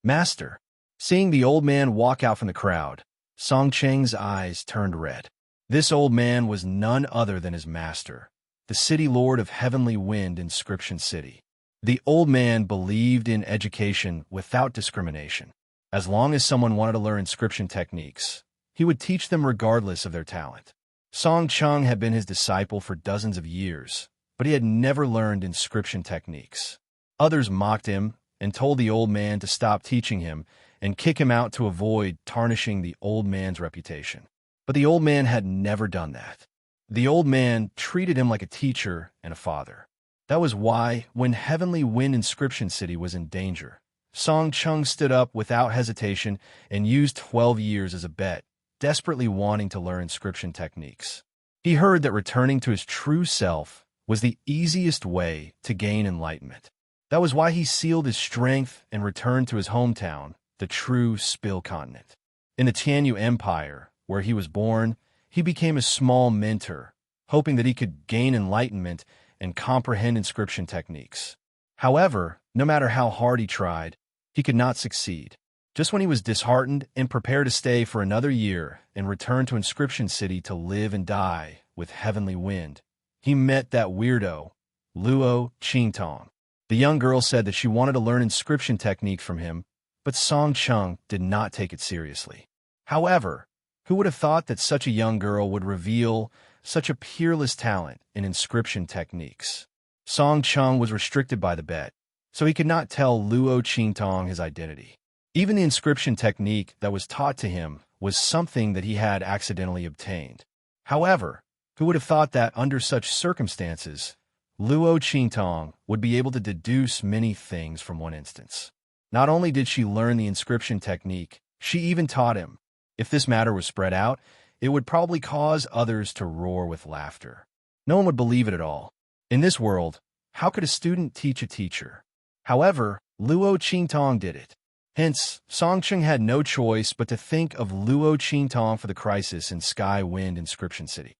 Master. Seeing the old man walk out from the crowd, Song Cheng's eyes turned red. This old man was none other than his master, the City Lord of Heavenly Wind Inscription City. The old man believed in education without discrimination. As long as someone wanted to learn inscription techniques, he would teach them regardless of their talent. Song Chung had been his disciple for dozens of years, but he had never learned inscription techniques. Others mocked him and told the old man to stop teaching him and kick him out to avoid tarnishing the old man's reputation. But the old man had never done that. The old man treated him like a teacher and a father. That was why, when Heavenly Wind Inscription City was in danger, Song Chung stood up without hesitation and used 12 years as a bet desperately wanting to learn inscription techniques. He heard that returning to his true self was the easiest way to gain enlightenment. That was why he sealed his strength and returned to his hometown, the true Spill Continent. In the Tianyu Empire, where he was born, he became a small mentor, hoping that he could gain enlightenment and comprehend inscription techniques. However, no matter how hard he tried, he could not succeed. Just when he was disheartened and prepared to stay for another year and return to Inscription City to live and die with Heavenly Wind, he met that weirdo, Luo Qingtong. The young girl said that she wanted to learn inscription technique from him, but Song Cheng did not take it seriously. However, who would have thought that such a young girl would reveal such a peerless talent in inscription techniques? Song Cheng was restricted by the bet, so he could not tell Luo Qingtong his identity. Even the inscription technique that was taught to him was something that he had accidentally obtained. However, who would have thought that under such circumstances, Luo Qingtong would be able to deduce many things from one instance? Not only did she learn the inscription technique, she even taught him. If this matter was spread out, it would probably cause others to roar with laughter. No one would believe it at all. In this world, how could a student teach a teacher? However, Luo Qingtong did it. Hence, Song Cheng had no choice but to think of Luo Qingtong for the crisis in Sky Wind Inscription City.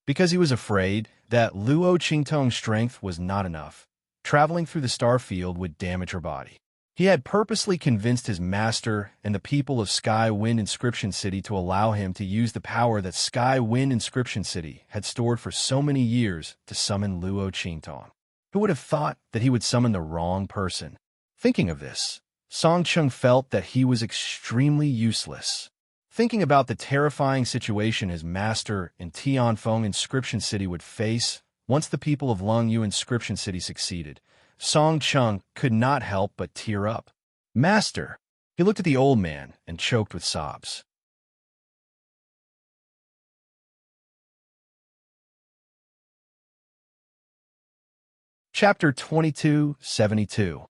Because he was afraid that Luo Qingtong's strength was not enough, traveling through the star field would damage her body. He had purposely convinced his master and the people of Sky Wind Inscription City to allow him to use the power that Sky Wind Inscription City had stored for so many years to summon Luo Qingtong. Who would have thought that he would summon the wrong person? Thinking of this, Song Cheng felt that he was extremely useless. Thinking about the terrifying situation his master in Tianfeng Inscription City would face once the people of Longyu Inscription City succeeded, Song Cheng could not help but tear up. Master! He looked at the old man and choked with sobs. Chapter 2272.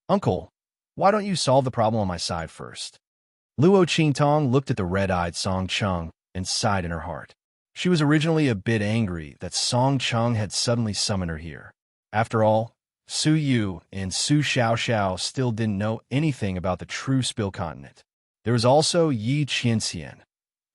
Uncle, why don't you solve the problem on my side first? Luo Qingtong looked at the red-eyed Song Cheng and sighed in her heart. She was originally a bit angry that Song Cheng had suddenly summoned her here. After all, Su Yu and Su Xiaoxiao still didn't know anything about the true Spill Continent. There was also Yi Qianxian.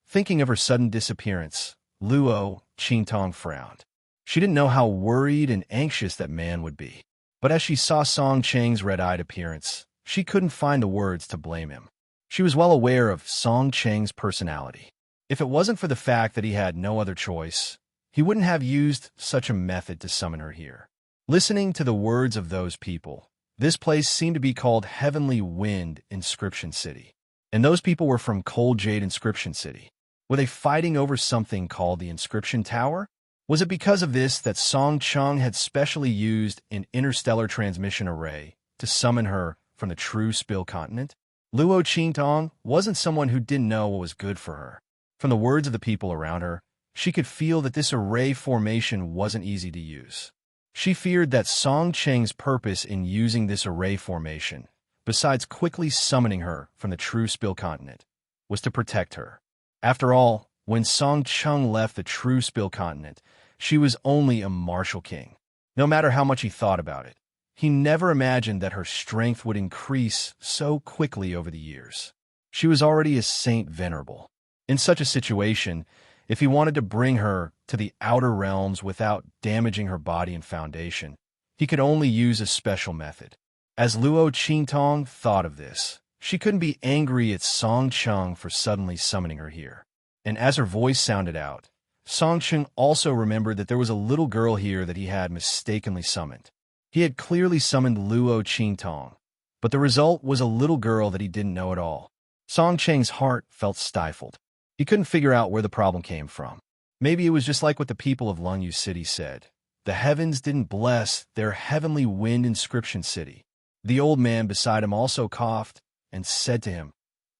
Thinking of her sudden disappearance, Luo Qingtong frowned. She didn't know how worried and anxious that man would be. But as she saw Song Cheng's red-eyed appearance, she couldn't find the words to blame him. She was well aware of Song Cheng's personality. If it wasn't for the fact that he had no other choice, he wouldn't have used such a method to summon her here. Listening to the words of those people, this place seemed to be called Heavenly Wind Inscription City. And those people were from Cold Jade Inscription City. Were they fighting over something called the Inscription Tower? Was it because of this that Song Cheng had specially used an interstellar transmission array to summon her from the true Spill Continent? Luo Qingtong wasn't someone who didn't know what was good for her. From the words of the people around her, she could feel that this array formation wasn't easy to use. She feared that Song Cheng's purpose in using this array formation, besides quickly summoning her from the true Spill Continent, was to protect her. After all, when Song Cheng left the true Spill Continent, she was only a martial king. No matter how much he thought about it, he never imagined that her strength would increase so quickly over the years. She was already a saint venerable. In such a situation, if he wanted to bring her to the outer realms without damaging her body and foundation, he could only use a special method. As Luo Qingtong thought of this, she couldn't be angry at Song Cheng for suddenly summoning her here. And as her voice sounded out, Song Cheng also remembered that there was a little girl here that he had mistakenly summoned. He had clearly summoned Luo Qingtong, but the result was a little girl that he didn't know at all. Song Cheng's heart felt stifled. He couldn't figure out where the problem came from. Maybe it was just like what the people of Longyu City said. The heavens didn't bless their Heavenly Wind Inscription City. The old man beside him also coughed and said to him,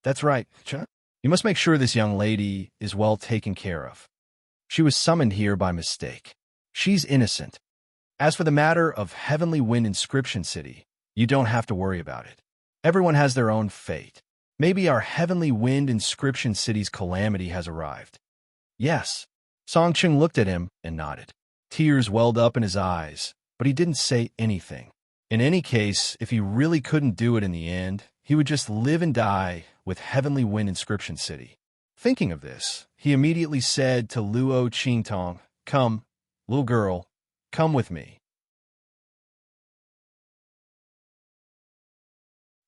"That's right, Chuck. You must make sure this young lady is well taken care of. She was summoned here by mistake. She's innocent. As for the matter of Heavenly Wind Inscription City, you don't have to worry about it. Everyone has their own fate. Maybe our heavenly wind inscription city's calamity has arrived. Yes. Song Cheng looked at him and nodded. Tears welled up in his eyes, but he didn't say anything. In any case, if he really couldn't do it in the end, he would just live and die with Heavenly Wind Inscription City. Thinking of this, he immediately said to Luo Qingtong, "Come, little girl, come with me."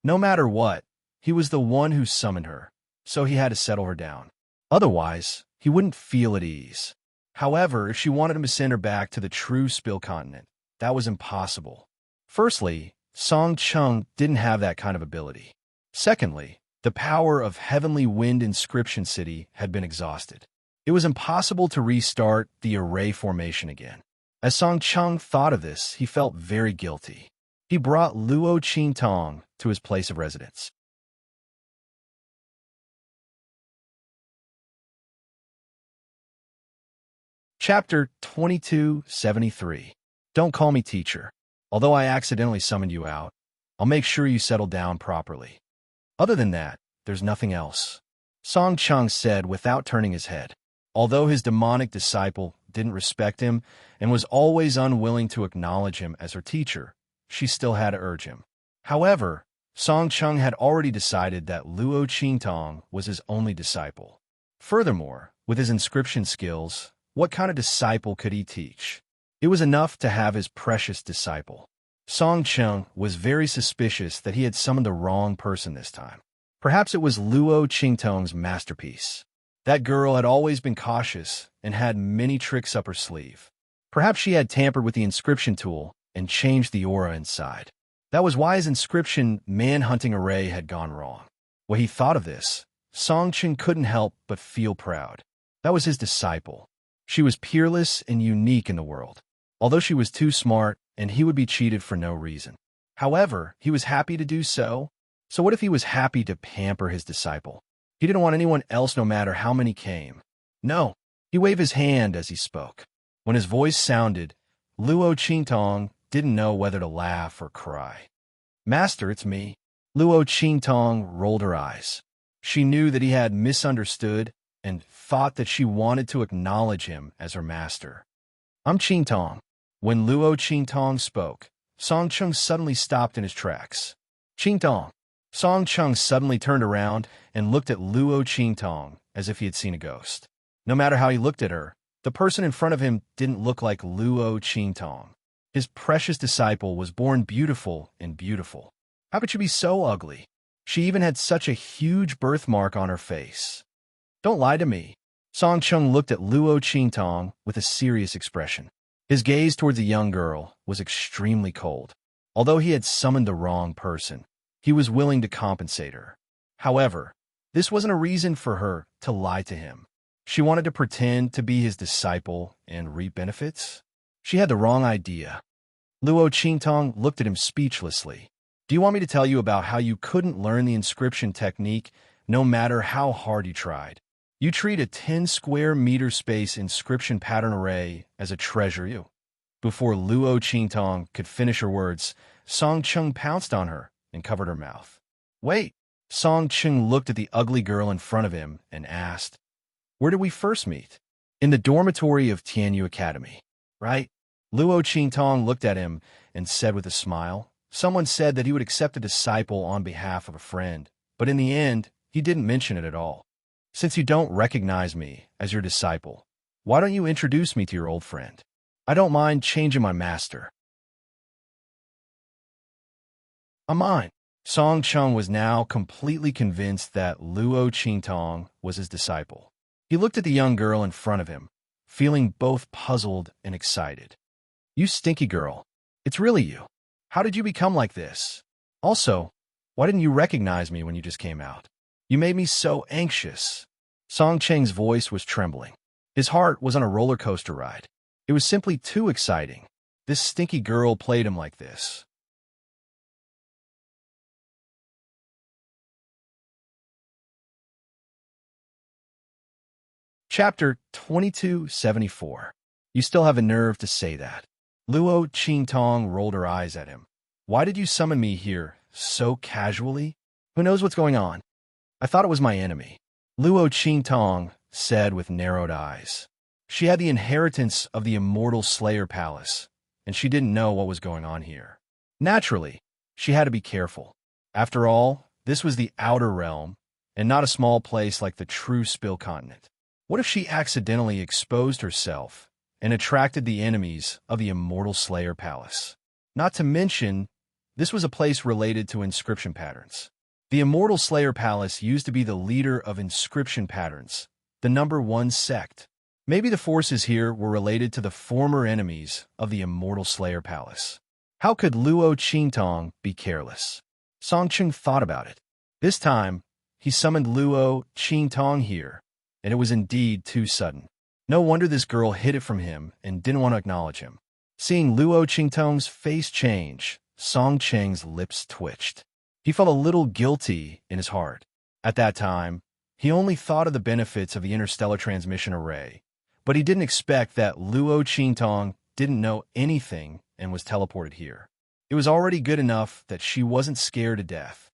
No matter what, he was the one who summoned her, so he had to settle her down. Otherwise, he wouldn't feel at ease. However, if she wanted him to send her back to the true Spill Continent, that was impossible. Firstly, Song Chung didn't have that kind of ability. Secondly, the power of Heavenly Wind Inscription City had been exhausted. It was impossible to restart the array formation again. As Song Chung thought of this, he felt very guilty. He brought Luo Qingtong to his place of residence. Chapter 2273. Don't call me teacher. Although I accidentally summoned you out, I'll make sure you settle down properly. Other than that, there's nothing else. Song Chung said without turning his head. Although his demonic disciple didn't respect him and was always unwilling to acknowledge him as her teacher, she still had to urge him. However, Song Chung had already decided that Luo Qingtong was his only disciple. Furthermore, with his inscription skills, what kind of disciple could he teach? It was enough to have his precious disciple. Song Chung was very suspicious that he had summoned the wrong person this time. Perhaps it was Luo Qingtong's masterpiece. That girl had always been cautious and had many tricks up her sleeve. Perhaps she had tampered with the inscription tool and changed the aura inside. That was why his inscription man-hunting array had gone wrong. When he thought of this, Song Chung couldn't help but feel proud. That was his disciple. She was peerless and unique in the world. Although she was too smart, and he would be cheated for no reason. However, he was happy to do so. So what if he was happy to pamper his disciple? He didn't want anyone else no matter how many came. No, he waved his hand as he spoke. When his voice sounded, Luo Qingtong didn't know whether to laugh or cry. "Master, it's me." Luo Qingtong rolled her eyes. She knew that he had misunderstood and thought that she wanted to acknowledge him as her master. "I'm Qingtong." When Luo Qingtong spoke, Song Chung suddenly stopped in his tracks. "Qingtong." Song Chung suddenly turned around and looked at Luo Qingtong as if he had seen a ghost. No matter how he looked at her, the person in front of him didn't look like Luo Qingtong. His precious disciple was born beautiful and beautiful. How could she be so ugly? She even had such a huge birthmark on her face. "Don't lie to me." Song Chung looked at Luo Qingtong with a serious expression. His gaze towards the young girl was extremely cold. Although he had summoned the wrong person, he was willing to compensate her. However, this wasn't a reason for her to lie to him. She wanted to pretend to be his disciple and reap benefits. She had the wrong idea. Luo Qingtong looked at him speechlessly. "Do you want me to tell you about how you couldn't learn the inscription technique no matter how hard you tried? You treat a 10 square meter space inscription pattern array as a treasure." Before Luo Qingtong could finish her words, Song Chung pounced on her and covered her mouth. "Wait." Song Chung looked at the ugly girl in front of him and asked, "Where did we first meet?" "In the dormitory of Tianyu Academy, right?" Luo Qingtong looked at him and said with a smile, "Someone said that he would accept a disciple on behalf of a friend, but in the end, he didn't mention it at all. Since you don't recognize me as your disciple, why don't you introduce me to your old friend? I don't mind changing my master." "I'm mine." Song Chung was now completely convinced that Luo Qingtong was his disciple. He looked at the young girl in front of him, feeling both puzzled and excited. "You stinky girl. It's really you. How did you become like this? Also, why didn't you recognize me when you just came out? You made me so anxious." Song Cheng's voice was trembling. His heart was on a roller coaster ride. It was simply too exciting. This stinky girl played him like this. Chapter 2274. You still have a nerve to say that. Luo Qingtong rolled her eyes at him. "Why did you summon me here so casually? Who knows what's going on? I thought it was my enemy, Luo Qingtong said with narrowed eyes. She had the inheritance of the immortal Slayer Palace, and she didn't know what was going on here. Naturally, she had to be careful. After all, this was the outer realm, and not a small place like the true Spill Continent. What if she accidentally exposed herself and attracted the enemies of the immortal Slayer Palace? Not to mention, this was a place related to inscription patterns. The immortal Slayer Palace used to be the leader of inscription patterns, the #1 sect. Maybe the forces here were related to the former enemies of the immortal Slayer Palace. How could Luo Qingtong be careless? Song Chung thought about it. This time, he summoned Luo Qingtong here, and it was indeed too sudden. No wonder this girl hid it from him and didn't want to acknowledge him. Seeing Luo Qingtong's face change, Song Cheng's lips twitched. He felt a little guilty in his heart. At that time, he only thought of the benefits of the interstellar transmission array, but he didn't expect that Luo Qingtong didn't know anything and was teleported here. It was already good enough that she wasn't scared to death.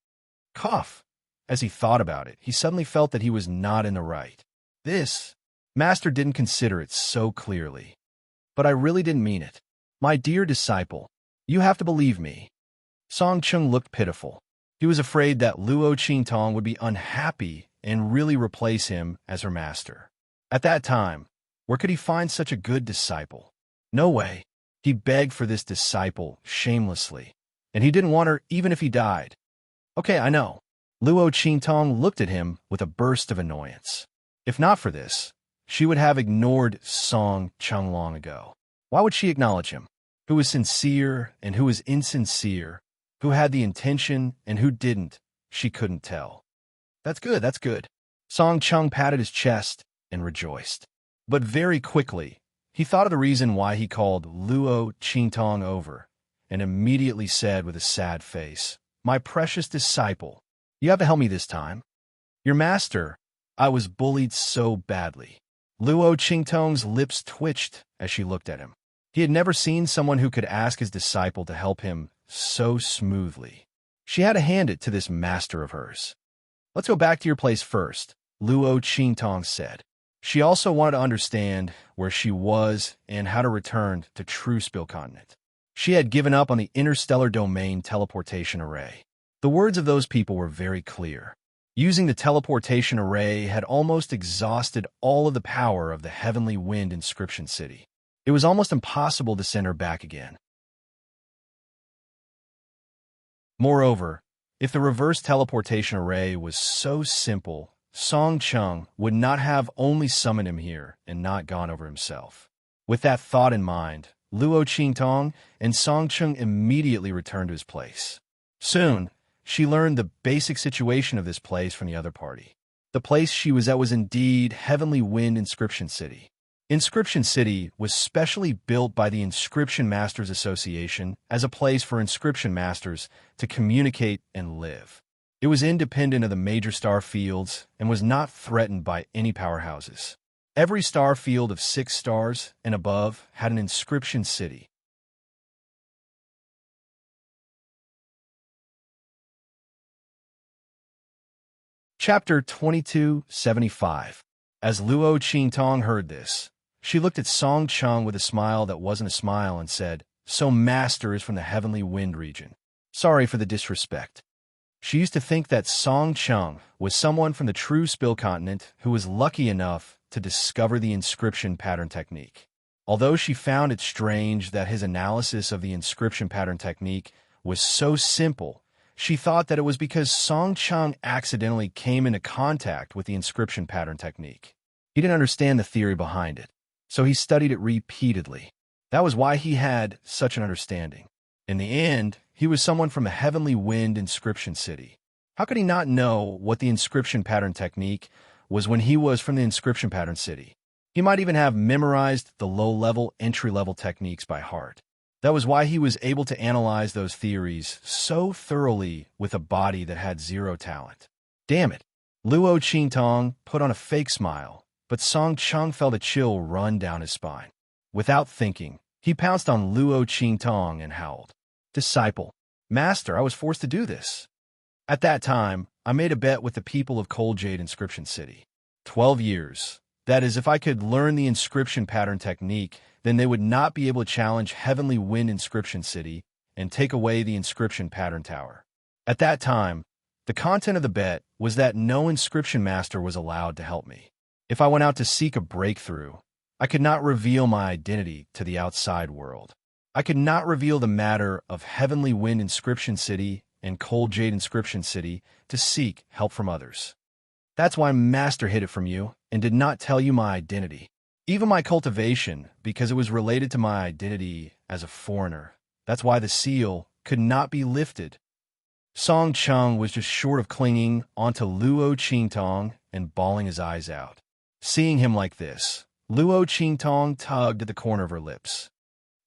Cough. As he thought about it, he suddenly felt that he was not in the right. This, Master didn't consider it so clearly. But I really didn't mean it. My dear disciple, you have to believe me. Song Chung looked pitiful. He was afraid that Luo Qingtong would be unhappy and really replace him as her master. At that time, where could he find such a good disciple? No way. He begged for this disciple shamelessly, and he didn't want her even if he died. Okay, I know. Luo Qingtong looked at him with a burst of annoyance. If not for this, she would have ignored Song Chung long ago. Why would she acknowledge him? Who was sincere and who was insincere? Who had the intention and who didn't? She couldn't tell. That's good, that's good. Song Chung patted his chest and rejoiced. But very quickly, he thought of the reason why he called Luo Qingtong over, and immediately said with a sad face, "My precious disciple, you have to help me this time. Your master, I was bullied so badly." Luo Qingtong's lips twitched as she looked at him. He had never seen someone who could ask his disciple to help him so smoothly. She had to hand it to this master of hers. "Let's go back to your place first," Luo Qingtong said. She also wanted to understand where she was and how to return to True Spill Continent. She had given up on the interstellar domain teleportation array. The words of those people were very clear. Using the teleportation array had almost exhausted all of the power of the Heavenly Wind Inscription City. It was almost impossible to send her back again. Moreover, if the reverse teleportation array was so simple, Song Chung would not have only summoned him here and not gone over himself. With that thought in mind, Luo Qingtong and Song Chung immediately returned to his place. Soon, she learned the basic situation of this place from the other party. The place she was at was indeed Heavenly Wind Inscription City. Inscription City was specially built by the Inscription Masters Association as a place for inscription masters to communicate and live. It was independent of the major star fields and was not threatened by any powerhouses. Every star field of 6 stars and above had an inscription city. Chapter 2275. As Luo Qingtong heard this, she looked at Song Chung with a smile that wasn't a smile and said, "So Master is from the Heavenly Wind region. Sorry for the disrespect." She used to think that Song Chung was someone from the True Spill Continent who was lucky enough to discover the inscription pattern technique. Although she found it strange that his analysis of the inscription pattern technique was so simple, she thought that it was because Song Chung accidentally came into contact with the inscription pattern technique. He didn't understand the theory behind it, so he studied it repeatedly. That was why he had such an understanding. In the end, he was someone from a Heavenly Wind Inscription City. How could he not know what the inscription pattern technique was when he was from the inscription pattern city? He might even have memorized the low-level, entry-level techniques by heart. That was why he was able to analyze those theories so thoroughly with a body that had zero talent. Damn it! Luo Qingtong put on a fake smile, but Song Chung felt a chill run down his spine. Without thinking, he pounced on Luo Qingtong and howled, "Disciple! Master, I was forced to do this." At that time, I made a bet with the people of Cold Jade Inscription City. 12 years. That is, if I could learn the inscription pattern technique, then they would not be able to challenge Heavenly Wind Inscription City and take away the inscription pattern tower. At that time, the content of the bet was that no inscription master was allowed to help me. If I went out to seek a breakthrough, I could not reveal my identity to the outside world. I could not reveal the matter of Heavenly Wind Inscription City and Cold Jade Inscription City to seek help from others. That's why Master hid it from you and did not tell you my identity. Even my cultivation, because it was related to my identity as a foreigner. That's why the seal could not be lifted. Song Chung was just short of clinging onto Luo Qingtong and bawling his eyes out. Seeing him like this, Luo Qingtong tugged at the corner of her lips.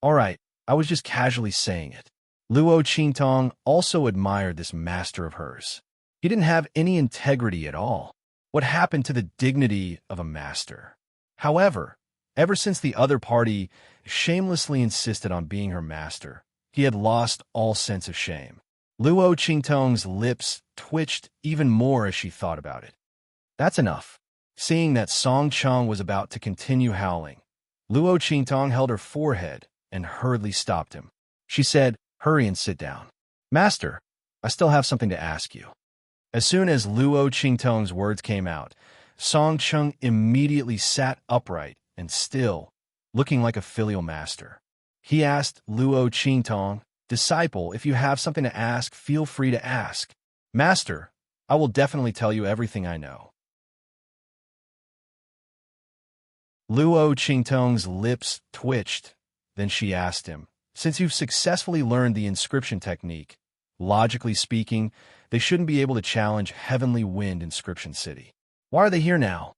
All right, I was just casually saying it. Luo Qingtong also admired this master of hers. He didn't have any integrity at all. What happened to the dignity of a master? However, ever since the other party shamelessly insisted on being her master, he had lost all sense of shame. Luo Qingtong's lips twitched even more as she thought about it. That's enough. Seeing that Song Chung was about to continue howling, Luo Qingtong held her forehead and hurriedly stopped him. She said, "Hurry and sit down. Master, I still have something to ask you." As soon as Luo Qingtong's words came out, Song Chung immediately sat upright and still, looking like a filial master. He asked Luo Qingtong, "Disciple, if you have something to ask, feel free to ask. Master, I will definitely tell you everything I know." Luo Qingtong's lips twitched. Then she asked him, "Since you've successfully learned the inscription technique, logically speaking, they shouldn't be able to challenge Heavenly Wind Inscription City. Why are they here now?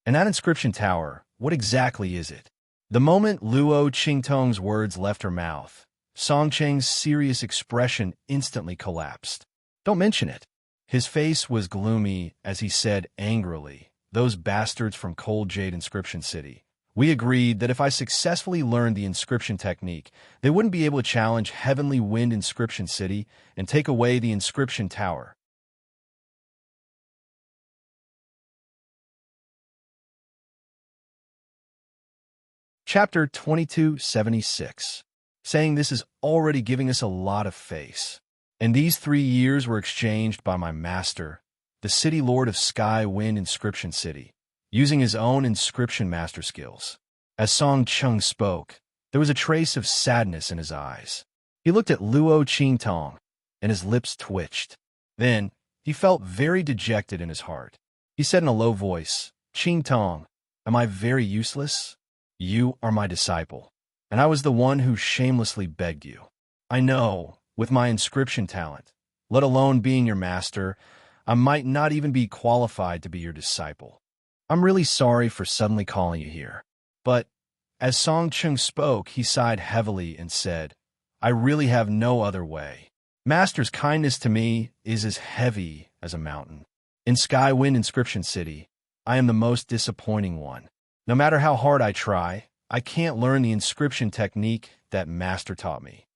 And that inscription tower, what exactly is it?" The moment Luo Qingtong's words left her mouth, Song Cheng's serious expression instantly collapsed. "Don't mention it." His face was gloomy as he said angrily, "Those bastards from Cold Jade Inscription City. We agreed that if I successfully learned the inscription technique, they wouldn't be able to challenge Heavenly Wind Inscription City and take away the inscription tower." Chapter 2276. Saying this is already giving us a lot of face. And these 3 years were exchanged by my master, the City Lord of Sky Wind Inscription City, using his own inscription master skills. As Song Chung spoke, there was a trace of sadness in his eyes. He looked at Luo Qingtong, and his lips twitched. Then, he felt very dejected in his heart. He said in a low voice, "Qingtong, am I very useless? You are my disciple, and I was the one who shamelessly begged you. I know, with my inscription talent, let alone being your master, I might not even be qualified to be your disciple. I'm really sorry for suddenly calling you here." But, as Song Chung spoke, he sighed heavily and said, "I really have no other way. Master's kindness to me is as heavy as a mountain. In Skywind Inscription City, I am the most disappointing one. No matter how hard I try, I can't learn the inscription technique that Master taught me.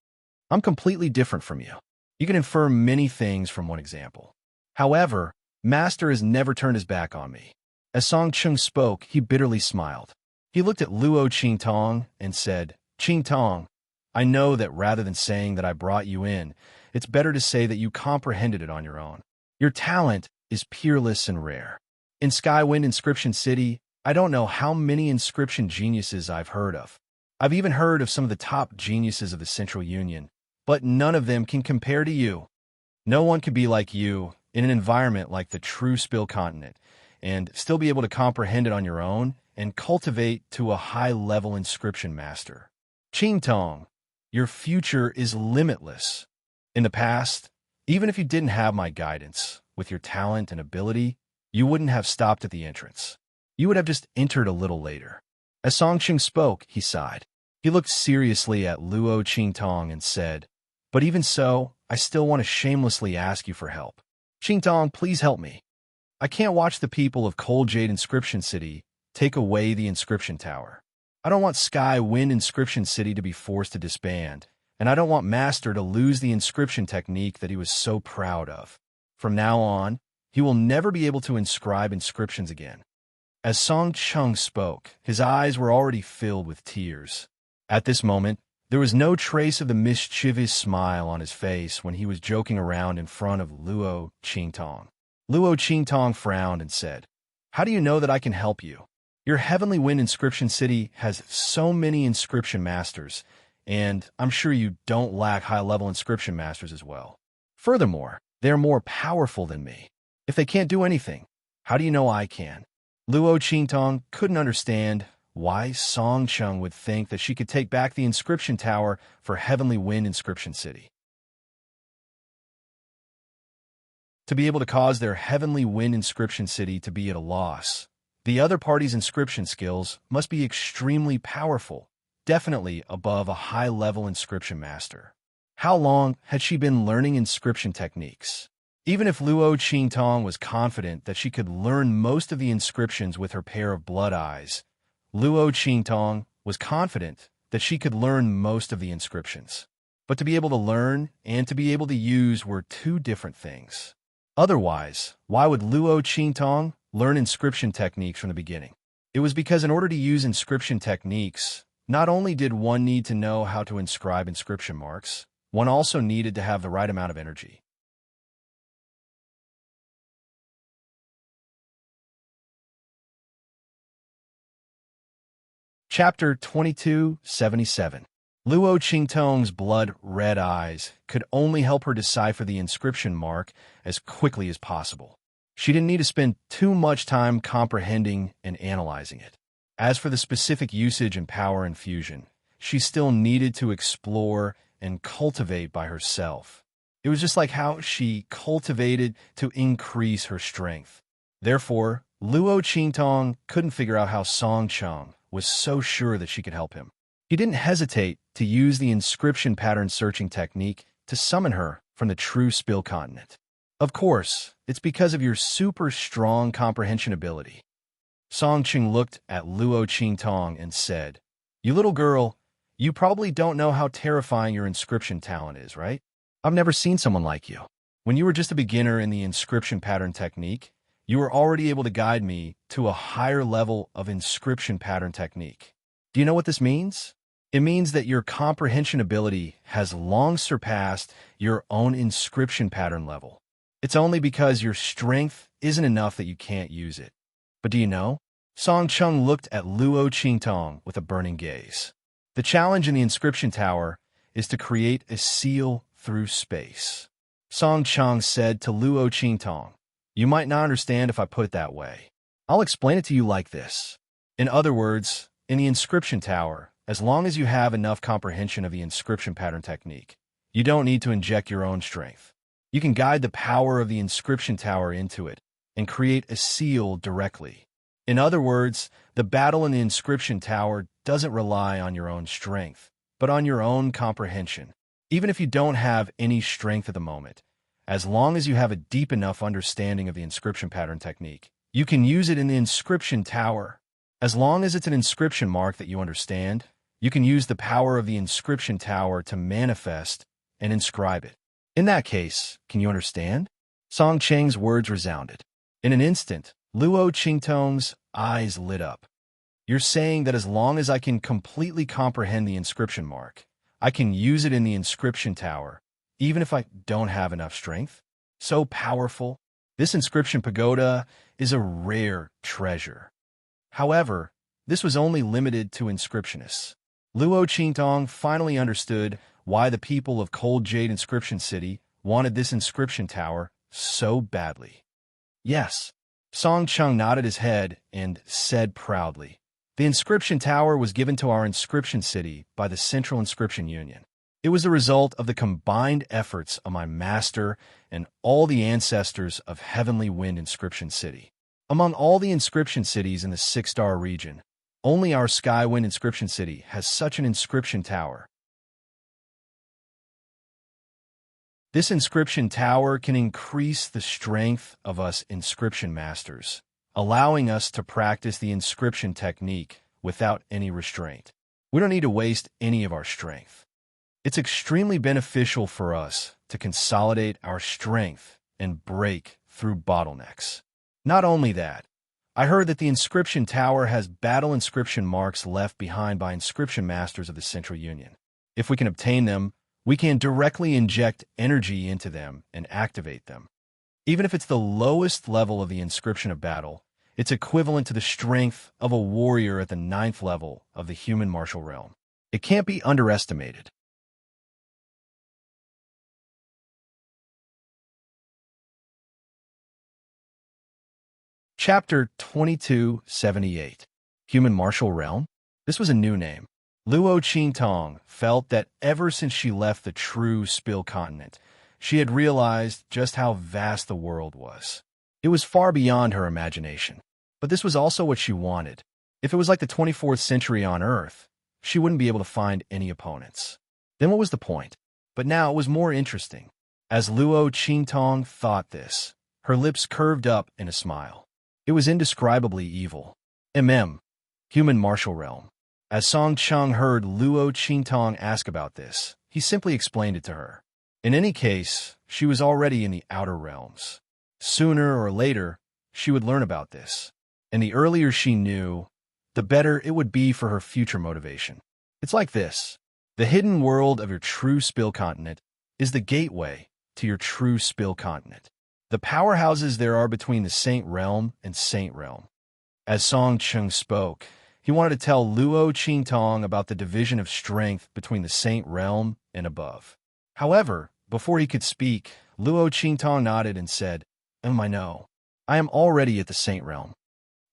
I'm completely different from you. You can infer many things from one example. However, Master has never turned his back on me." As Song Chung spoke, he bitterly smiled. He looked at Luo Qingtong and said, "Qingtong, I know that rather than saying that I brought you in, it's better to say that you comprehended it on your own. Your talent is peerless and rare. In Skywind Inscription City, I don't know how many inscription geniuses I've heard of. I've even heard of some of the top geniuses of the Central Union, but none of them can compare to you. No one could be like you in an environment like the true Spill Continent and still be able to comprehend it on your own and cultivate to a high-level inscription master. Qingtong, your future is limitless. In the past, even if you didn't have my guidance, with your talent and ability, you wouldn't have stopped at the entrance. You would have just entered a little later." As Song Chung spoke, he sighed. He looked seriously at Luo Qingtong and said, "But even so, I still want to shamelessly ask you for help. Qingtong, please help me. I can't watch the people of Cold Jade Inscription City take away the inscription tower. I don't want Sky Wind Inscription City to be forced to disband, and I don't want Master to lose the inscription technique that he was so proud of. From now on, he will never be able to inscribe inscriptions again. As Song Chung spoke, his eyes were already filled with tears. At this moment, there was no trace of the mischievous smile on his face when he was joking around in front of Luo Qingtong. Luo Qingtong frowned and said, "How do you know that I can help you? Your Heavenly Wind Inscription City has so many inscription masters, and I'm sure you don't lack high-level inscription masters as well. Furthermore, they are more powerful than me. If they can't do anything, how do you know I can?" Luo Qingtong couldn't understand why Song Chung would think that she could take back the inscription tower for Heavenly Wind Inscription City. To be able to cause their Heavenly Wind Inscription City to be at a loss, the other party's inscription skills must be extremely powerful, definitely above a high-level inscription master. How long had she been learning inscription techniques? Even if Luo Qingtong was confident that she could learn most of the inscriptions with her pair of blood eyes, Luo Qingtong was confident that she could learn most of the inscriptions. But to be able to learn and to be able to use were two different things. Otherwise, why would Luo Qingtong learn inscription techniques from the beginning? It was because in order to use inscription techniques, not only did one need to know how to inscribe inscription marks, one also needed to have the right amount of energy. Chapter 2277. Luo Qingtong's blood-red eyes could only help her decipher the inscription mark as quickly as possible. She didn't need to spend too much time comprehending and analyzing it. As for the specific usage and power infusion, she still needed to explore and cultivate by herself. It was just like how she cultivated to increase her strength. Therefore, Luo Qingtong couldn't figure out how Song Chung was so sure that she could help him. He didn't hesitate to use the inscription pattern searching technique to summon her from the true Spill continent. Of course, it's because of your super strong comprehension ability. Song Chung looked at Luo Qingtong and said, "You little girl, you probably don't know how terrifying your inscription talent is, right? I've never seen someone like you. When you were just a beginner in the inscription pattern technique, you were already able to guide me to a higher level of inscription pattern technique. Do you know what this means? It means that your comprehension ability has long surpassed your own inscription pattern level. It's only because your strength isn't enough that you can't use it. But do you know?" Song Chung looked at Luo Qingtong with a burning gaze. The challenge in the inscription tower is to create a seal through space. Song Chung said to Luo Qingtong, "You might not understand if I put it that way. I'll explain it to you like this. In other words, in the inscription tower, as long as you have enough comprehension of the inscription pattern technique, you don't need to inject your own strength. You can guide the power of the inscription tower into it and create a seal directly. In other words, the battle in the inscription tower doesn't rely on your own strength, but on your own comprehension. Even if you don't have any strength at the moment, as long as you have a deep enough understanding of the inscription pattern technique, you can use it in the inscription tower. As long as it's an inscription mark that you understand, you can use the power of the inscription tower to manifest and inscribe it. In that case, can you understand?" Song Cheng's words resounded. In an instant, Luo Qingtong's eyes lit up. "You're saying that as long as I can completely comprehend the inscription mark, I can use it in the inscription tower, even if I don't have enough strength? So powerful. This inscription pagoda is a rare treasure." However, this was only limited to inscriptionists. Luo Qingtong finally understood why the people of Cold Jade Inscription City wanted this inscription tower so badly. "Yes." Song Chung nodded his head and said proudly, "The inscription tower was given to our inscription city by the Central Inscription Union. It was the result of the combined efforts of my master and all the ancestors of Heavenly Wind Inscription City. Among all the inscription cities in the Six-Star region, only our Skywind Inscription City has such an inscription tower. This inscription tower can increase the strength of us inscription masters, allowing us to practice the inscription technique without any restraint. We don't need to waste any of our strength. It's extremely beneficial for us to consolidate our strength and break through bottlenecks. Not only that, I heard that the inscription tower has battle inscription marks left behind by inscription masters of the Central Union. If we can obtain them, we can directly inject energy into them and activate them. Even if it's the lowest level of the inscription of battle, it's equivalent to the strength of a warrior at the 9th level of the human martial realm. It can't be underestimated. Chapter 2278. Human Martial Realm? This was a new name. Luo Qingtong felt that ever since she left the true Spill continent, she had realized just how vast the world was. It was far beyond her imagination. But this was also what she wanted. If it was like the 24th century on Earth, she wouldn't be able to find any opponents. Then what was the point? But now it was more interesting. As Luo Qingtong thought this, her lips curved up in a smile. It was indescribably evil. Human Martial Realm. As Song Cheng heard Luo Qingtong ask about this, he simply explained it to her. In any case, she was already in the outer realms. Sooner or later, she would learn about this. And the earlier she knew, the better it would be for her future motivation. It's like this. The hidden world of your true Spill continent is the gateway to your true Spill continent. The powerhouses there are between the Saint Realm and Saint Realm. As Song Cheng spoke, he wanted to tell Luo Qingtong about the division of strength between the Saint Realm and above. However, before he could speak, Luo Qingtong nodded and said, I know. I am already at the Saint Realm.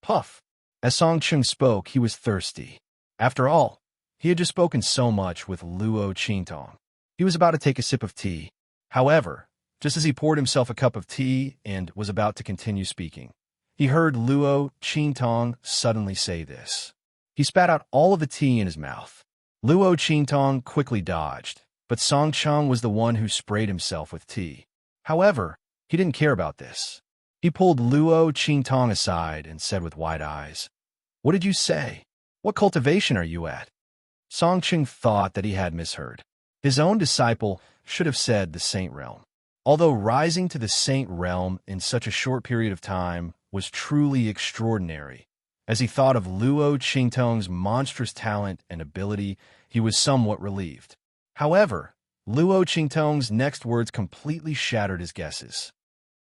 Puff. As Song Cheng spoke, he was thirsty. After all, he had just spoken so much with Luo Qingtong. He was about to take a sip of tea. However, just as he poured himself a cup of tea and was about to continue speaking, he heard Luo Qingtong suddenly say this. He spat out all of the tea in his mouth. Luo Qingtong quickly dodged, but Song Cheng was the one who sprayed himself with tea. However, he didn't care about this. He pulled Luo Qingtong aside and said with wide eyes, "What did you say? What cultivation are you at?" Song Cheng thought that he had misheard. His own disciple should have said the Saint Realm. Although rising to the Saint Realm in such a short period of time was truly extraordinary, as he thought of Luo Qingtong's monstrous talent and ability, he was somewhat relieved. However, Luo Qingtong's next words completely shattered his guesses.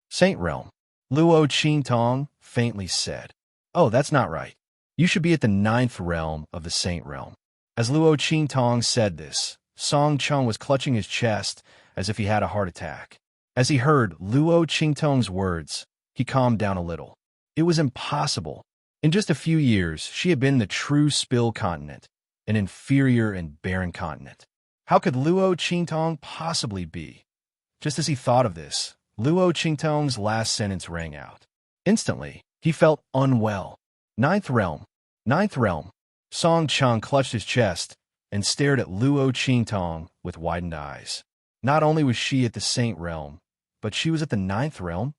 Saint Realm. Luo Qingtong faintly said, "Oh, that's not right. You should be at the 9th realm of the Saint Realm." As Luo Qingtong said this, Song Cheng was clutching his chest as if he had a heart attack. As he heard Luo Qingtong's words, he calmed down a little. It was impossible. In just a few years, she had been in the true Spill continent, an inferior and barren continent. How could Luo Qingtong possibly be? Just as he thought of this, Luo Qingtong's last sentence rang out. Instantly, he felt unwell. 9th realm. 9th realm. Song Cheng clutched his chest and stared at Luo Qingtong with widened eyes. Not only was she at the Saint Realm, but she was at the 9th realm?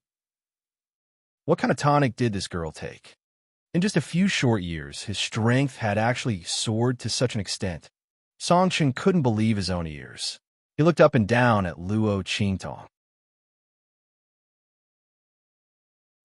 What kind of tonic did this girl take? In just a few short years, his strength had actually soared to such an extent. Song Cheng couldn't believe his own ears. He looked up and down at Luo Qingtong.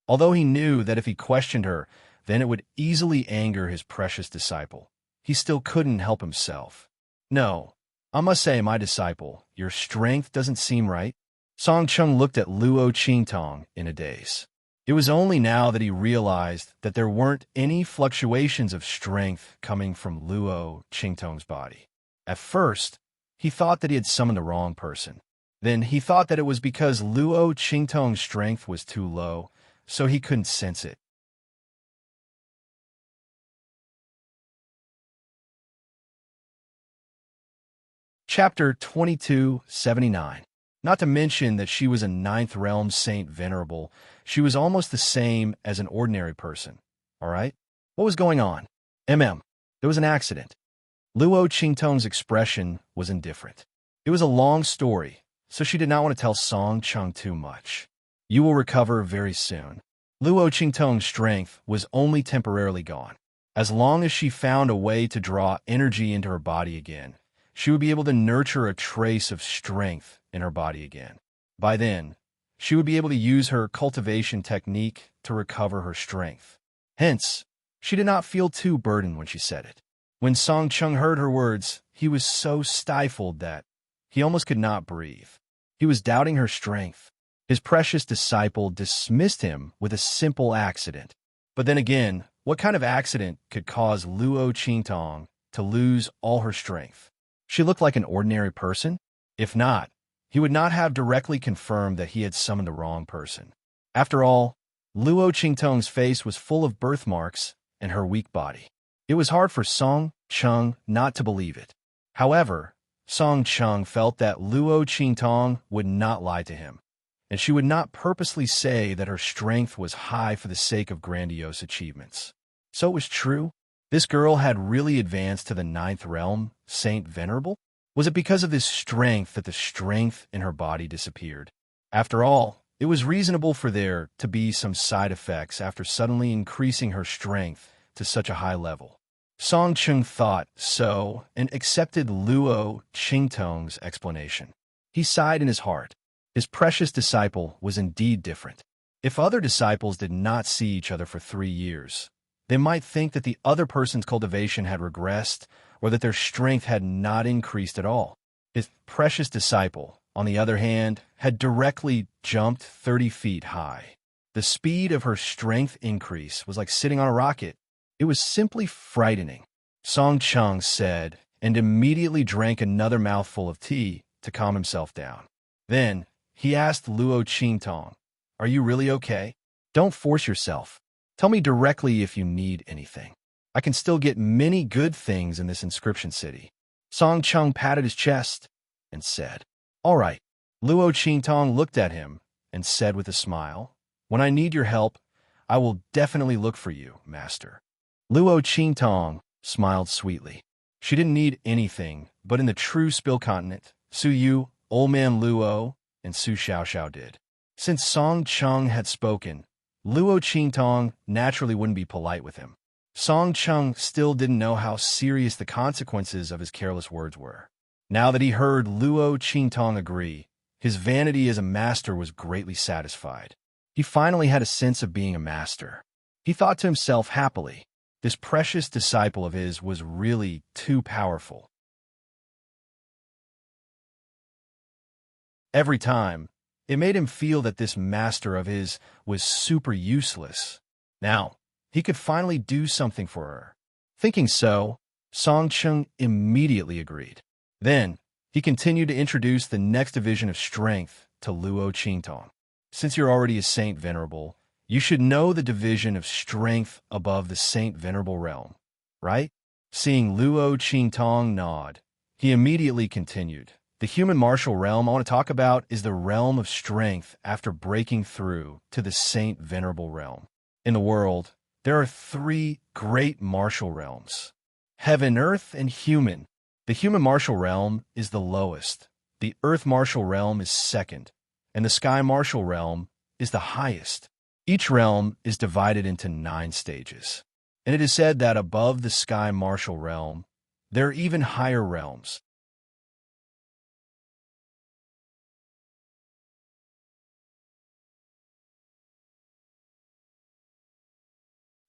Although he knew that if he questioned her, then it would easily anger his precious disciple, he still couldn't help himself. "No, I must say, my disciple, your strength doesn't seem right." Song Cheng looked at Luo Qingtong in a daze. It was only now that he realized that there weren't any fluctuations of strength coming from Luo Qingtong's body. At first, he thought that he had summoned the wrong person. Then he thought that it was because Luo Qingtong's strength was too low, so he couldn't sense it. Chapter 2279. Not to mention that she was a 9th realm Saint Venerable, she was almost the same as an ordinary person. All right? What was going on? There was an accident. Luo Qingtong's expression was indifferent. It was a long story, so she did not want to tell Song Cheng too much. You will recover very soon. Luo Qingtong's strength was only temporarily gone. As long as she found a way to draw energy into her body again, she would be able to nurture a trace of strength in her body again. By then, she would be able to use her cultivation technique to recover her strength. Hence, she did not feel too burdened when she said it. When Song Chung heard her words, he was so stifled that he almost could not breathe. He was doubting her strength. His precious disciple dismissed him with a simple accident. But then again, what kind of accident could cause Luo Qingtong to lose all her strength? She looked like an ordinary person? If not, he would not have directly confirmed that he had summoned the wrong person. After all, Luo Qingtong's face was full of birthmarks and her weak body. It was hard for Song Chung not to believe it. However, Song Chung felt that Luo Qingtong would not lie to him, and she would not purposely say that her strength was high for the sake of grandiose achievements. So it was true. This girl had really advanced to the 9th realm, Saint Venerable? Was it because of this strength that the strength in her body disappeared? After all, it was reasonable for there to be some side effects after suddenly increasing her strength to such a high level. Song Chung thought so and accepted Luo Qingtong's explanation. He sighed in his heart. His precious disciple was indeed different. If other disciples did not see each other for 3 years, they might think that the other person's cultivation had regressed or that their strength had not increased at all. His precious disciple, on the other hand, had directly jumped 30 feet high. The speed of her strength increase was like sitting on a rocket. It was simply frightening. Song Chung said, and immediately drank another mouthful of tea to calm himself down. Then, he asked Luo Qingtong, "Are you really okay? Don't force yourself. Tell me directly if you need anything. I can still get many good things in this inscription city." Song Chung patted his chest and said, "All right." Luo Qingtong looked at him and said with a smile, "When I need your help, I will definitely look for you, Master." Luo Qingtong smiled sweetly. She didn't need anything, but in the true Spill Continent, Su Yu, Old Man Luo, and Su Xiaoxiao did. Since Song Chung had spoken, Luo Qingtong naturally wouldn't be polite with him. Song Chung still didn't know how serious the consequences of his careless words were. Now that he heard Luo Qingtong agree, his vanity as a master was greatly satisfied. He finally had a sense of being a master. He thought to himself happily, this precious disciple of his was really too powerful. Every time, it made him feel that this master of his was super useless. Now, he could finally do something for her. Thinking so, Song Chung immediately agreed. Then, he continued to introduce the next division of strength to Luo Qingtong. Since you're already a Saint Venerable, you should know the division of strength above the Saint Venerable realm, right? Seeing Luo Qingtong nod, he immediately continued. The human martial realm I want to talk about is the realm of strength after breaking through to the Saint Venerable realm. In the world, there are 3 great martial realms: heaven, earth, and human. The human martial realm is the lowest, the earth martial realm is second, and the sky martial realm is the highest. Each realm is divided into 9 stages, and it is said that above the sky martial realm, there are even higher realms.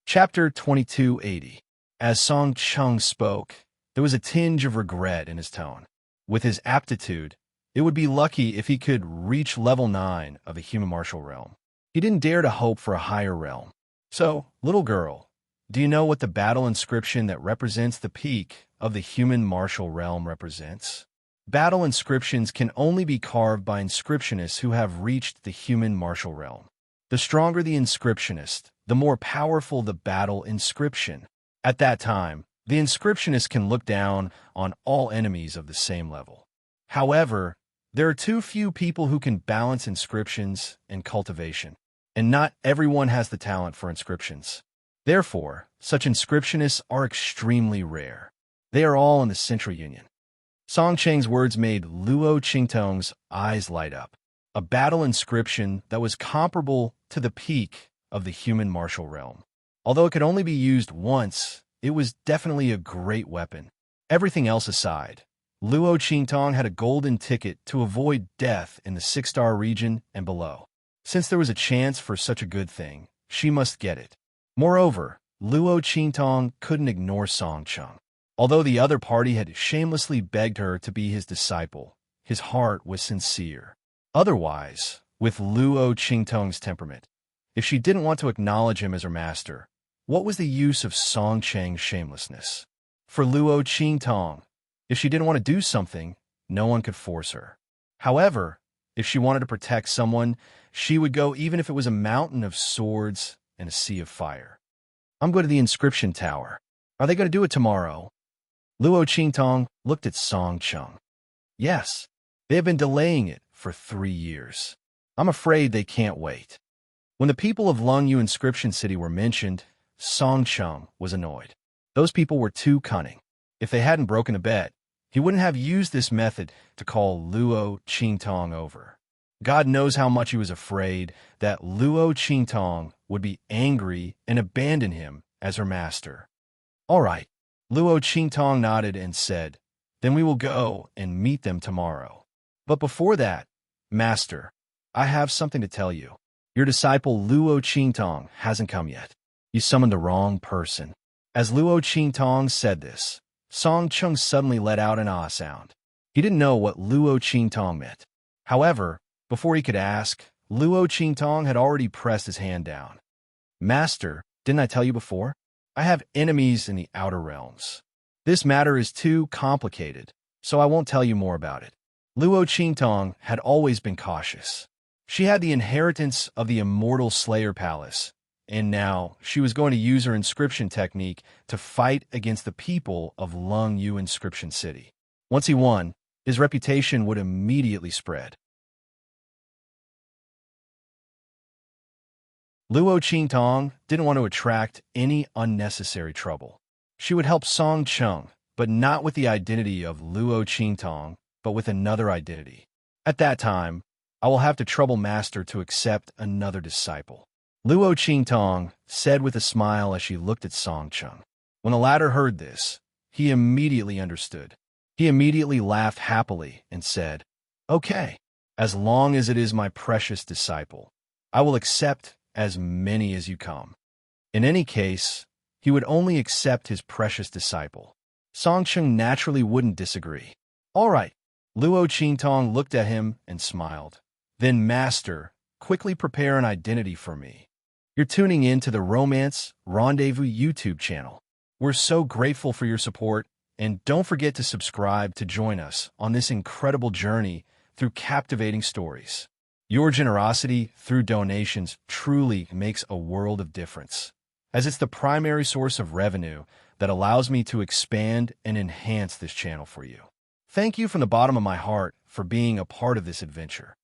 Chapter 2280. As Song Chung spoke, there was a tinge of regret in his tone. With his aptitude, it would be lucky if he could reach level 9 of the human martial realm. He didn't dare to hope for a higher realm. So, little girl, do you know what the battle inscription that represents the peak of the human martial realm represents? Battle inscriptions can only be carved by inscriptionists who have reached the human martial realm. The stronger the inscriptionist, the more powerful the battle inscription. At that time, the inscriptionist can look down on all enemies of the same level. However, there are too few people who can balance inscriptions and cultivation, and not everyone has the talent for inscriptions. Therefore, such inscriptionists are extremely rare. They are all in the Central Union. Song Cheng's words made Luo Qingtong's eyes light up. A battle inscription that was comparable to the peak of the human martial realm. Although it could only be used once, it was definitely a great weapon. Everything else aside, Luo Qingtong had a golden ticket to avoid death in the 6-star region and below. Since there was a chance for such a good thing, she must get it. Moreover, Luo Qingtong couldn't ignore Song Cheng. Although the other party had shamelessly begged her to be his disciple, his heart was sincere. Otherwise, with Luo Qingtong's temperament, if she didn't want to acknowledge him as her master, what was the use of Song Cheng's shamelessness? For Luo Qingtong, if she didn't want to do something, no one could force her. However, if she wanted to protect someone, she would go even if it was a mountain of swords and a sea of fire. I'm going to the inscription tower. Are they going to do it tomorrow? Luo Qingtong looked at Song Cheng. Yes, they have been delaying it for 3 years. I'm afraid they can't wait. When the people of Lungyu Inscription City were mentioned, Song Cheng was annoyed. Those people were too cunning. If they hadn't broken a bet, he wouldn't have used this method to call Luo Qingtong over. God knows how much he was afraid that Luo Qingtong would be angry and abandon him as her master. All right, Luo Qingtong nodded and said, then we will go and meet them tomorrow. But before that, Master, I have something to tell you. Your disciple Luo Qingtong hasn't come yet. You summoned the wrong person. As Luo Qingtong said this, Song Cheng suddenly let out an ah sound. He didn't know what Luo Qingtong meant. However, before he could ask, Luo Qingtong had already pressed his hand down. Master, didn't I tell you before? I have enemies in the outer realms. This matter is too complicated, so I won't tell you more about it. Luo Qingtong had always been cautious. She had the inheritance of the immortal Slayer Palace, and now she was going to use her inscription technique to fight against the people of Lungyu Inscription City. Once he won, his reputation would immediately spread. Luo Qingtong didn't want to attract any unnecessary trouble. She would help Song Cheng, but not with the identity of Luo Qingtong, but with another identity. At that time, I will have to trouble Master to accept another disciple. Luo Qingtong said with a smile as she looked at Song Cheng. When the latter heard this, he immediately understood. He immediately laughed happily and said, okay, as long as it is my precious disciple, I will accept as many as you come. In any case, he would only accept his precious disciple. Song Cheng naturally wouldn't disagree. All right, Luo Qingtong looked at him and smiled. Then, Master, quickly prepare an identity for me. You're tuning in to the Romance Rendezvous YouTube channel. We're so grateful for your support, and don't forget to subscribe to join us on this incredible journey through captivating stories. Your generosity through donations truly makes a world of difference, as it's the primary source of revenue that allows me to expand and enhance this channel for you. Thank you from the bottom of my heart for being a part of this adventure.